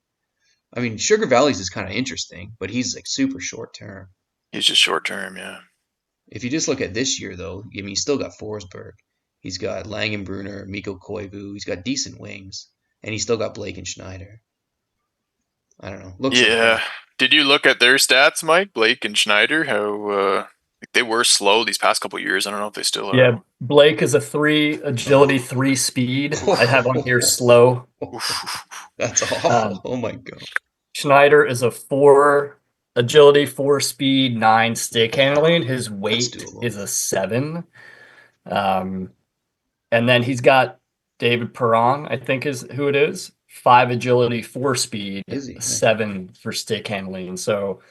I mean, Sugar Valley's is kind of interesting, but he's like super short term. He's just short term, yeah. If you just look at this year, though, I mean, he's still got Forsberg. He's got Langenbrunner, Mikko Koivu. He's got decent wings, and he's still got Blake and Schneider. I don't know. Looks okay. Did you look at their stats, Mike? Blake and Schneider, how they were slow these past couple of years. I don't know if they still are. Yeah, Blake is a 3 agility, 3 speed. I have on here slow. That's awful. Oh my god. Schneider is a 4 agility, 4 speed, 9 stick handling. His weight is a 7. And then he's got David Perron, I think is who it is. 5 agility, 4 speed, 7 for stick handling. So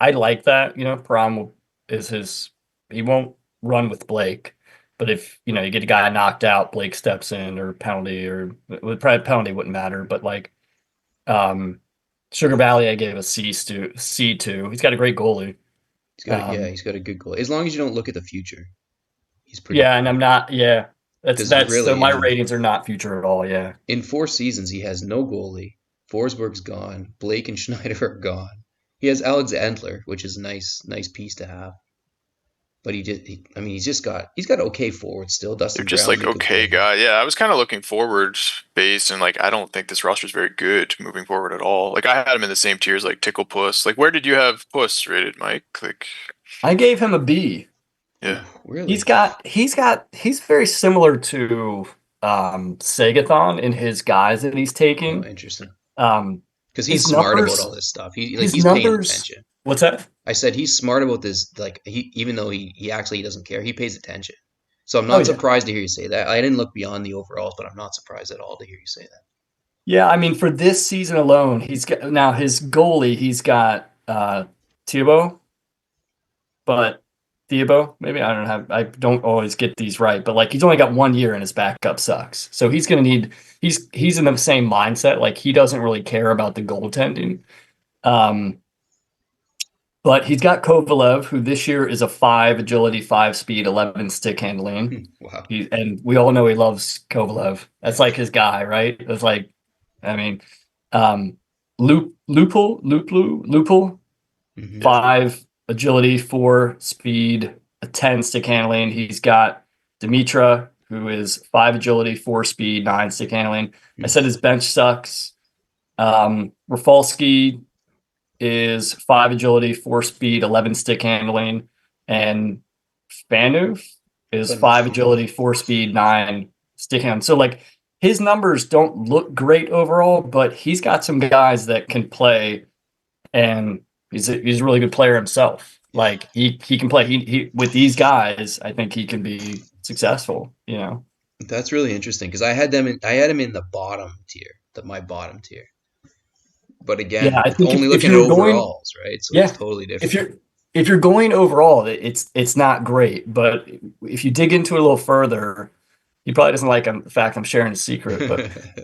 I like that. Perron he won't run with Blake. But if you get a guy knocked out, Blake steps in or penalty probably penalty wouldn't matter. But like Sugar Valley, I gave a C to. He's got a great goalie. He's got a good goalie. As long as you don't look at the future, he's pretty. Yeah, and I'm not. Yeah, that's really, so my ratings are not future at all. Yeah. In 4 seasons, he has no goalie. Forsberg's gone. Blake and Schneider are gone. He has Alex Entler, which is a nice piece to have. But he's got okay forwards still. Dustin They're just Brown, like okay guy. Yeah, I was kind of looking forward base, and like I don't think this roster is very good moving forward at all. Like I had him in the same tiers like Tickle Puss. Like where did you have Puss rated, Mike? Like I gave him a B. Yeah, really. He's very similar to Sagathon in his guys that he's taking. Oh, interesting. Because he's smart about all this stuff. He's paying attention. What's that? I said he's smart about this. Like even though he actually doesn't care, he pays attention. So I'm not surprised to hear you say that. I didn't look beyond the overalls, but I'm not surprised at all to hear you say that. Yeah, I mean for this season alone, he's got now his goalie. He's got Thibault, but Thibault. Maybe I don't always get these right, but like he's only got 1 year and his backup sucks. So he's gonna need. He's in the same mindset. Like he doesn't really care about the goaltending. But he's got Kovalev, who this year is a 5 agility, 5 speed, 11 stick handling. Wow. And we all know he loves Kovalev. That's like his guy, right? It's like, I mean, Lupul, 5 agility, 4 speed, a 10 stick handling. He's got Dimitra, who is 5 agility, 4 speed, 9 stick handling. I said his bench sucks. Rafalski is 5 agility, 4 speed, 11 stick handling, and Phaneuf is But 5 agility, 4 speed, 9 stick handling. So like his numbers don't look great overall, but he's got some guys that can play, and he's a really good player himself. Like he can play. He with these guys, I think he can be successful. that's really interesting because I had him in the bottom tier, my bottom tier. But Yeah, again, I think only if looking at you're going, overalls, right? So it's yeah, totally if different. you're going overall, it's not great. But if you dig into it a little further, he probably doesn't like the fact I'm sharing a secret. But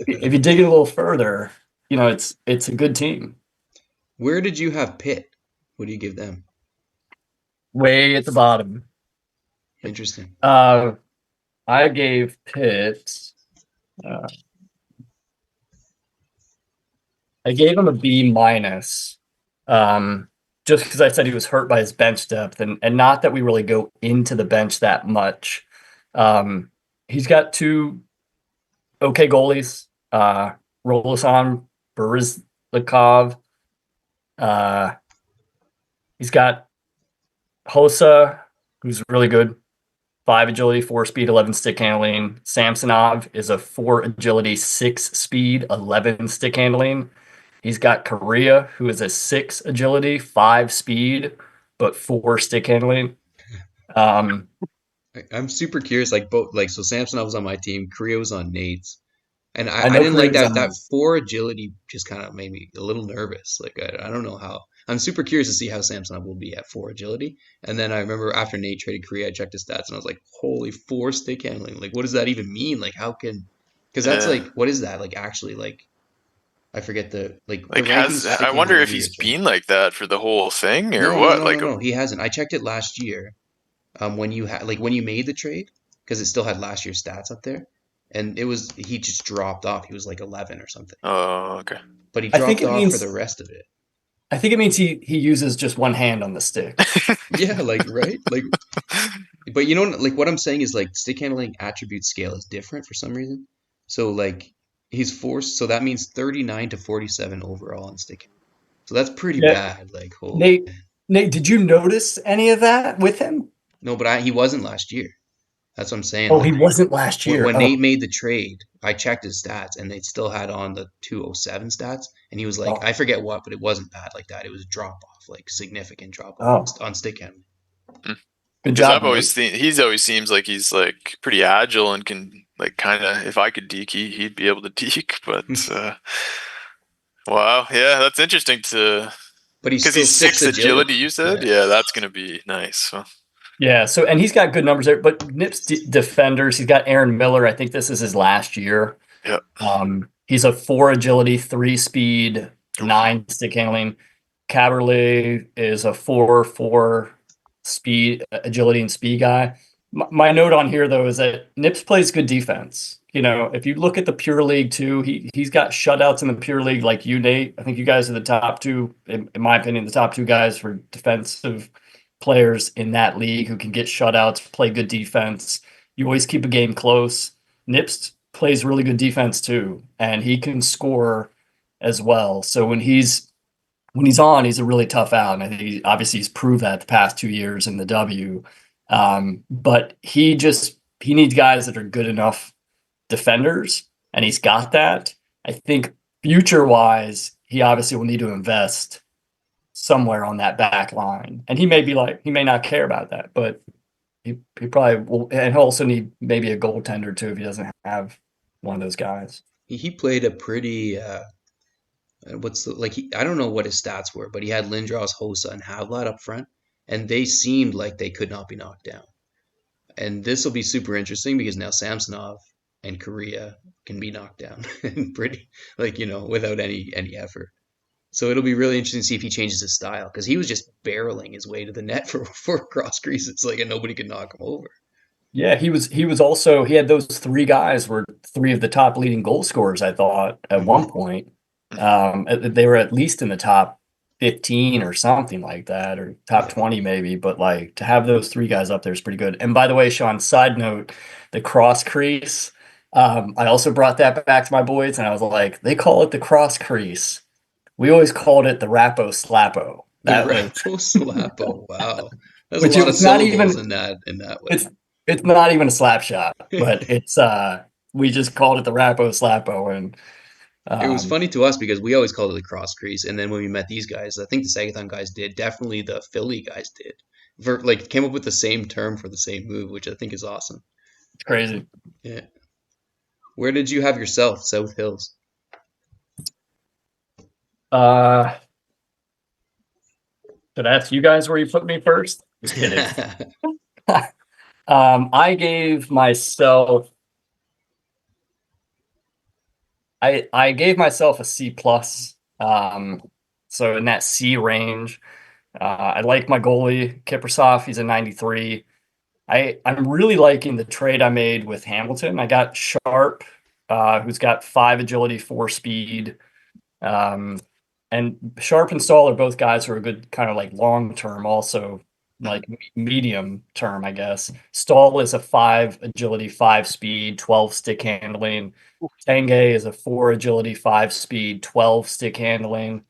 if you dig it a little further, it's a good team. Where did you have Pitt? What do you give them? Way at the bottom. Interesting. I gave Pitt. I gave him a B minus, just because I said he was hurt by his bench depth, and not that we really go into the bench that much. He's got 2 okay goalies, Rolosan Berizlikov. He's got Hossa, who's really good, 5 agility, 4 speed, 11 stick handling. Samsonov is a 4 agility, 6 speed, 11 stick handling. He's got Korea, who is a 6 agility, 5 speed, but 4 stick handling. I'm super curious. Like both, like so, Samsonov was on my team. Korea was on Nate's, and I I know didn't like Korea's that. on That those. 4 agility just kind of made me a little nervous. Like I don't know how. I'm super curious to see how Samsonov will be at 4 agility. And then I remember after Nate traded Korea, I checked his stats and I was like, holy, 4 stick handling. Like what does that even mean? Like how can? Because that's Yeah. like what is that? Like actually like I forget the Like, rankings for stick I wonder handling are if he's weird. So been like that for the whole thing or no, what? no, no, Like, no. He hasn't. I checked it last year. When you had like when you made the trade because it still had last year's stats up there, and he just dropped off. He was like 11 or something, oh, okay. but he I think dropped it off for means the rest of it. he uses just one hand on the stick. Yeah, like right, like but you know like what I'm saying is like stick handling attribute scale is different for some reason. So like he's forced, so that means 39 to 47 overall in stick. So that's pretty Yeah, bad. Like holy Nate. Nate, did you notice any of that with him? no, but he wasn't last year. That's what I'm saying. Oh, he Like wasn't last year. when Nate Oh, made the trade, I checked his stats and they still had on the 207 stats. And he was like, oh, I forget what, but it wasn't bad like that. It was drop off, like significant drop off oh. on stick handling. Good Because job, I've always Nate. he's always seems like he's like pretty agile and can like kind of, if I could deke, he'd be able to deke. But wow, yeah, that's interesting to But he's because still he's six 6 agility. agility. You said, Yeah. yeah, that's gonna be nice. So, Yeah, so and he's got good numbers there, but Nips defenders, he's got Aaron Miller. I think this is his last year. yeah. He's a 4 agility, 3 speed, Oof. 9 stick handling. Caberlet is a 4 speed, agility and speed guy. My note on here though is that Nips plays good defense. If you look at the Pure League too, he's got shutouts in the Pure League like you, Nate. I think you guys are the top 2, in my opinion, the top 2 guys for defensive players in that league who can get shutouts, play good defense. You always keep a game close. Nips plays really good defense too, and he can score as well. So when he's on, he's a really tough out, and I think obviously he's proved that the past 2 years in the W. But he needs guys that are good enough defenders, and he's got that. I think future wise, he obviously will need to invest somewhere on that back line, and he may not care about that, but he probably will, and he'll also need maybe a goaltender too if he doesn't have one of those guys. He played a pretty I don't know what his stats were, but he had Lindros, Hossa, and Havlat up front, and they seemed like they could not be knocked down. And this will be super interesting because now Samsonov and Korea can be knocked down and pretty without any effort. So it'll be really interesting to see if he changes his style because he was just barreling his way to the net for cross creases and nobody could knock him over. Yeah, he was also he had those 3 guys were 3 of the top leading goal scorers, I thought, at one point. They were at least in the top 15 or something like that, or top Yeah. 20 maybe, but like to have those 3 guys up there is pretty good. And by the way, Sean, side note, the cross crease, I also brought that back to my boys and I was like, they call it the cross crease. We always called it the Rappo Slappo. The That was Rapo Slapo. Wow. There's a which lot of it's not syllables even in that way. it's It's not even a slap shot, but it's we just called it the Rapo Slappo, and It was um, funny to us because we always called it the cross crease, and then when we met these guys, I think the Sagathon guys did. Definitely the Philly guys did. For like came up with the same term for the same move, which I think is awesome. it's crazy. Yeah. Where did you have yourself? South Hills. Uh, should I ask you guys where you put me first? Just kidding. I gave myself I gave myself a C plus. So in that C range. I like my goalie, Kiprasov. He's a 93. I'm really liking the trade I made with Hamilton. I got Sharp, who's got 5 agility, 4 speed. And Sharp and Stahl are both guys who are good kind of like long term, also like medium term, I guess. Stahl is a 5 agility, 5 speed, 12 stick handling. Tanguay is a 4 agility, 5 speed, 12 stick handling.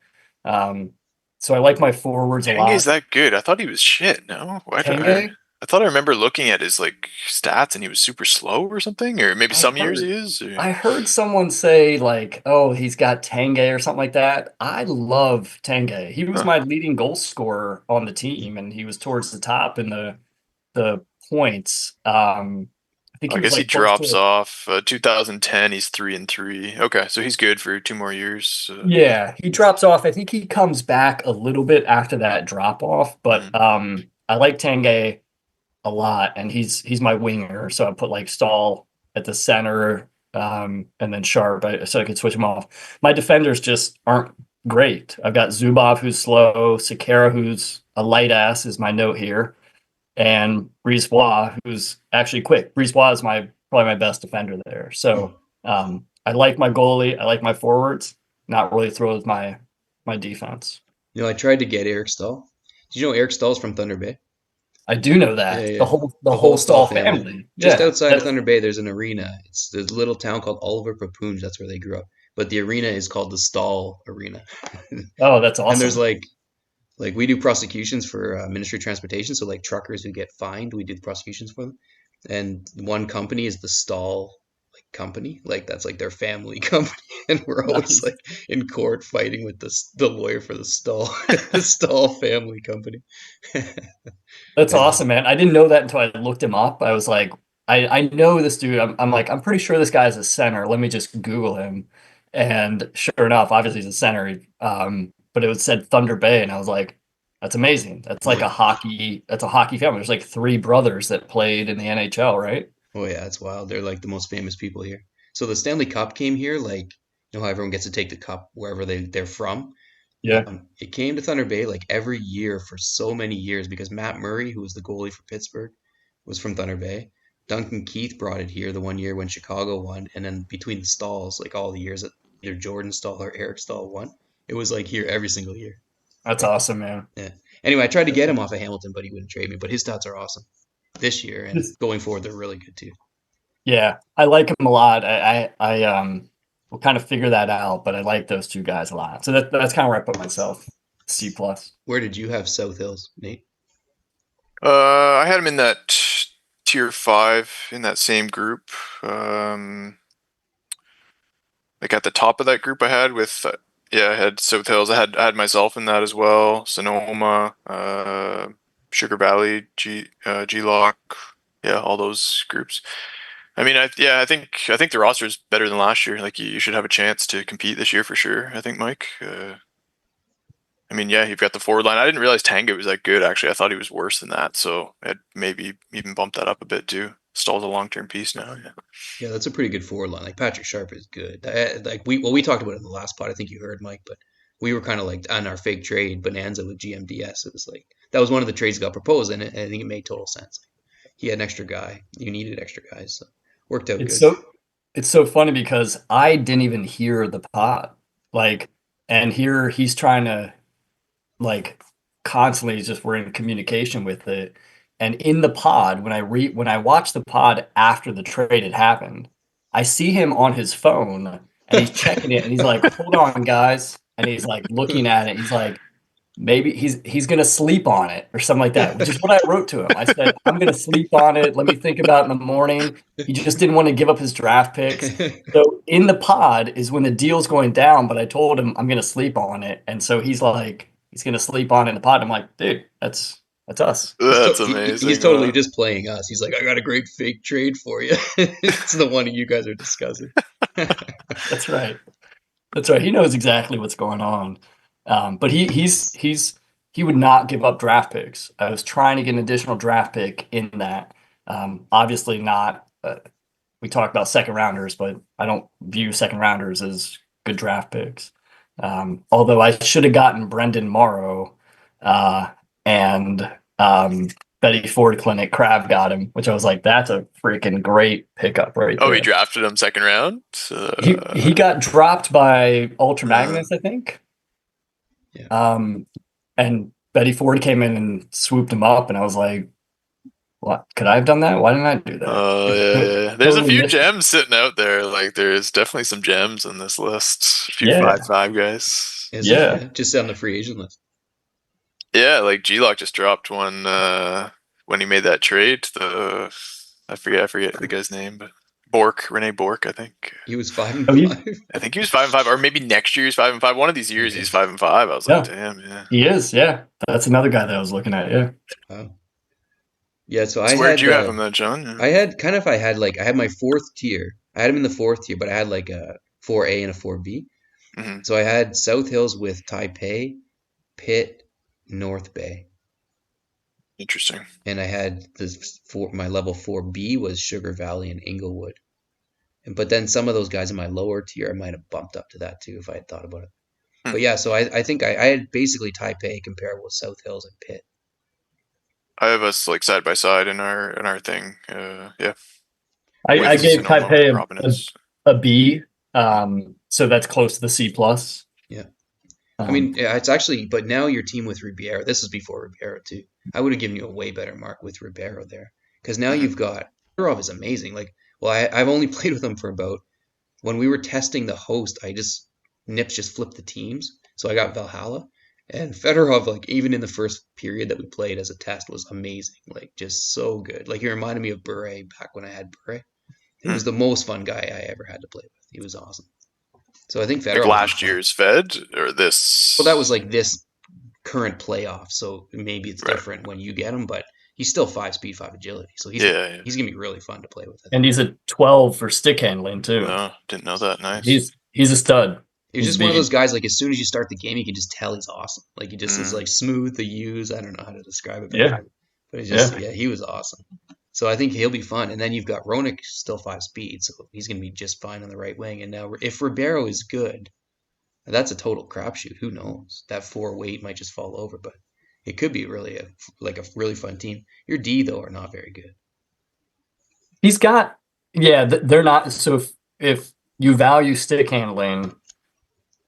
Um, so I like my forwards a Tanguay's lot. that good. I thought he was shit. No, Tanguay, I thought I remember looking at his like stats and he was super slow or something, or maybe I some years he heard is. Or... I heard someone say like, "Oh, he's got Tanguay or something like that." I love Tanguay. He was Huh. my leading goal scorer on the team, and he was towards the top in the points. I think I he was guess he like close drops to off. 2010, he's 3-3. Okay, so he's good for 2 more years. yeah. He drops off. I think he comes back a little bit after that drop off, but Mhm. I like Tanguay a lot, and he's my winger. So I put like Stahl at the center, and then Sharp, so I could switch them off. My defenders just aren't great. I've got Zubov who's slow, Sekera who's a light ass is my note here, and Brisebois who's actually quick. Brisebois is my probably my best defender there. Hmm. So I like my goalie, I like my forwards. Not really thrilled with my defense. You know, I tried to get Eric Stahl. Did you know Eric Stahl's from Thunder Bay? I do know Yeah, that the yeah. whole The whole Stahl Stahl family. family. Just Yeah, outside of that's Thunder Bay, there's an arena. It's this little town called Oliver Papoonge. That's where they grew up. But the arena is called the Stahl Arena. oh, that's And there's awesome. like we do prosecutions for Ministry of Transportation. So like truckers who get fined, we do the prosecutions for them. And one company is the Stahl like company, like that's like their family company, and we're always Nice. like in court fighting with the lawyer for the Stahl the Stahl family company. That's Yeah. awesome, man. I didn't know that until I looked him up. I was like, I know this dude. I'm like, I'm pretty sure this guy's a center. Let me just Google him. And sure enough, obviously he's a center. But it was said Thunder Bay, and I was like, that's amazing. That's a hockey family. There's like 3 brothers that played in the NHL, right? Oh yeah, it's wild. They're like the most famous people here. So the Stanley Cup came here, like you know how everyone gets to take the cup wherever they're from. Yeah. It came to Thunder Bay like every year for so many years because Matt Murray, who was the goalie for Pittsburgh, was from Thunder Bay. Duncan Keith brought it here the one year when Chicago won, and then between the Stalls, like all the years that either Jordan Stahl or Eric Stahl won, it was like here every single year. That's awesome, man. Yeah. Anyway, I tried to get him off of Hamilton, but he wouldn't trade me. But his stats are awesome this year, and going forward, they're really good too. Yeah, I like him a lot. I will kind of figure that out, but I like those 2 guys a lot. So that's kind of where I put myself. C plus. Where did you have South Hills, Nate? I had him in that tier 5 in that same group. Like at the top of that group, I had with yeah, I had South Hills. I had myself in that as well. Sonoma, Sugar Valley, G Lock, yeah, all those groups. I mean, I think the roster is better than last year. Like you should have a chance to compete this year for sure. I think Mike. I mean, yeah, you've got the forward line. I didn't realize Tango was that good. Actually, I thought he was worse than that. So I'd maybe even bump that up a bit too. Stall's a long-term piece now. Yeah. Yeah, that's a pretty good forward line. Like Patrick Sharp is good. Like we talked about it in the last pod. I think you heard Mike, but we were kind of like on our fake trade bonanza with GMDS. It was like that was one of the trades that got proposed, and I think it made total sense. He had an extra guy. You needed extra guys, so worked out It's good. so it's so funny because I didn't even hear the pod. Like, and here he's trying to like constantly just we're in communication with it. And in the pod, when I watch the pod after the trade had happened, I see him on his phone and he's checking it and he's like, hold on, guys. And he's like looking at it. He's like, maybe he's going to sleep on it or something like that, which is what I wrote to him. I said, I'm going to sleep on it. Let me think about it in the morning. He just didn't want to give up his draft picks. So in the pod is when the deal's going down, but I told him I'm going to sleep on it. And so he's like, he's going to sleep on it in the pod. I'm like, dude, that's us. That's He's amazing. totally just playing us. He's like, I got a great fake trade for you. It's the one you guys are discussing. That's right. That's right. He knows exactly what's going on. But he would not give up draft picks. I was trying to get an additional draft pick in that. Obviously not. We talk about second rounders, but I don't view second rounders as good draft picks. Although I should have gotten Brendan Morrow and Betty Ford Clinic. Crab got him, which I was like, that's a freaking great pickup right there. Oh, he drafted him second round? He got dropped by Ultra Magnus, I think. Yeah. And Betty Ford came in and swooped him up, and I was like, what? Could I have done that? Why didn't I do that? Oh, yeah. There's a few gems sitting out there. Like, there's definitely some gems on this list. A few 5-5 guys. Yeah. Just on the free agent list. Yeah, like G-Lock just dropped one when he made that trade. I forget the guy's name, but Rene Bork, I think. He was 5-5. I think he was 5-5, or maybe next year he's 5-5. One of these years he's 5-5. I was like, damn, yeah. He is, yeah. That's another guy that I was looking at, yeah. Wow. Yeah, so where'd you have him then, John? I had my fourth tier. I had him in the fourth tier, but I had like a 4A and a 4B. Mm-hmm. So I had South Hills with Taipei, Pitt, North Bay. Interesting. And I had my level 4B was Sugar Valley and Inglewood. But then some of those guys in my lower tier, I might have bumped up to that too if I had thought about it. But yeah, so I think I had basically Taipei comparable with South Hills and Pitt. I have us like side by side in our thing. Yeah. I gave Taipei a B, so that's close to the C+. Yeah. I mean, it's actually, but now your team with Ribeiro, this is before Ribeiro too. I would have given you a way better mark with Ribeiro there. Because now you've got, Fedorov is amazing. Like, well, I've only played with him for about, when we were testing the host, Nips just flipped the teams. So I got Valhalla. And Fedorov, like, even in the first period that we played as a test, was amazing. Like, just so good. Like, he reminded me of Bure back when I had Bure. He was the most fun guy I ever had to play with. He was awesome. So I think Fedorov. Like last year's Fed or this? Well, that was like this current playoff. So maybe it's different when you get him, but he's still 5 speed, 5 agility. So he's going to be really fun to play with. And he's a 12 for stick handling too. Oh, didn't know that. Nice. He's a stud. He's just one of those guys, like, as soon as you start the game, you can just tell he's awesome. Like, he just is, like, smooth to use. I don't know how to describe it. But he's just, he was awesome. So I think he'll be fun. And then you've got Roenick, still 5 speed, so he's going to be just fine on the right wing. And now if Ribeiro is good, that's a total crapshoot. Who knows? That 4 weight might just fall over, but it could be really a really fun team. Your D, though, are not very good. He's got, they're not. So if you value stick handling,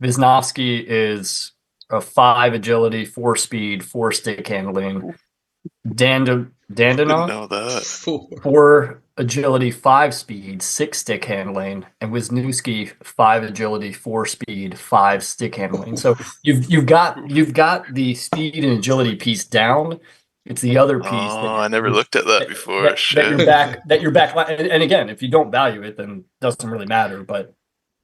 Wisnowski is a 5 agility, 4 speed, 4 stick handling. Dandanov, 4 agility, 5 speed, 6 stick handling, and Wisniewski 5 agility, 4 speed, 5 stick handling. So you've got the speed and agility piece down. It's the other piece. I never looked at that before. That you're back. And again, if you don't value it, then it doesn't really matter. But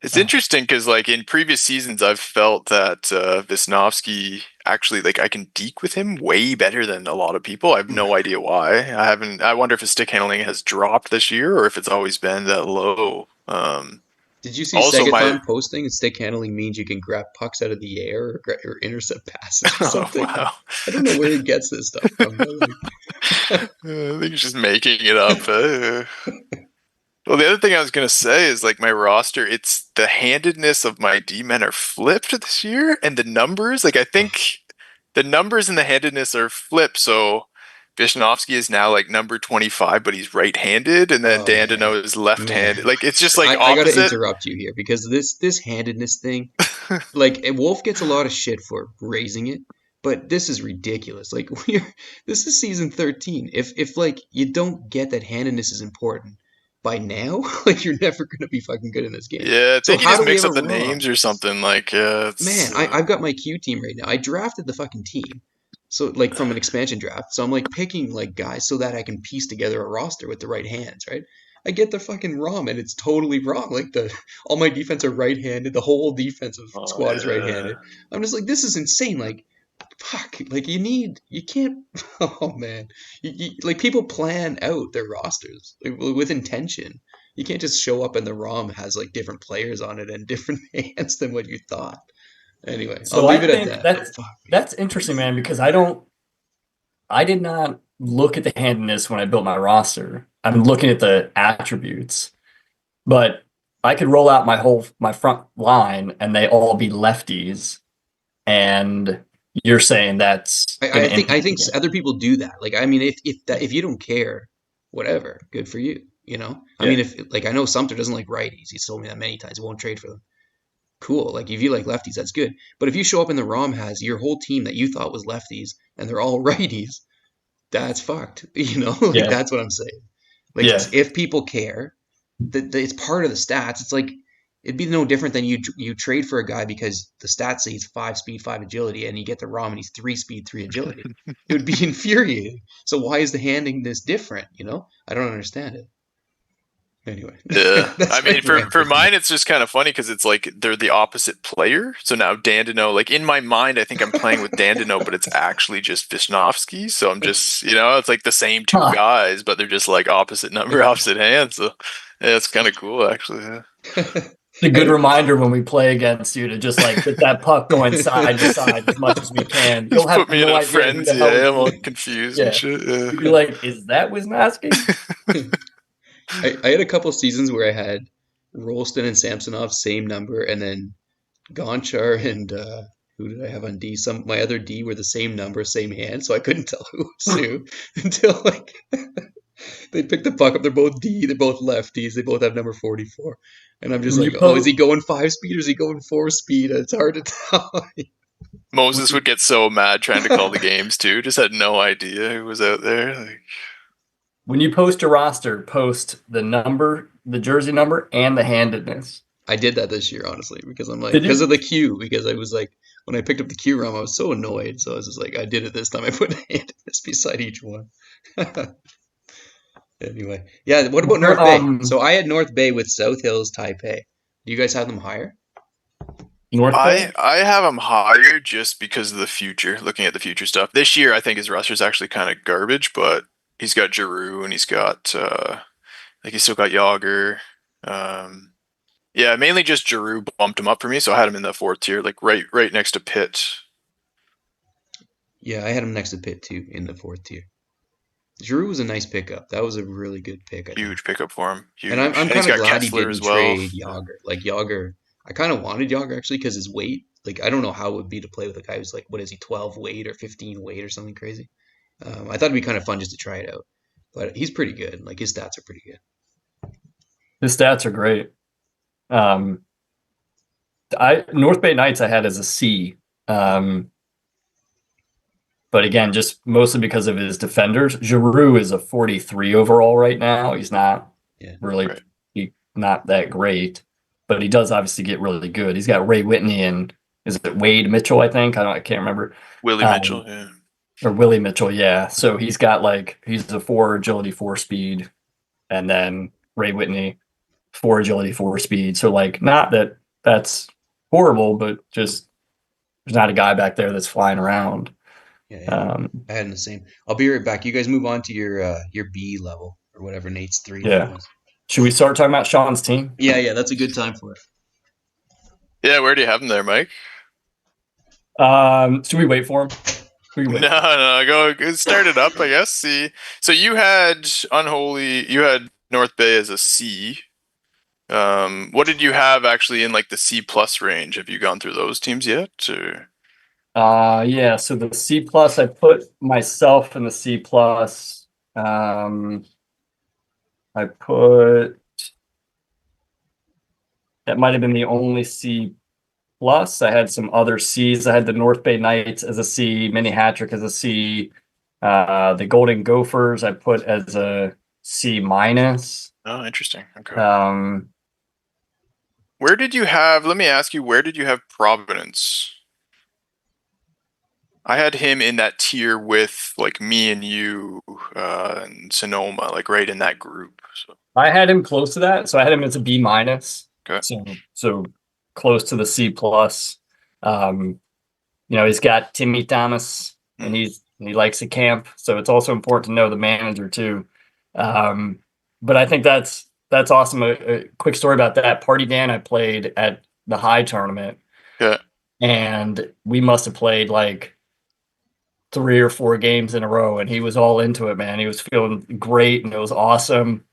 it's interesting because, like, in previous seasons, I've felt that Wisnowski actually, like, I can deke with him way better than a lot of people. I have no idea why. I wonder if his stick handling has dropped this year or if it's always been that low. Did you see Segathon posting? Stick handling means you can grab pucks out of the air or intercept passes or something. Wow. I don't know where he gets this stuff from. I think he's just making it up. Well, the other thing I was going to say is, like, my roster, it's the handedness of my D-men are flipped this year, and the numbers, like, I think the numbers and the handedness are flipped, so Wisnowski is now, like, number 25, but he's right-handed, and then Dandanov is left-handed. Like, it's just, like, opposite. I got to interrupt you here, because this handedness thing, like, Wolf gets a lot of shit for raising it, but this is ridiculous. Like, this is season 13. If like, you don't get that handedness is important, by now, like you're never gonna be fucking good in this game. Yeah, I So think you how just do we mix have up a the ROM? names or something. Like, yeah, it's, Man, I've got my Q team right now. I drafted the fucking team. So like from an expansion draft. So I'm like picking like guys so that I can piece together a roster with the right hands, right? I get the fucking ROM and it's totally wrong. Like all my defense are right-handed. The whole defensive oh, squad is yeah. right-handed. I'm just like, this is insane. Like, fuck. Like you can't. Oh man, like people plan out their rosters like, with intention. You can't just show up and the ROM has like different players on it and different hands than what you thought. Anyway, I'll So leave I it at think that. But fuck me. that's interesting, man, because I did not look at the handedness when I built my roster. I'm looking at the attributes, but I could roll out my front line and they all be lefties, and you're saying that's going I to think impact the game. other people do that. Like I mean, if you don't care, whatever, good for you. You know, I Yeah. mean, if like I know Sumter doesn't like righties. He's told me that many times. He won't trade for them. Cool. Like if you like lefties, that's good. But if you show up and the ROM has your whole team that you thought was lefties and they're all righties, that's fucked. You know, like Yeah. that's what I'm saying. Like Yeah. if people care, that it's part of the stats. It's like it'd be no different than you trade for a guy because the stats say he's 5 speed, 5 agility, and you get the ROM and he's 3 speed, 3 agility. It would be infuriating. So why is the handing this different? You know, I don't understand it. Anyway, Yeah, that's I mean, my rant for the day. mine, it's just kind of funny because it's like they're the opposite player. So now Dandino, like in my mind, I think I'm playing with Dandino, but it's actually just Visnovsky. So I'm just, it's like the same two Huh. guys, but they're just like opposite number, opposite hands. So yeah, it's kind of cool, actually. Yeah. It's a good reminder when we play against you to just like get that puck going side to side as much as we can. You'll Just have put me in no a idea who the frenzy. hell I is am all who. confused and Yeah. shit. You'd be Yeah. like, is that Wisnowski? I had a couple seasons where I had Rolston and Samsonov same number, and then Gonchar and who did I have on D? Some my other D were the same number, same hand, so I couldn't tell who was who until like they picked the puck up. They're both D, they're both lefties, they both have number 44, and I'm just When like, you oh, is he post, going 5 speed or is he going 4 speed? It's hard to tell. Moses would get so mad trying to call the games too. Just had no idea who was out there. Like, when you post a roster, post the number, the jersey number, and the handedness. I did that this year, honestly, because I'm like, Did you? because of the Q, because I was like, when I picked up the Q ROM, I was so annoyed, so I was just like, I did it this time. I put a hand beside each one. Anyway, yeah. What about North Bay? So I had North Bay with South Hills, Taipei. Do you guys have them higher? North Bay? I have him higher just because of the future, looking at the future stuff. This year, I think his roster's actually kind of garbage, but he's got Giroux and he's got, like, he's still got Yager. Yeah, mainly just Giroux bumped him up for me, so I had him in the fourth tier, like right next to Pitt. Yeah, I had him next to Pitt too in the fourth tier. Giroux was a nice pickup. That was a really good pick, I think. Huge pickup for him. Huge. And I'm And he's kind of got glad he Kessler didn't as well. trade Yager. Like Yager, I kind of wanted Yager actually because his weight. Like I don't know how it would be to play with a guy who's like, what is he, 12 weight or 15 weight or something crazy. I thought it'd be kind of fun just to try it out. But he's pretty good. Like his stats are pretty good. His stats are great. North Bay Knights I had as a C. But again, just mostly because of his defenders. Giroux is a 43 overall right now. He's not really not that great, but he does obviously get really good. He's got Ray Whitney and is it Wade Mitchell? I think I can't remember. Willie Mitchell, yeah, or Willie Mitchell, yeah. So he's a 4 agility, 4 speed, and then Ray Whitney 4 agility, 4 speed. So like, not that that's horrible, but just there's not a guy back there that's flying around. Yeah. I had the same. I'll be right back. You guys move on to your B level or whatever Nate's 3 Yeah. was. Should we start talking about Sean's team? Yeah, that's a good time for it. Yeah, where do you have him there, Mike? Should we wait for him? No, go start it up, I guess. See, so you had you had North Bay as a C. What did you have actually in like the C plus range? Have you gone through those teams yet? Or? Yeah. So the C plus, I put myself in the C plus. I put that might have been the only C plus. I had some other C's. I had the North Bay Knights as a C, Mini Hattrick as a C. The Golden Gophers I put as a C minus. Oh, interesting. Okay. Where did you have? Let me ask you. Where did you have Providence? I had him in that tier with like me and you and Sonoma, like right in that group. So I had him close to that, so I had him as a B minus. okay. So close to the C plus. He's got Timmy Thomas, and he likes to camp, so it's also important to know the manager too. But I think that's awesome. A quick story about that. Party Dan, I played at the high tournament, and we must have played like 3 or 4 games in a row, and he was all into it, man. He was feeling great, and it was awesome.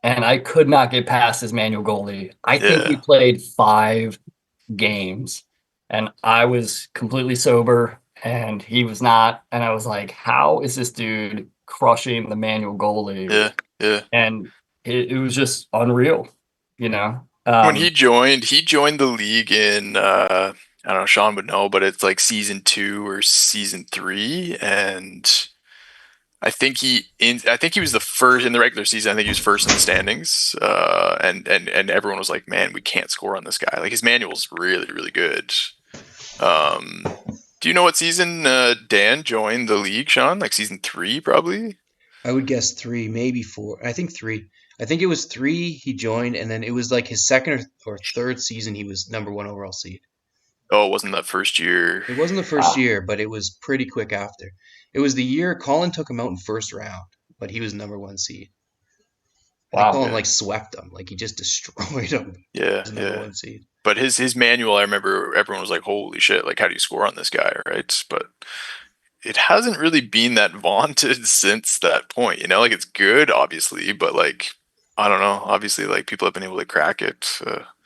And I could not get past his manual goalie. I think we played 5 games, and I was completely sober, and he was not. And I was like, how is this dude crushing the manual goalie? Yeah. And it was just unreal, When he joined the league in I don't know, Sean would know, but it's like season 2 or season 3, and I think he was the first in the regular season. I think he was first in the standings, and everyone was like, "Man, we can't score on this guy." Like his manual's really, really good. Do you know what season Dan joined the league, Sean? Like season 3, probably. I would guess 3, maybe 4. I think 3. I think it was 3 he joined, and then it was like his second or third season he was number 1 overall seed. Oh, it wasn't that first year? It wasn't the first year, but it was pretty quick after. It was the year Colin took him out in first round, but he was number 1 seed. Wow. Colin like swept him, like he just destroyed him. Yeah, number 1 seed. But his manual, I remember everyone was like, "Holy shit! Like, how do you score on this guy?" Right? But it hasn't really been that vaunted since that point. You know, like it's good, obviously, but like I don't know. Obviously, like people have been able to crack it.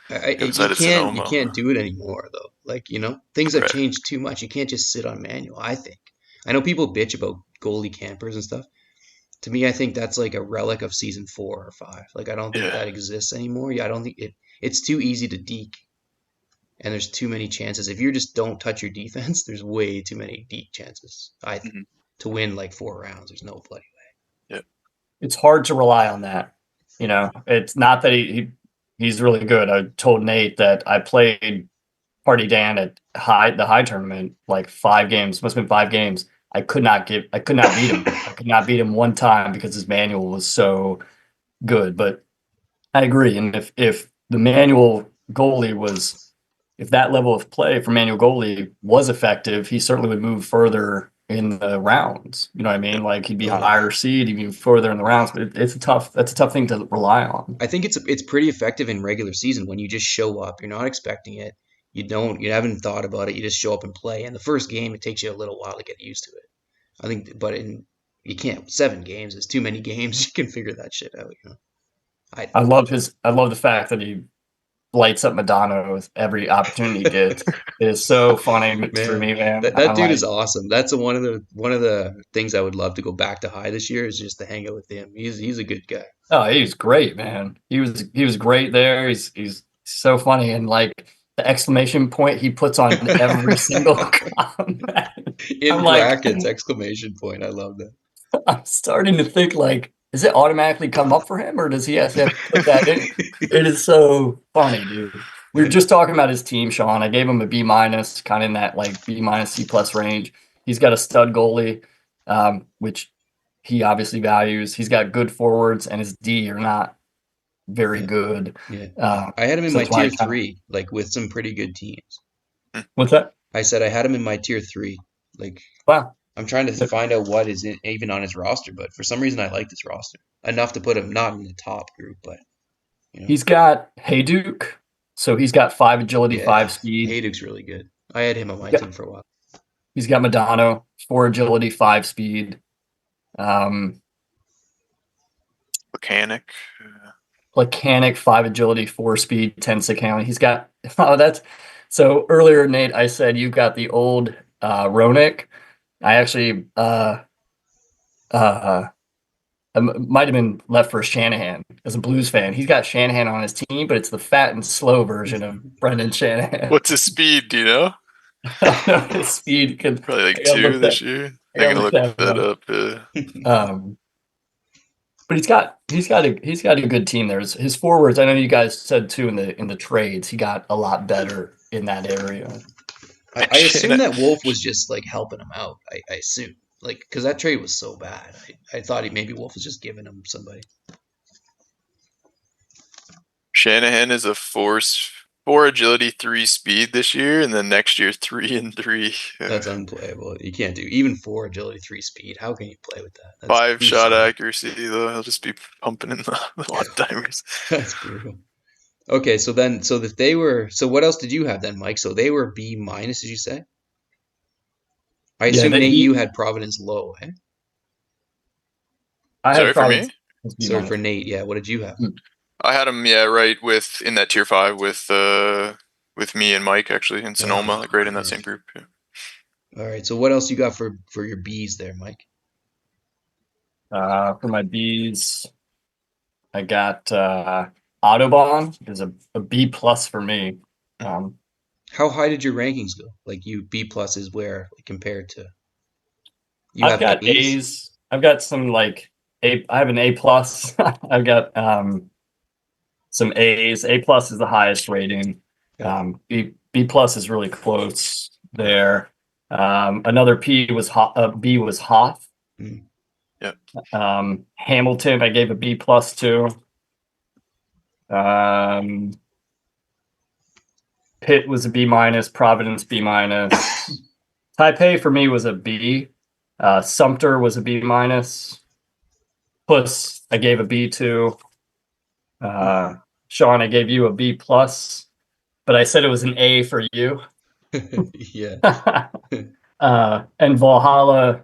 You can't do it anymore though. Like, things have changed too much. You can't just sit on manual, I think. I know people bitch about goalie campers and stuff. To me, I think that's like a relic of season 4 or 5. Like I don't think that exists anymore. I don't think it's too easy to deke. And there's too many chances. If you just don't touch your defense, there's way too many deke chances, I think, to win like 4 rounds. There's no bloody way. Yeah. It's hard to rely on that. It's not that he's really good. I told Nate that I played Party Dan at the high tournament like 5 games. Must have been 5 games. I could not beat him. I could not beat him one time because his manual was so good. But I agree. And if the manual goalie if that level of play for manual goalie was effective, he certainly would move further in the rounds. You know what I mean? Like he'd be a higher seed, even further in the rounds. But that's a tough thing to rely on. I think it's pretty effective in regular season when you just show up. You're not expecting it. You haven't thought about it. You just show up and play. And the first game, it takes you a little while to get used to it. I think, but you can't. 7 games is too many games. You can figure that shit out. I love the fact that he lights up Madonna with every opportunity he gets. It is so funny for me, man. That dude is awesome. That's one of the things I would love to go back to high this year is just to hang out with him. He's a good guy. Oh, he's great, man. He was great there. He's so funny, and like the exclamation point he puts on every single comment. In brackets, exclamation point. I love that. I'm starting to think like, does it automatically come up for him, or does he have to put that in? It is so funny, dude. We were just talking about his team, Sean. I gave him a B minus, kind of in that like B minus C plus range. He's got a stud goalie, which he obviously values. He's got good forwards, and his D are not very good. Yeah. I had him in my tier 3, like with some pretty good teams. What's that? I said I had him in my tier 3. Like, wow. I'm trying to find out what is even on his roster, but for some reason I like this roster enough to put him not in the top group, but he's got Hayduke, so he's got 5 agility, 5 speed. Hayduke's really good. I had him on my team for a while. He's got Madonna, 4 agility, 5 speed. Mechanic, 5 agility, 4 speed, 10 stick handling. He's got so earlier, Nate, I said you got the old Roenick. I actually might have been left for Shanahan as a Blues fan. He's got Shanahan on his team, but it's the fat and slow version of Brendan Shanahan. What's his speed? Do you know? His speed could probably like 2 this year. I'm gonna look that up. But he's got a good team there. His forwards, I know you guys said too in the trades, he got a lot better in that area. I assume that Wolf was just like helping him out. I assume, like, because that trade was so bad. I thought maybe Wolf was just giving him somebody. Shanahan is a 4 agility, 3 speed this year, and then next year 3 and 3. That's unplayable. You can't do even 4 agility, 3 speed. How can you play with that? That's 5 shot insane. accuracy though. He'll just be pumping in the one timers. That's brutal. Okay, so what else did you have then, Mike? So they were B minus, did you say? I assume Nate, you had Providence low, eh? Sorry, for me? Sorry, for Nate, yeah. What did you have? I had him, right, with in that tier 5 with me and Mike actually in Sonoma, like right in that same group. Yeah. All right, so what else you got for your Bs there, Mike? For my Bs, I got Autobahn is a B plus for me. How high did your rankings go? Like you B plus is where like, compared to I've got A's. I've got some like I have an A plus. I've got some A's. A plus is the highest rating. B plus is really close there. Another B was Hoth. Mm. Yep. Hamilton, I gave a B plus to. Pitt was a B minus. Providence B minus. Taipei for me was a B. Sumter was a B minus. Puss, I gave a B to. Sean, I gave you a B plus, but I said it was an A for you. Yeah. And Valhalla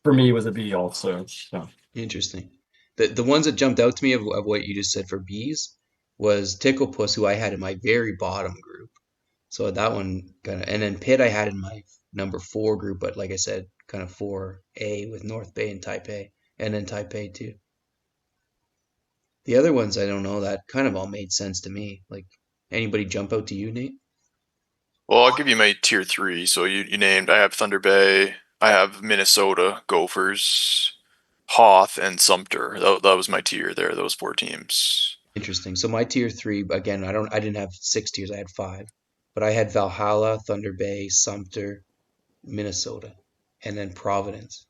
for me was a B also. So. Interesting. The ones that jumped out to me of what you just said for Bs was Tickle Puss, who I had in my very bottom group. So that one kind of, and then Pitt I had in my number 4 group, but like I said, kind of 4A with North Bay and Taipei, and then Taipei too. The other ones I don't know, that kind of all made sense to me. Like, anybody jump out to you, Nate? Well, I'll give you my tier 3. So you named, I have Thunder Bay, I have Minnesota, Gophers, Hoth, and Sumter. That was my tier there, those 4 teams. Interesting. So my tier 3, again, I didn't have 6 tiers, I had 5. But I had Valhalla, Thunder Bay, Sumter, Minnesota, and then Providence.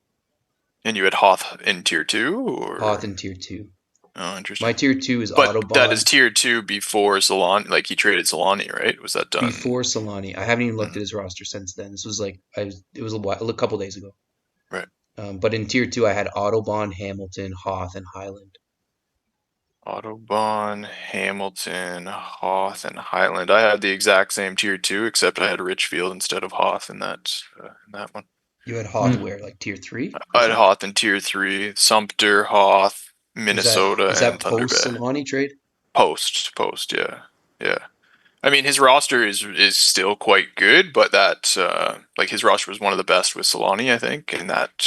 And you had Hoth in tier 2? Or? Hoth in tier 2. Oh, interesting. My tier 2 is but Autobahn. That is tier 2 before Solani. Like he traded Solani, right? Was that done before Solani? I haven't even looked at his roster since then. This was like it was a couple days ago. Right. But in tier 2, I had Autobahn, Hamilton, Hoth, and Highland. Autobahn, Hamilton, Hoth, and Highland. I had the exact same tier 2, except I had Richfield instead of Hoth in that one. You had Hoth where, like tier 3? I had Hoth in tier 3. Sumter, Hoth, Minnesota, is that and Thunder Bay. Post Solani trade? Post, yeah. I mean, his roster is still quite good, but that like his roster was one of the best with Solani, I think, and that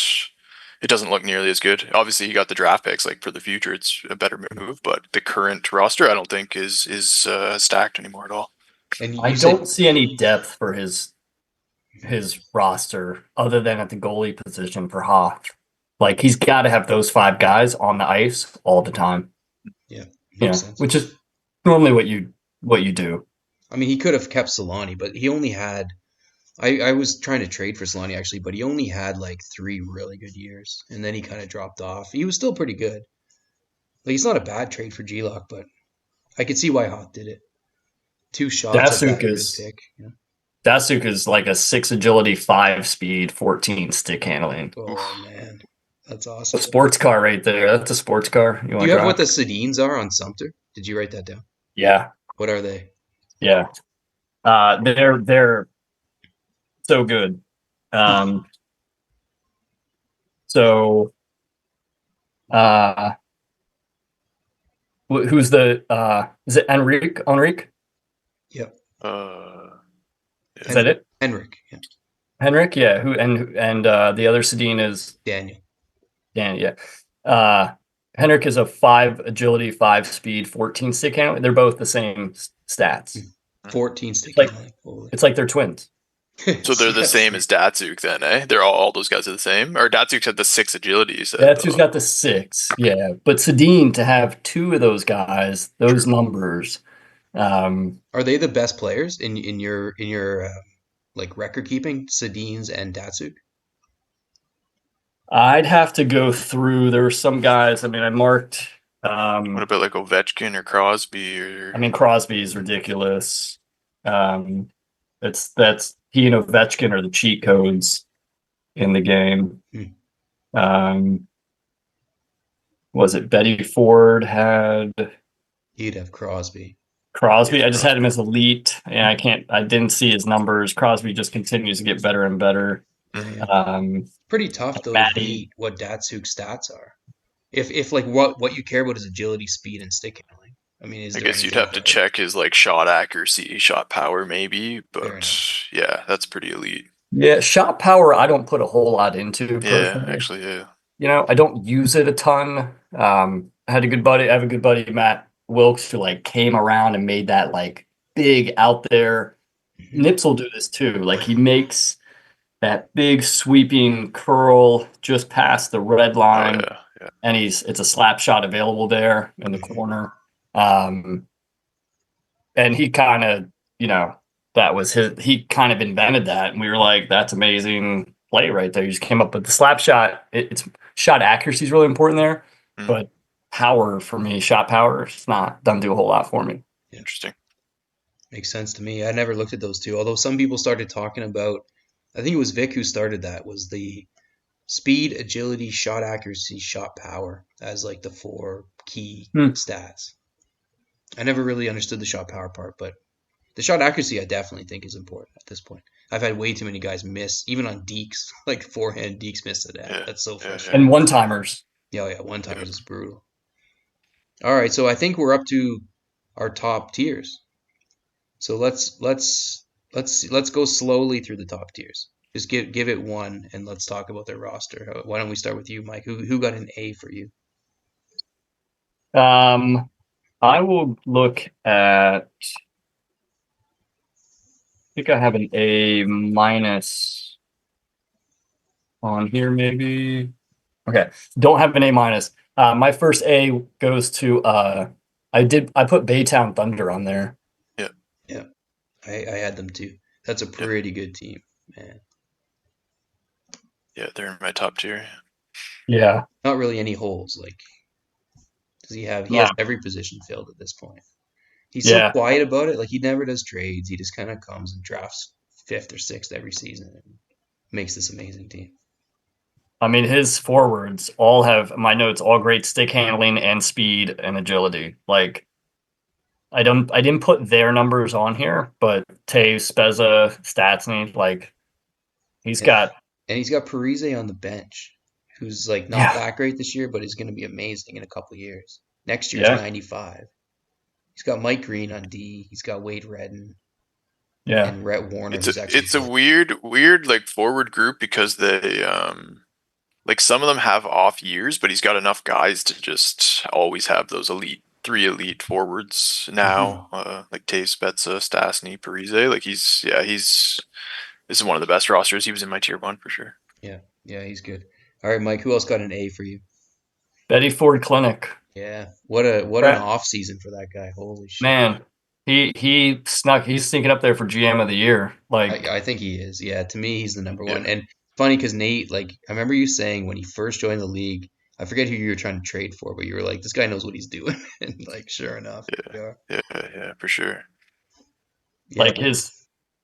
it doesn't look nearly as good. Obviously, he got the draft picks. Like for the future, it's a better move, but the current roster, I don't think is stacked anymore at all. And I don't see any depth for his roster other than at the goalie position for Hoth. Like he's got to have those 5 guys on the ice all the time. Yeah, sense. Which is normally what you do. I mean, he could have kept Solani, but he only had. I was trying to trade for Solani actually, but he only had like 3 really good years, and then he kind of dropped off. He was still pretty good. Like he's not a bad trade for G-Lock, but I could see why Hoth did it. 2 shots. Datsuk is like a 6 agility, 5 speed, 14 stick handling. Oh man, that's awesome. A sports car right there. That's a sports car. Do you have what the Sedines are on Sumter? Did you write that down? Yeah. What are they? Yeah. They're so good. Who's the is it Enrique? Yep. Is that it? Henrik, yeah. Henrik, yeah. Who and the other Sedin is Daniel. Yeah. Henrik is a 5 agility, 5 speed, 14 stick handling. They're both the same stats. 14 stick like, handling. It's like they're twins. So they're the Yes. same as Datsuk then, eh? They're all those guys are the same? Or Datsuk had the 6 agility, you said, That's who's though. got the 6. Yeah. But Sedin, to have 2 of those guys, those True. numbers, Are they the best players in your like record keeping? Sedins and Datsuk. I'd have to go through. There were some guys, I mean, I marked. What about like Ovechkin or Crosby or I mean, Crosby is ridiculous. That's he and Ovechkin are the cheat codes in the game. Hmm. Was it Betty Ford had You'd have Crosby. Crosby? Yeah, I just had him Crosby. as elite, and I didn't see his numbers. Crosby just continues to get better and better. Mhm. Pretty tough though to Matty, beat what Datsuk's stats are. If like what you care about is agility, speed, and stick handling. I mean, is I there guess you'd anything have to above? check his like shot accuracy, shot power maybe, Fair but enough. yeah, that's pretty elite. yeah, shot power. I don't put a whole lot into Yeah, personally. actually, yeah. I don't use it a ton. I had a good buddy. I have a good buddy, Matt Wilkes, who like came around and made that like big out there. Mhm. Nips will do this too. Like he makes that big sweeping curl just past the red Oh line, yeah, yeah. and it's a slap shot available there in the Mhm. corner. Um, and he kind of, that was he kind of invented that, and we were like, that's amazing play right there. You just came up with the slap shot. It's shot accuracy is really important there, Mm, but power for me, shot power, it's not doesn't do a whole lot for me. Yeah, interesting. makes sense to me. I never looked at those two. Although some people started talking about, I think it was Vic who started that, was the speed, agility, shot accuracy, shot power as like the 4 key Hmm. stats. I never really understood the shot power part, but the shot accuracy I definitely think is important at this point. I've had way too many guys miss, even on deeks, like forehand deeks miss to that. Yeah, That's so yeah, yeah, And frustrating. one timers. Yeah, oh yeah, one timers yeah. is brutal. All right, so I think we're up to our top tiers. So let's go slowly through the top tiers. Just give it one, and let's talk about their roster. Why don't we start with you, Mike? Who got an A for you? Um, I will look at. I think I have an A minus on here, maybe. Okay, don't have an A minus. My first A goes to I put Baytown Thunder on there. Yeah, Yeah, I had them too. That's a yeah, pretty good team, man. yeah. They're in my top tier. Yeah, Not really any holes. Like, does he no, has every position filled at this point. He's so yeah. quiet about it. Like he never does trades. He just kind of comes and drafts fifth or sixth every season and makes this amazing team. I mean, his forwards all have my notes, all great stick handling and speed and agility. Like I didn't put their numbers on here, but Taves, Spezza, Statsny, like he's And, got and he's got Parise on the bench, who's like not yeah, that great this year, but is going to be amazing in a couple of years. Next year's yeah, 95. He's got Mike Green on D. He's got Wade Redden yeah, and Rhett Warner, It's a who's actually it's a good. weird like forward group because they like some of them have off years, but he's got enough guys to just always have those three elite forwards Hmm. now. Like Taves, Spezza, Stasny, Parise. Like he's this is one of the best rosters. He was in my tier 1 for sure. Yeah, yeah, he's good. All right, Mike. Who else got an A for you? Betty Ford Clinic. Yeah, what an off season for that guy. Holy shit. Man, he's sneaking up there for GM of the year. Like, I think he is. Yeah, to me, he's the number Yeah, one. And funny because Nate, like, I remember you saying when he first joined the league, I forget who you were trying to trade for, but you were like, this guy knows what he's doing. And like, sure enough, yeah, yeah, yeah, yeah, for sure. yeah. like his,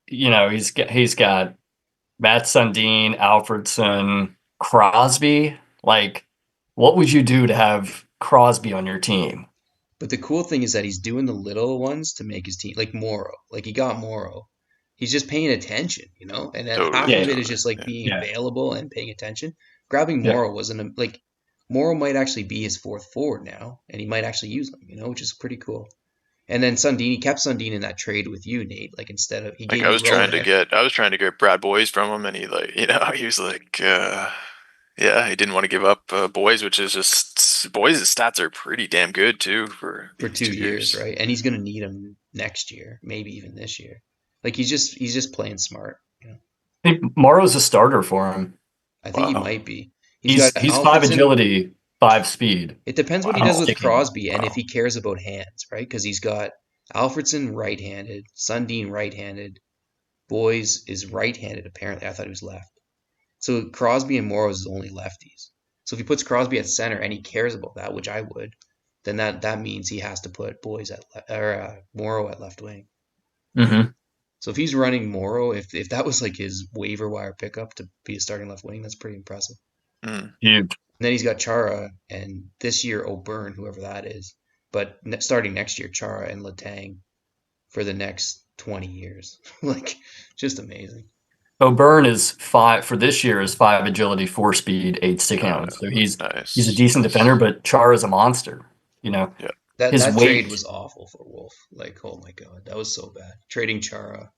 he's got Matt Sundin, Alfredson, Crosby. Like, what would you do to have Crosby on your team? But the cool thing is that he's doing the little ones to make his team, like Morrow. Like he got Morrow. He's just paying attention, and then half Totally, of Yeah, it is totally. just like Yeah, being yeah, available and paying attention. Grabbing yeah, Morrow wasn't like Morrow might actually be his fourth forward now, and he might actually use him, which is pretty cool. And then Sundin, he kept Sundin in that trade with you, Nate. Like instead of he like gave you Rolodex. I was trying to get Brad Boys from him, and he like he was like yeah, he didn't want to give up Boys, which is just Boys' stats are pretty damn good too for For these 2 years, 2 years. right? And he's gonna need him next year, maybe even this year. Like he's just playing smart. I think Morrow's a starter for him. I think he Wow. might be. He's got He's 5 Alfredson. agility, 5 speed. It depends what he And does Wow. with stick handling. Crosby and if Wow. he cares about hands, right? Because he's got Alfredson right-handed, Sundin right-handed, Boys is right-handed apparently. I thought he was left. So Crosby and Morrow is the only lefties. So if he puts Crosby at center and he cares about that, which I would, then that means he has to put Boys at Morrow at left wing. Mm-hmm. So if he's running Morrow, if that was like his waiver wire pickup to be a starting left wing, that's pretty impressive. Mm. Huge. And then he's got Chara and this year O'Byrne, whoever that is. But starting next year, Chara and Letang for the next 20 years. Like, just amazing. O'Byrne is 5 for this year is 5 agility, 4 speed, 8 stick handling. So he's Nice. a decent defender, but Char is a monster. You know, Yeah. his That weight. trade was awful for Wolf. Like, oh my god, that was so bad. Trading Chara.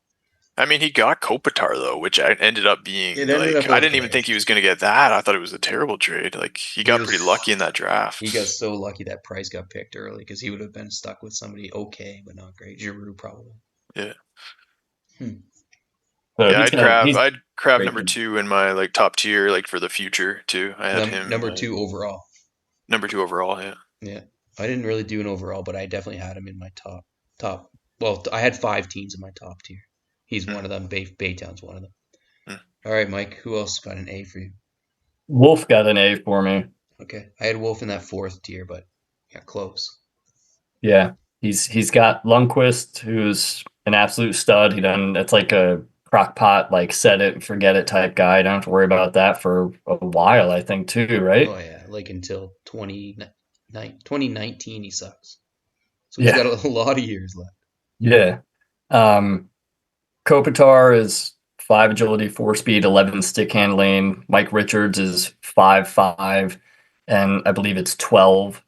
I mean, he got Kopitar though, which ended up being It ended like up I didn't even okay. think he was going to get that. I thought it was a terrible trade. Like he got pretty lucky in that draft. He got so lucky that Price got picked early because he would have been stuck with somebody okay, but not great. Giroux probably. Yeah. So Yeah, he's I'd crab great number kid. 2 in my like top tier, like for the future too. I had him Number 2 overall. number 2 overall. Yeah. Yeah, I didn't really do an overall, but I definitely had him in my top. Well, I had 5 teams in my top tier. He's one of them. Baytown's one of them. Mm. All right, Mike. Who else got an A for you? Wolf got an A for me. Okay, I had Wolf in that 4th tier, but yeah, close. Yeah, he's got Lundqvist, who's an absolute stud. That's like a crock pot, like set it and forget it type guy. Don't have to worry about that for a while, I think, too, right? Oh yeah, like until 2019 he sucks. So he's Yeah. got a lot of years left. Yeah. Kopitar is 5 agility, 4 speed, 11 stick handling. Mike Richards is 5'5", and I believe it's 12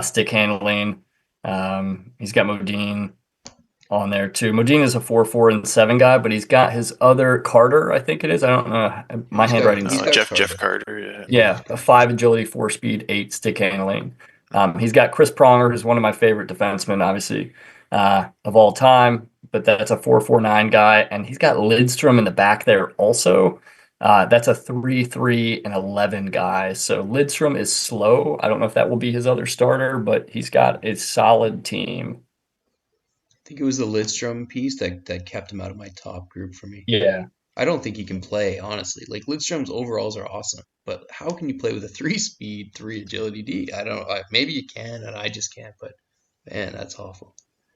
stick handling. He's got Modine on there too. Modine is a 4, 4, and 7 guy, but he's got his other Carter, I think it is. I don't know. My handwriting's he's got Jeff Carter. Yeah. yeah, a 5 agility, 4 speed, 8 stick handling. He's got Chris Pronger, who's one of my favorite defensemen, obviously, of all time. But that's a 4-4-9 guy, and he's got Lidstrom in the back there also. That's a 3-3 and 11 guy. So Lidstrom is slow. I don't know if that will be his other starter, but he's got a solid team. I think it was the Lidstrom piece that kept him out of my top group for me. Yeah. I don't think he can play, honestly. Like, Lidstrom's overalls are awesome, but how can you play with a 3-speed, 3 agility D? I don't know. Maybe you can, and I just can't, but man, that's awful.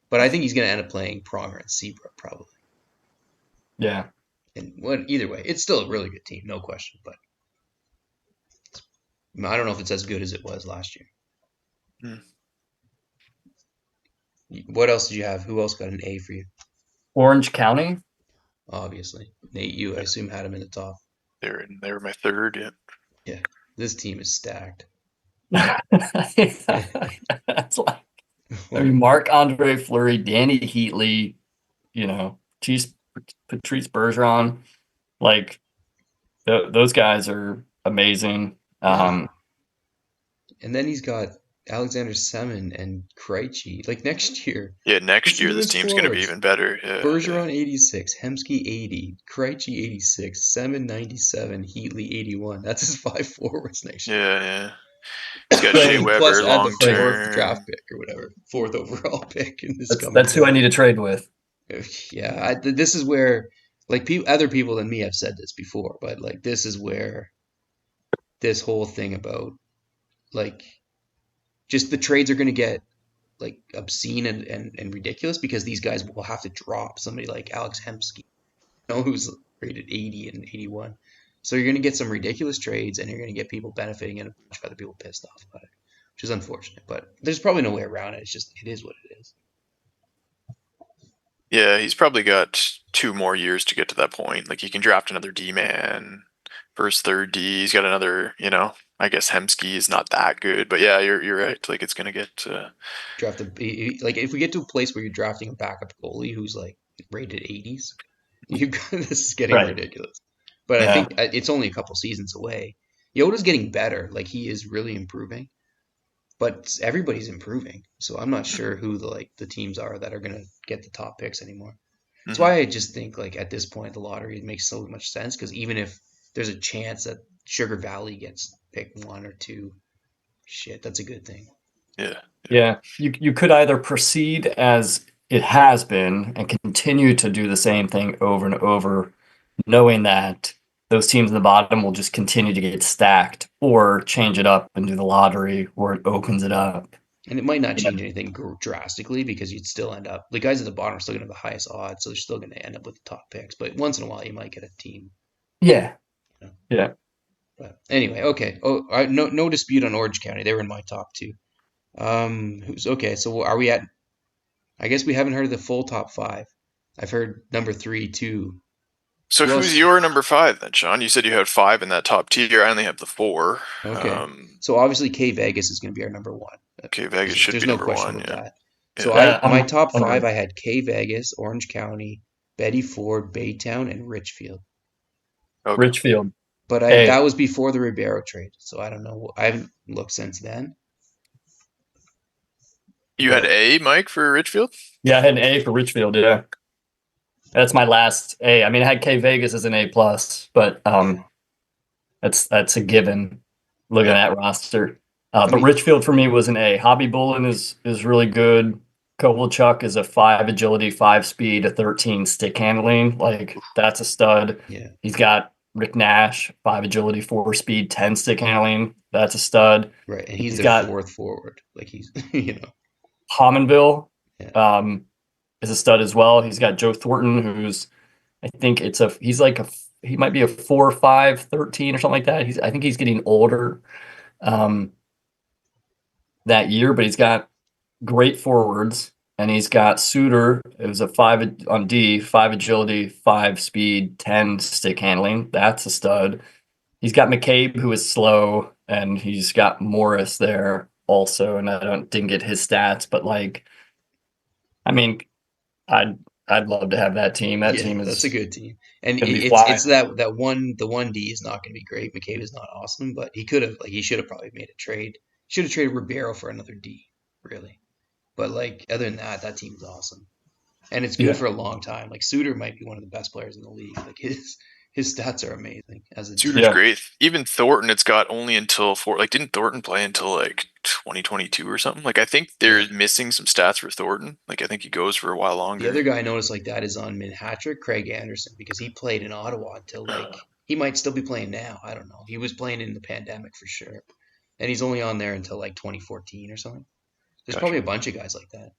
But I think he's going to end up playing Pronger and Seabrook, probably. Yeah. And either way, it's still a really good team, no question, but I don't know if it's as good as it was last year. What else did you have? Who else got an A for you? Orange County? Obviously. Nate, you, I assume, had him in the top. They were my 3rd. Yeah. Yeah, this team is stacked. That's like, I mean, Marc-Andre Fleury, Danny Heatley, Patrice Bergeron, like those guys are amazing. And then he's got Alexander Semin and Krejci. Like next year. Yeah, next year this team's going to be forwards. even better. Yeah, Bergeron 86, Hemsky 80, Krejci 86, Semin 97, Heatley 81. That's his 5 forwards next year. Yeah. He's got Shea Weber Plus add long the 4th term draft pick or whatever, 4th overall pick in this. That's who I need to trade with. Yeah, this is where, like, other people than me have said this before, but like this is where this whole thing about like just the trades are going to get like obscene and ridiculous because these guys will have to drop somebody like Alex Hemsky, who's rated 80 and 81. So you're going to get some ridiculous trades, and you're going to get people benefiting and a bunch of other people pissed off about it, which is unfortunate. But there's probably no way around it. It is what it is. Yeah, he's probably got 2 more years to get to that point. Like he can draft another D-man for his 3rd D. He's got another, I guess Hemsky is not that good, but yeah, you're right. Like it's gonna get like if we get to a place where you're drafting a backup goalie who's like rated 80s, this is getting ridiculous. But I think it's only a couple seasons away. Yoda's getting better. Like he is really improving, but everybody's improving. So I'm not sure who the teams are that are gonna get the top picks anymore. That's why I just think like at this point the lottery makes so much sense because even if there's a chance that Sugar Valley gets picked 1 or 2, shit, that's a good thing. Yeah. Yeah, you could either proceed as it has been and continue to do the same thing over and over, knowing that those teams in the bottom will just continue to get stacked, or change it up and do the lottery where it opens it up. And it might not Yeah. change anything drastically because you'd still end up the guys at the bottom are still going to have the highest odds, so they're still going to end up with the top picks. But once in a while, you might get a team. Yeah. You know? Yeah. But anyway, okay. Oh, no dispute on Orange County. They were in my top 2. Who's okay? So are we at? I guess we haven't heard the full top 5. I've heard number 3, 2. So Who who's else? your number 5 then, Sean? You said you had 5 in that top tier. I only have the 4. Okay. So obviously K Vegas is going to be our number 1. Okay, Vegas should There's be no number question 1. about Yeah. that. Yeah. So my top 5, I had K Vegas, Orange County, Betty Ford, Baytown, and Richfield. Okay. Richfield. But that was before the Ribeiro trade, so I don't know. I haven't looked since then. You had A, Mike, for Richfield? Yeah, I had an A for Richfield. Yeah, that's my last A. I mean, I had K Vegas as an A plus, but that's a given. Looking at that roster, but Richfield for me was an A. Hobby Bullen is really good. Kovalchuk is a 5 agility, 5 speed, a 13 stick handling. Like, that's a stud. Yeah. He's got Rick Nash, 5 agility, 4 speed, 10 stick handling. That's a stud. Right, and he's got their 4th forward. Like he's, Pominville Yeah. is a stud as well. He's got Joe Thornton, who's, I think he might be a 4, 5, 13 or something like that. I think he's getting older that year, but he's got great forwards, and he's got Suter. It was a 5 on D, 5 agility, 5 speed, 10 stick handling. That's a stud. He's got McCabe, who is slow, and he's got Morris there also. And didn't get his stats, but like, I mean, I'd love to have that team. That team that's a good team, and it's that one. The 1D is not going to be great. McCabe is not awesome, but he should have probably made a trade. Should have traded Ribeiro for another D, really. But like other than that, that team is awesome, and it's good for a long time. Like Suter might be one of the best players in the league. Like his stats are amazing. Suter's great. Even Thornton, it's got only until didn't Thornton play until like 2022 or something? Like I think they're missing some stats for Thornton. Like I think he goes for a while longer. The other guy I noticed like that is on Min-Hattrick, Craig Anderson, because he played in Ottawa until like he might still be playing now. I don't know. He was playing in the pandemic for sure, and he's only on there until like 2014 or something. There's probably a bunch of guys like that.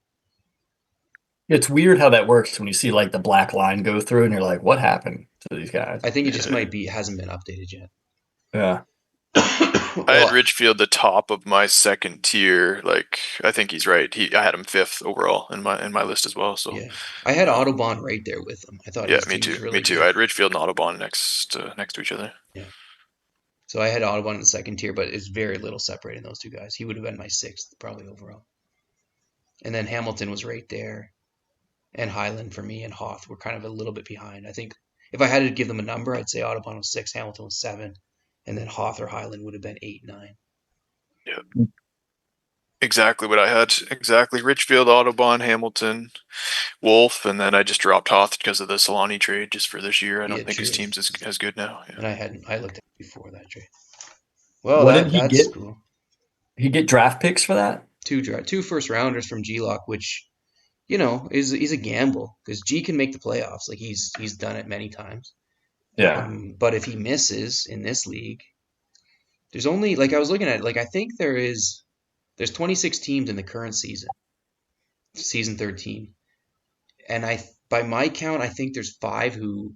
It's weird how that works when you see like the black line go through, and you're like, "What happened to these guys?" I think it just hasn't been updated yet. Yeah. I had Richfield the top of my 2nd tier. Like I think he's right. I had him 5th overall in my list as well. So yeah, I had Audubon right there with him. I thought me too. Really me too. good. I had Richfield and Audubon next to each other. Yeah. So I had Audubon in the 2nd tier, but it's very little separating those two guys. He would have been my 6th probably overall. And then Hamilton was right there, and Highland for me and Hoth were kind of a little bit behind. I think if I had to give them a number, I'd say Audubon was 6, Hamilton was 7, and then Hoth or Highland would have been 8, 9. Yeah. Exactly what I had. Exactly. Richfield, Audubon, Hamilton, Wolf, and then I just dropped Hoth because of the Solani trade just for this year. I don't think his team's as good now. Yeah. And I looked at it before that trade. Well, what did he get? Cool. He get draft picks for that? 2 first rounders from G-Lock, which is a gamble because G can make the playoffs. Like he's done it many times. Yeah. But if he misses in this league, there's only like I was looking at it, like I think there's 26 teams in the current season 13, and by my count I think there's 5 who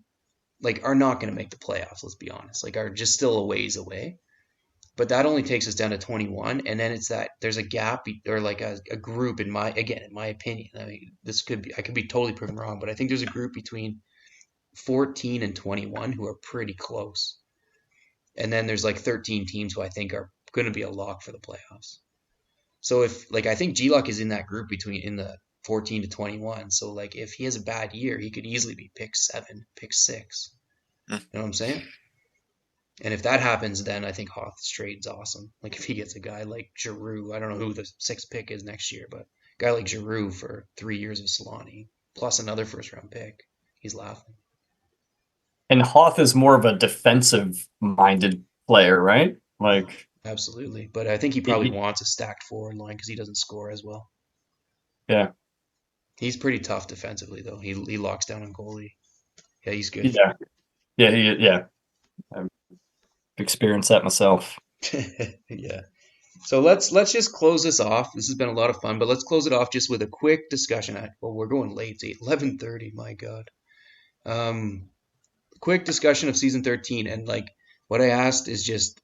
like are not going to make the playoffs. Let's be honest, like are just still a ways away. But that only takes us down to 21, and then it's that there's a gap or like a group in my opinion. I mean, I could be totally proven wrong, but I think there's a group between 14 and 21 who are pretty close. And then there's like 13 teams who I think are going to be a lock for the playoffs. So I think G-Lock is in that group in the 14 to 21. So like if he has a bad year, he could easily be pick 7, pick 6. You know what I'm saying? And if that happens, then I think Hoth's trade's awesome. Like if he gets a guy like Giroux, I don't know who the 6th pick is next year, but a guy like Giroux for 3 years of Solani plus another first round pick. He's laughing. And Hoth is more of a defensive-minded player, right? Like, Absolutely, but I think he probably wants a stacked forward line because he doesn't score as well. yeah, He's pretty tough defensively, though. He locks down a goalie. Yeah, he's good. yeah. I've experienced that myself. Yeah. So let's just close this off. This has been a lot of fun, but let's close it off just with a quick discussion. Well, we're going late. It's 11:30. My God. Quick discussion of season 13, and like what I asked is just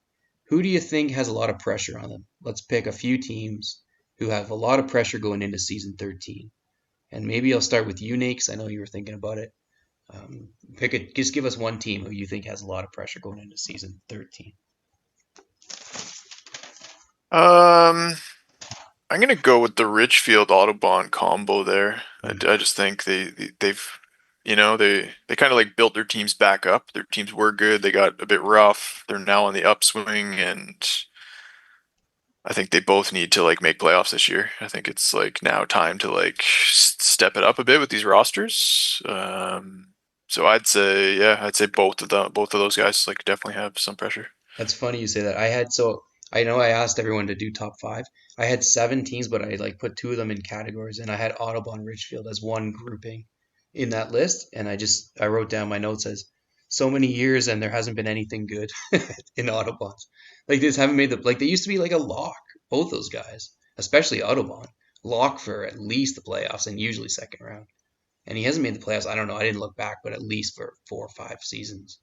who do you think has a lot of pressure on them? Let's pick a few teams who have a lot of pressure going into season 13, and maybe I'll start with you, Nate, because I know you were thinking about it. Just give us one team who you think has a lot of pressure going into season 13. I'm gonna go with the Richfield Autobahn combo there. I just think they've they kind of like built their teams back up. Their teams were good. They got a bit rough. They're now on the upswing, and I think they both need to like make playoffs this year. I think it's like now time to like step it up a bit with these rosters. So I'd say both of those guys like definitely have some pressure. That's funny you say that. I know I asked everyone to do top five. I had 7 teams, but I like put 2 of them in categories, and I had Audubon Richfield as one grouping in that list. And I wrote down my notes as so many years, and there hasn't been anything good in Audubons. Like they just haven't made they used to be like a lock. Both those guys, especially Audubon, lock for at least the playoffs and usually second round. And he hasn't made the playoffs. I don't know. I didn't look back, but at least for 4 or 5 seasons.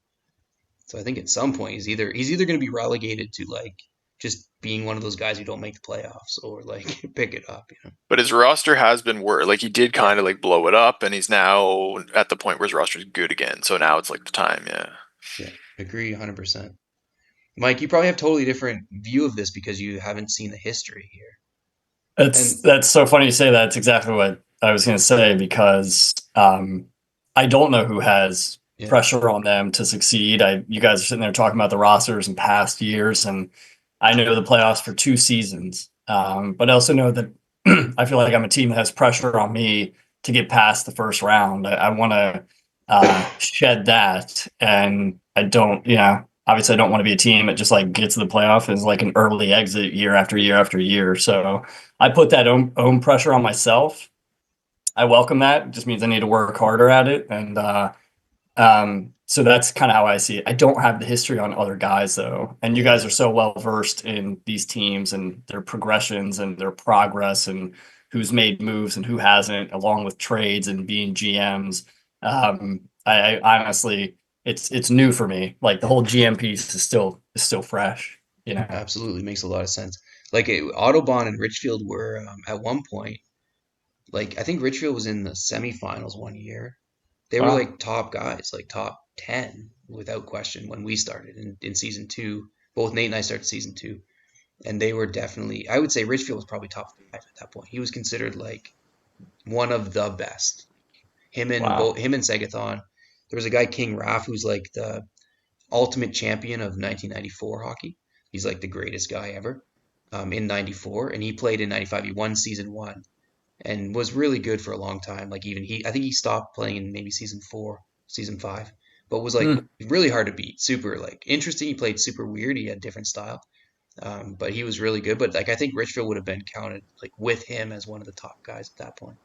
So I think at some point he's either going to be relegated to like just being one of those guys who don't make the playoffs or like pick it up, you know. But his roster has been worse. Like he did Yeah. kind of like blow it up, and he's now at the point where his roster is good again. So now it's like the time. Yeah. Yeah, agree 100%. Mike, you probably have totally different view of this because you haven't seen the history here. That's so funny you say that. It's exactly what I was going to say because I don't know who has pressure on them to succeed. You guys are sitting there talking about the rosters in past years, and I know the playoffs for 2 seasons. But I also know that I feel like I'm a team that has pressure on me to get past the first round. I want to shed that, and I don't. Obviously, I don't want to be a team that just like gets to the playoff as like an early exit year after year after year. So I put that own pressure on myself. I welcome that. It just means I need to work harder at it. And so that's kind of how I see it. I don't have the history on other guys, though. And you guys are so well versed in these teams and their progressions and their progress and who's made moves and who hasn't, along with trades and being GMs. I honestly, it's new for me. Like the whole GM piece is still fresh. Absolutely makes a lot of sense. Like Audubon and Richfield were at one point, like I think Richfield was in the semifinals one year. They were like top guys, like top 10 without question when we started in season 2. Both Nate and I started season 2, and they were definitely. I would say Richfield was probably top 5 at that point. He was considered like one of the hest. Him and Sagathon. There was a guy King Raff who's like the ultimate champion of 1994 hockey. He's like the greatest guy ever in '94, and he played in '95. He won season 1 and was really good for a long time. Like I think he stopped playing in maybe season 4, season 5, but was like really hard to beat. Super like interesting. He played super weird. He had different style, but he was really good. But like I think Richfield would have been counted like with him as one of the top guys at that point.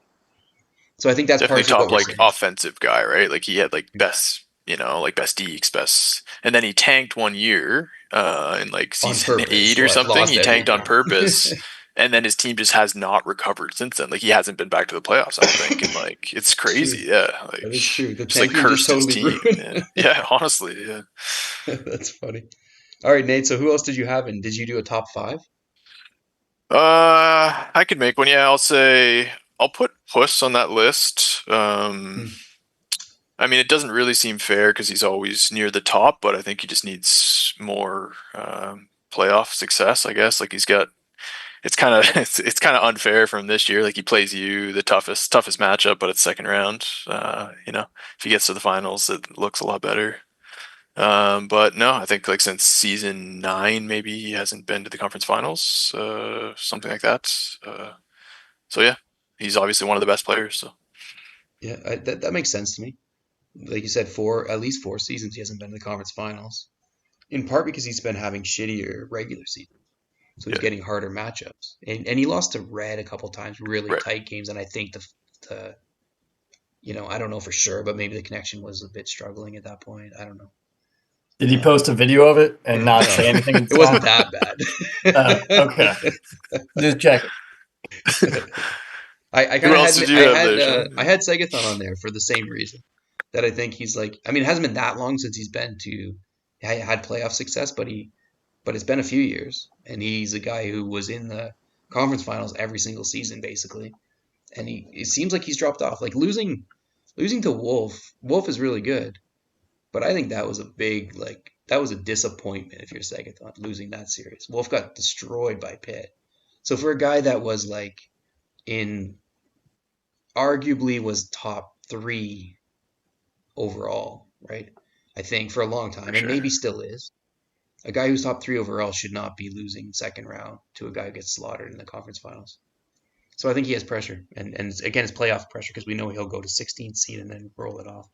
So I think that's definitely partially top what we're like saying. offensive guy, right? Like he had like best, like best deeks, best, and then he tanked one year in like season 8 or something. He tanked on purpose, and then his team just has not recovered since then. Like he hasn't been back to the playoffs, I don't think. And like it's crazy, yeah. Like that is true. The just like tanking just cursed his totally team. ruined. Yeah, honestly, yeah. That's funny. All right, Nate. So who else did you have? And did you do a top 5? I could make one. Yeah, I'll put Puss on that list. I mean, it doesn't really seem fair because he's always near the top, but I think he just needs more playoff success. I guess like he's got. It's kind of it's kind of unfair from this year. Like he plays you the toughest matchup, but it's second round. If he gets to the finals, it looks a lot better. But no, I think like since season 9, maybe he hasn't been to the conference finals, something like that. So yeah, he's obviously one of the best players. So Yeah, that makes sense to me. like you said, at least 4 seasons he hasn't been to the conference finals. In part because he's been having shittier regular seasons. So he's Yeah. getting harder matchups. And he lost to Red a couple times, really Right. tight games. And I think the I don't know for sure, but maybe the connection was a bit struggling at that point. I don't know. Did he post a video of it and not No, say anything? it wasn't that bad. Okay. Just check it. I Who kind of else had did you have there, Sean? I had Seguthon on there for the same reason that I think he's like. I mean, it hasn't been that long since he's been to had playoff success, but it's been a few years, and he's a guy who was in the conference finals every single season basically, and it seems like he's dropped off. Like losing to Wolf. Wolf is really good, but I think that was that was a disappointment if you're Seguthon losing that series. Wolf got destroyed by Pitt. So for a guy that was like in arguably was top 3 overall, right? I think for a long time, For and sure. maybe still is. A guy who's top 3 overall should not be losing second round to a guy who gets slaughtered in the conference finals. So I think he has pressure, and again, it's playoff pressure because we know he'll go to 16th seed and then roll it off.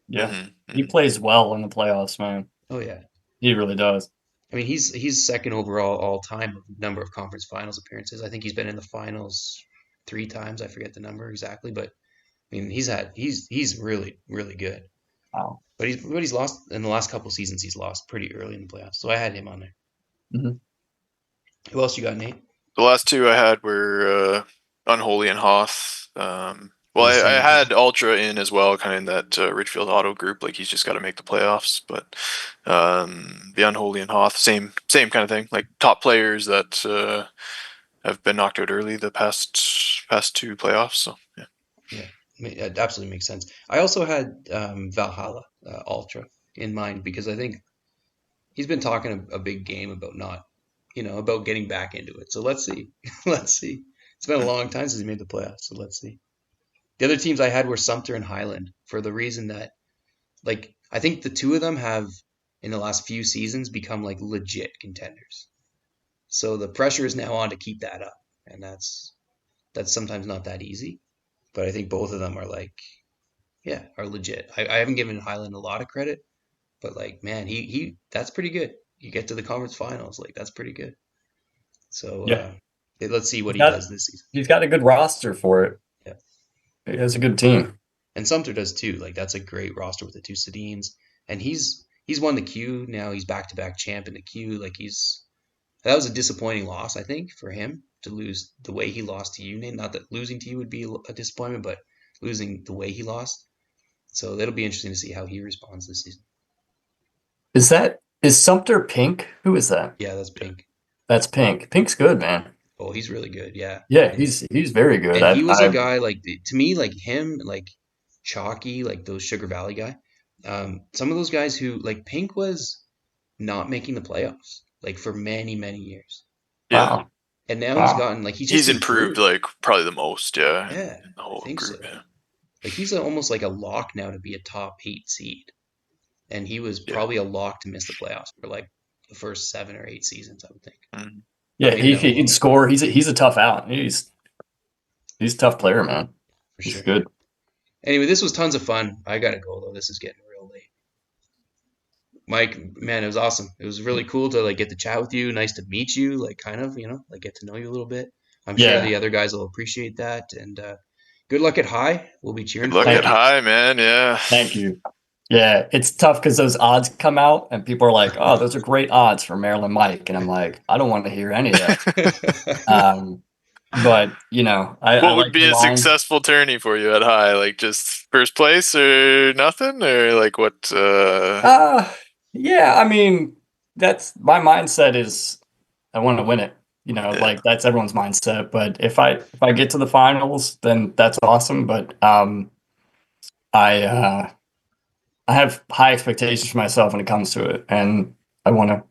Yeah. Mhm, He mhm. plays well in the playoffs, man. Oh yeah, He really does. I mean he's second overall all time of number of conference finals appearances. I think he's been in the finals 3 times. I forget the number exactly, but I mean he's really really good. Wow. But he's lost in the last couple seasons. He's lost pretty early in the playoffs, so I had him on there. Mhm. Who else you got, Nate? The last two I had were Unholy and Hoth. Well, The I same had here. Ultra in as well, kind of in that Ridgefield Auto group. Like he's just got to make the playoffs. But the Unholy and Hoth, same kind of thing. Like top players that have been knocked out early the past 2 playoffs. So yeah. Yeah, it absolutely makes sense. I also had Valhalla Ultra in mind because I think he's been talking a big game about not, about getting back into it. So let's see. Let's see. It's been a long time since he made the playoffs, so let's see. The other teams I had were Sumter and Highland for the reason that, like, I think the two of them have, in the last few seasons, become like legit contenders. So the pressure is now on to keep that up, and that's sometimes not that easy. But I think both of them are like, yeah, are legit. I haven't given Highland a lot of credit, but like, man, he that's pretty good. You get to the conference finals, like that's pretty good. So Yeah. let's see what He's he got does this season. he's got a good roster for it. Yeah, He has a good team. and Sumter does too. Like that's a great roster with the two Sedines, and he's won the Q now. He's back to back champ in the Q. Like that was a disappointing loss, I think, for him to lose the way he lost to you, Nate. Not that losing to you would be a disappointment, but losing the way he lost. So it'll be interesting to see how he responds this season. Is Sumter Pink? Who is that? Yeah, that's Pink. That's Pink. Pink's good, man. Oh, he's really good. Yeah. Yeah, And, he's very good. and he was a guy like to me, like him, like Chalky, like those Sugar Valley guy. Some of those guys who like Pink was not making the playoffs like for many, many years. Yeah. Wow. And now he's Wow. gotten like He's just improved like probably the most, yeah. Yeah, In the I whole think group, so. yeah. Like he's almost like a lock now to be a top 8 seed. And he was Yeah. probably a lock to miss the playoffs for like the first 7 or 8 seasons, I would think. Mhm. Yeah, Maybe not he can longer. score. He's a tough out. He's a tough player, man. For He's sure. good. Anyway, this was tons of fun. I gotta go though. This is getting real late. Mike, man, it was awesome. It was really cool to like get to chat with you. Nice to meet you. Like kind of, like get to know you a little bit. I'm sure Yeah. the other guys will appreciate that. And good luck at High. We'll be cheering Good luck for you. at High, man. Yeah. Thank you. Yeah, it's tough because those odds come out and people are like, "Oh, those are great odds for Maryland Mike," and I'm like, I don't want to hear any of that. But I What would like be the a line. successful tourney for you at High? Like just first place or nothing, or like what? Yeah, I mean, that's my mindset is I want to win it. Yeah. Like that's everyone's mindset. But if I get to the finals, then that's awesome. But I have high expectations for myself when it comes to it, and I want to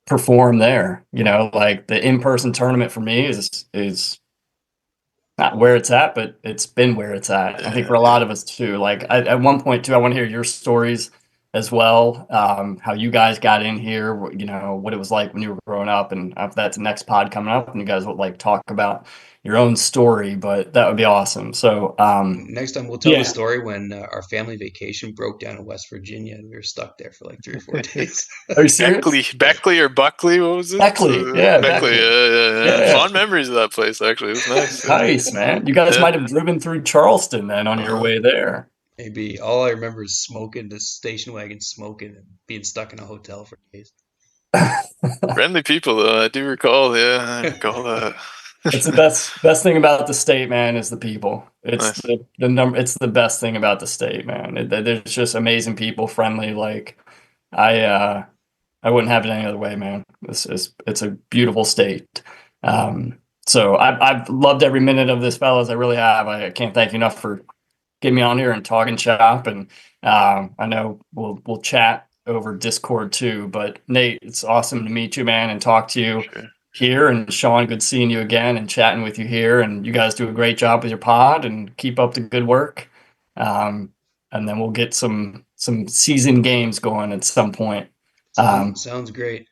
perform there. Like the in-person tournament for me is not where it's at, but it's been where it's at. I think for a lot of us too. Like at one point too, I want to hear your stories as well. How you guys got in here, what it was like when you were growing up, and that's the next pod coming up, and you guys would like talk about your own story, but that would be awesome. So, Next time we'll tell the yeah. story when our family vacation broke down in West Virginia and we were stuck there for like 3 or 4 days. Are you serious? Beckley or Buckley? What was it? Beckley, yeah, Beckley. Beckley. Yeah. Yeah. Fond memories of that place. Actually, it was nice. Nice, man. You guys Yeah. might have driven through Charleston then on your way there. Maybe all I remember is smoking the station wagon, smoking and being stuck in a hotel for days. Friendly people, though. I do recall. Yeah, I recall that. It's the best thing about the state, man, is the people. It's Nice. the number. It's the best thing about the state, man. There's just amazing people, friendly. Like I wouldn't have it any other way, man. It's a beautiful state. So I've loved every minute of this, fellas. I really have. I can't thank you enough for getting me on here and talking shop. And I know we'll chat over Discord too. But Nate, it's awesome to meet you, man, and talk to you. Sure. Here, and Sean, good seeing you again and chatting with you here, and you guys do a great job with your pod and keep up the good work. And then we'll get some season games going at some point. Sounds great.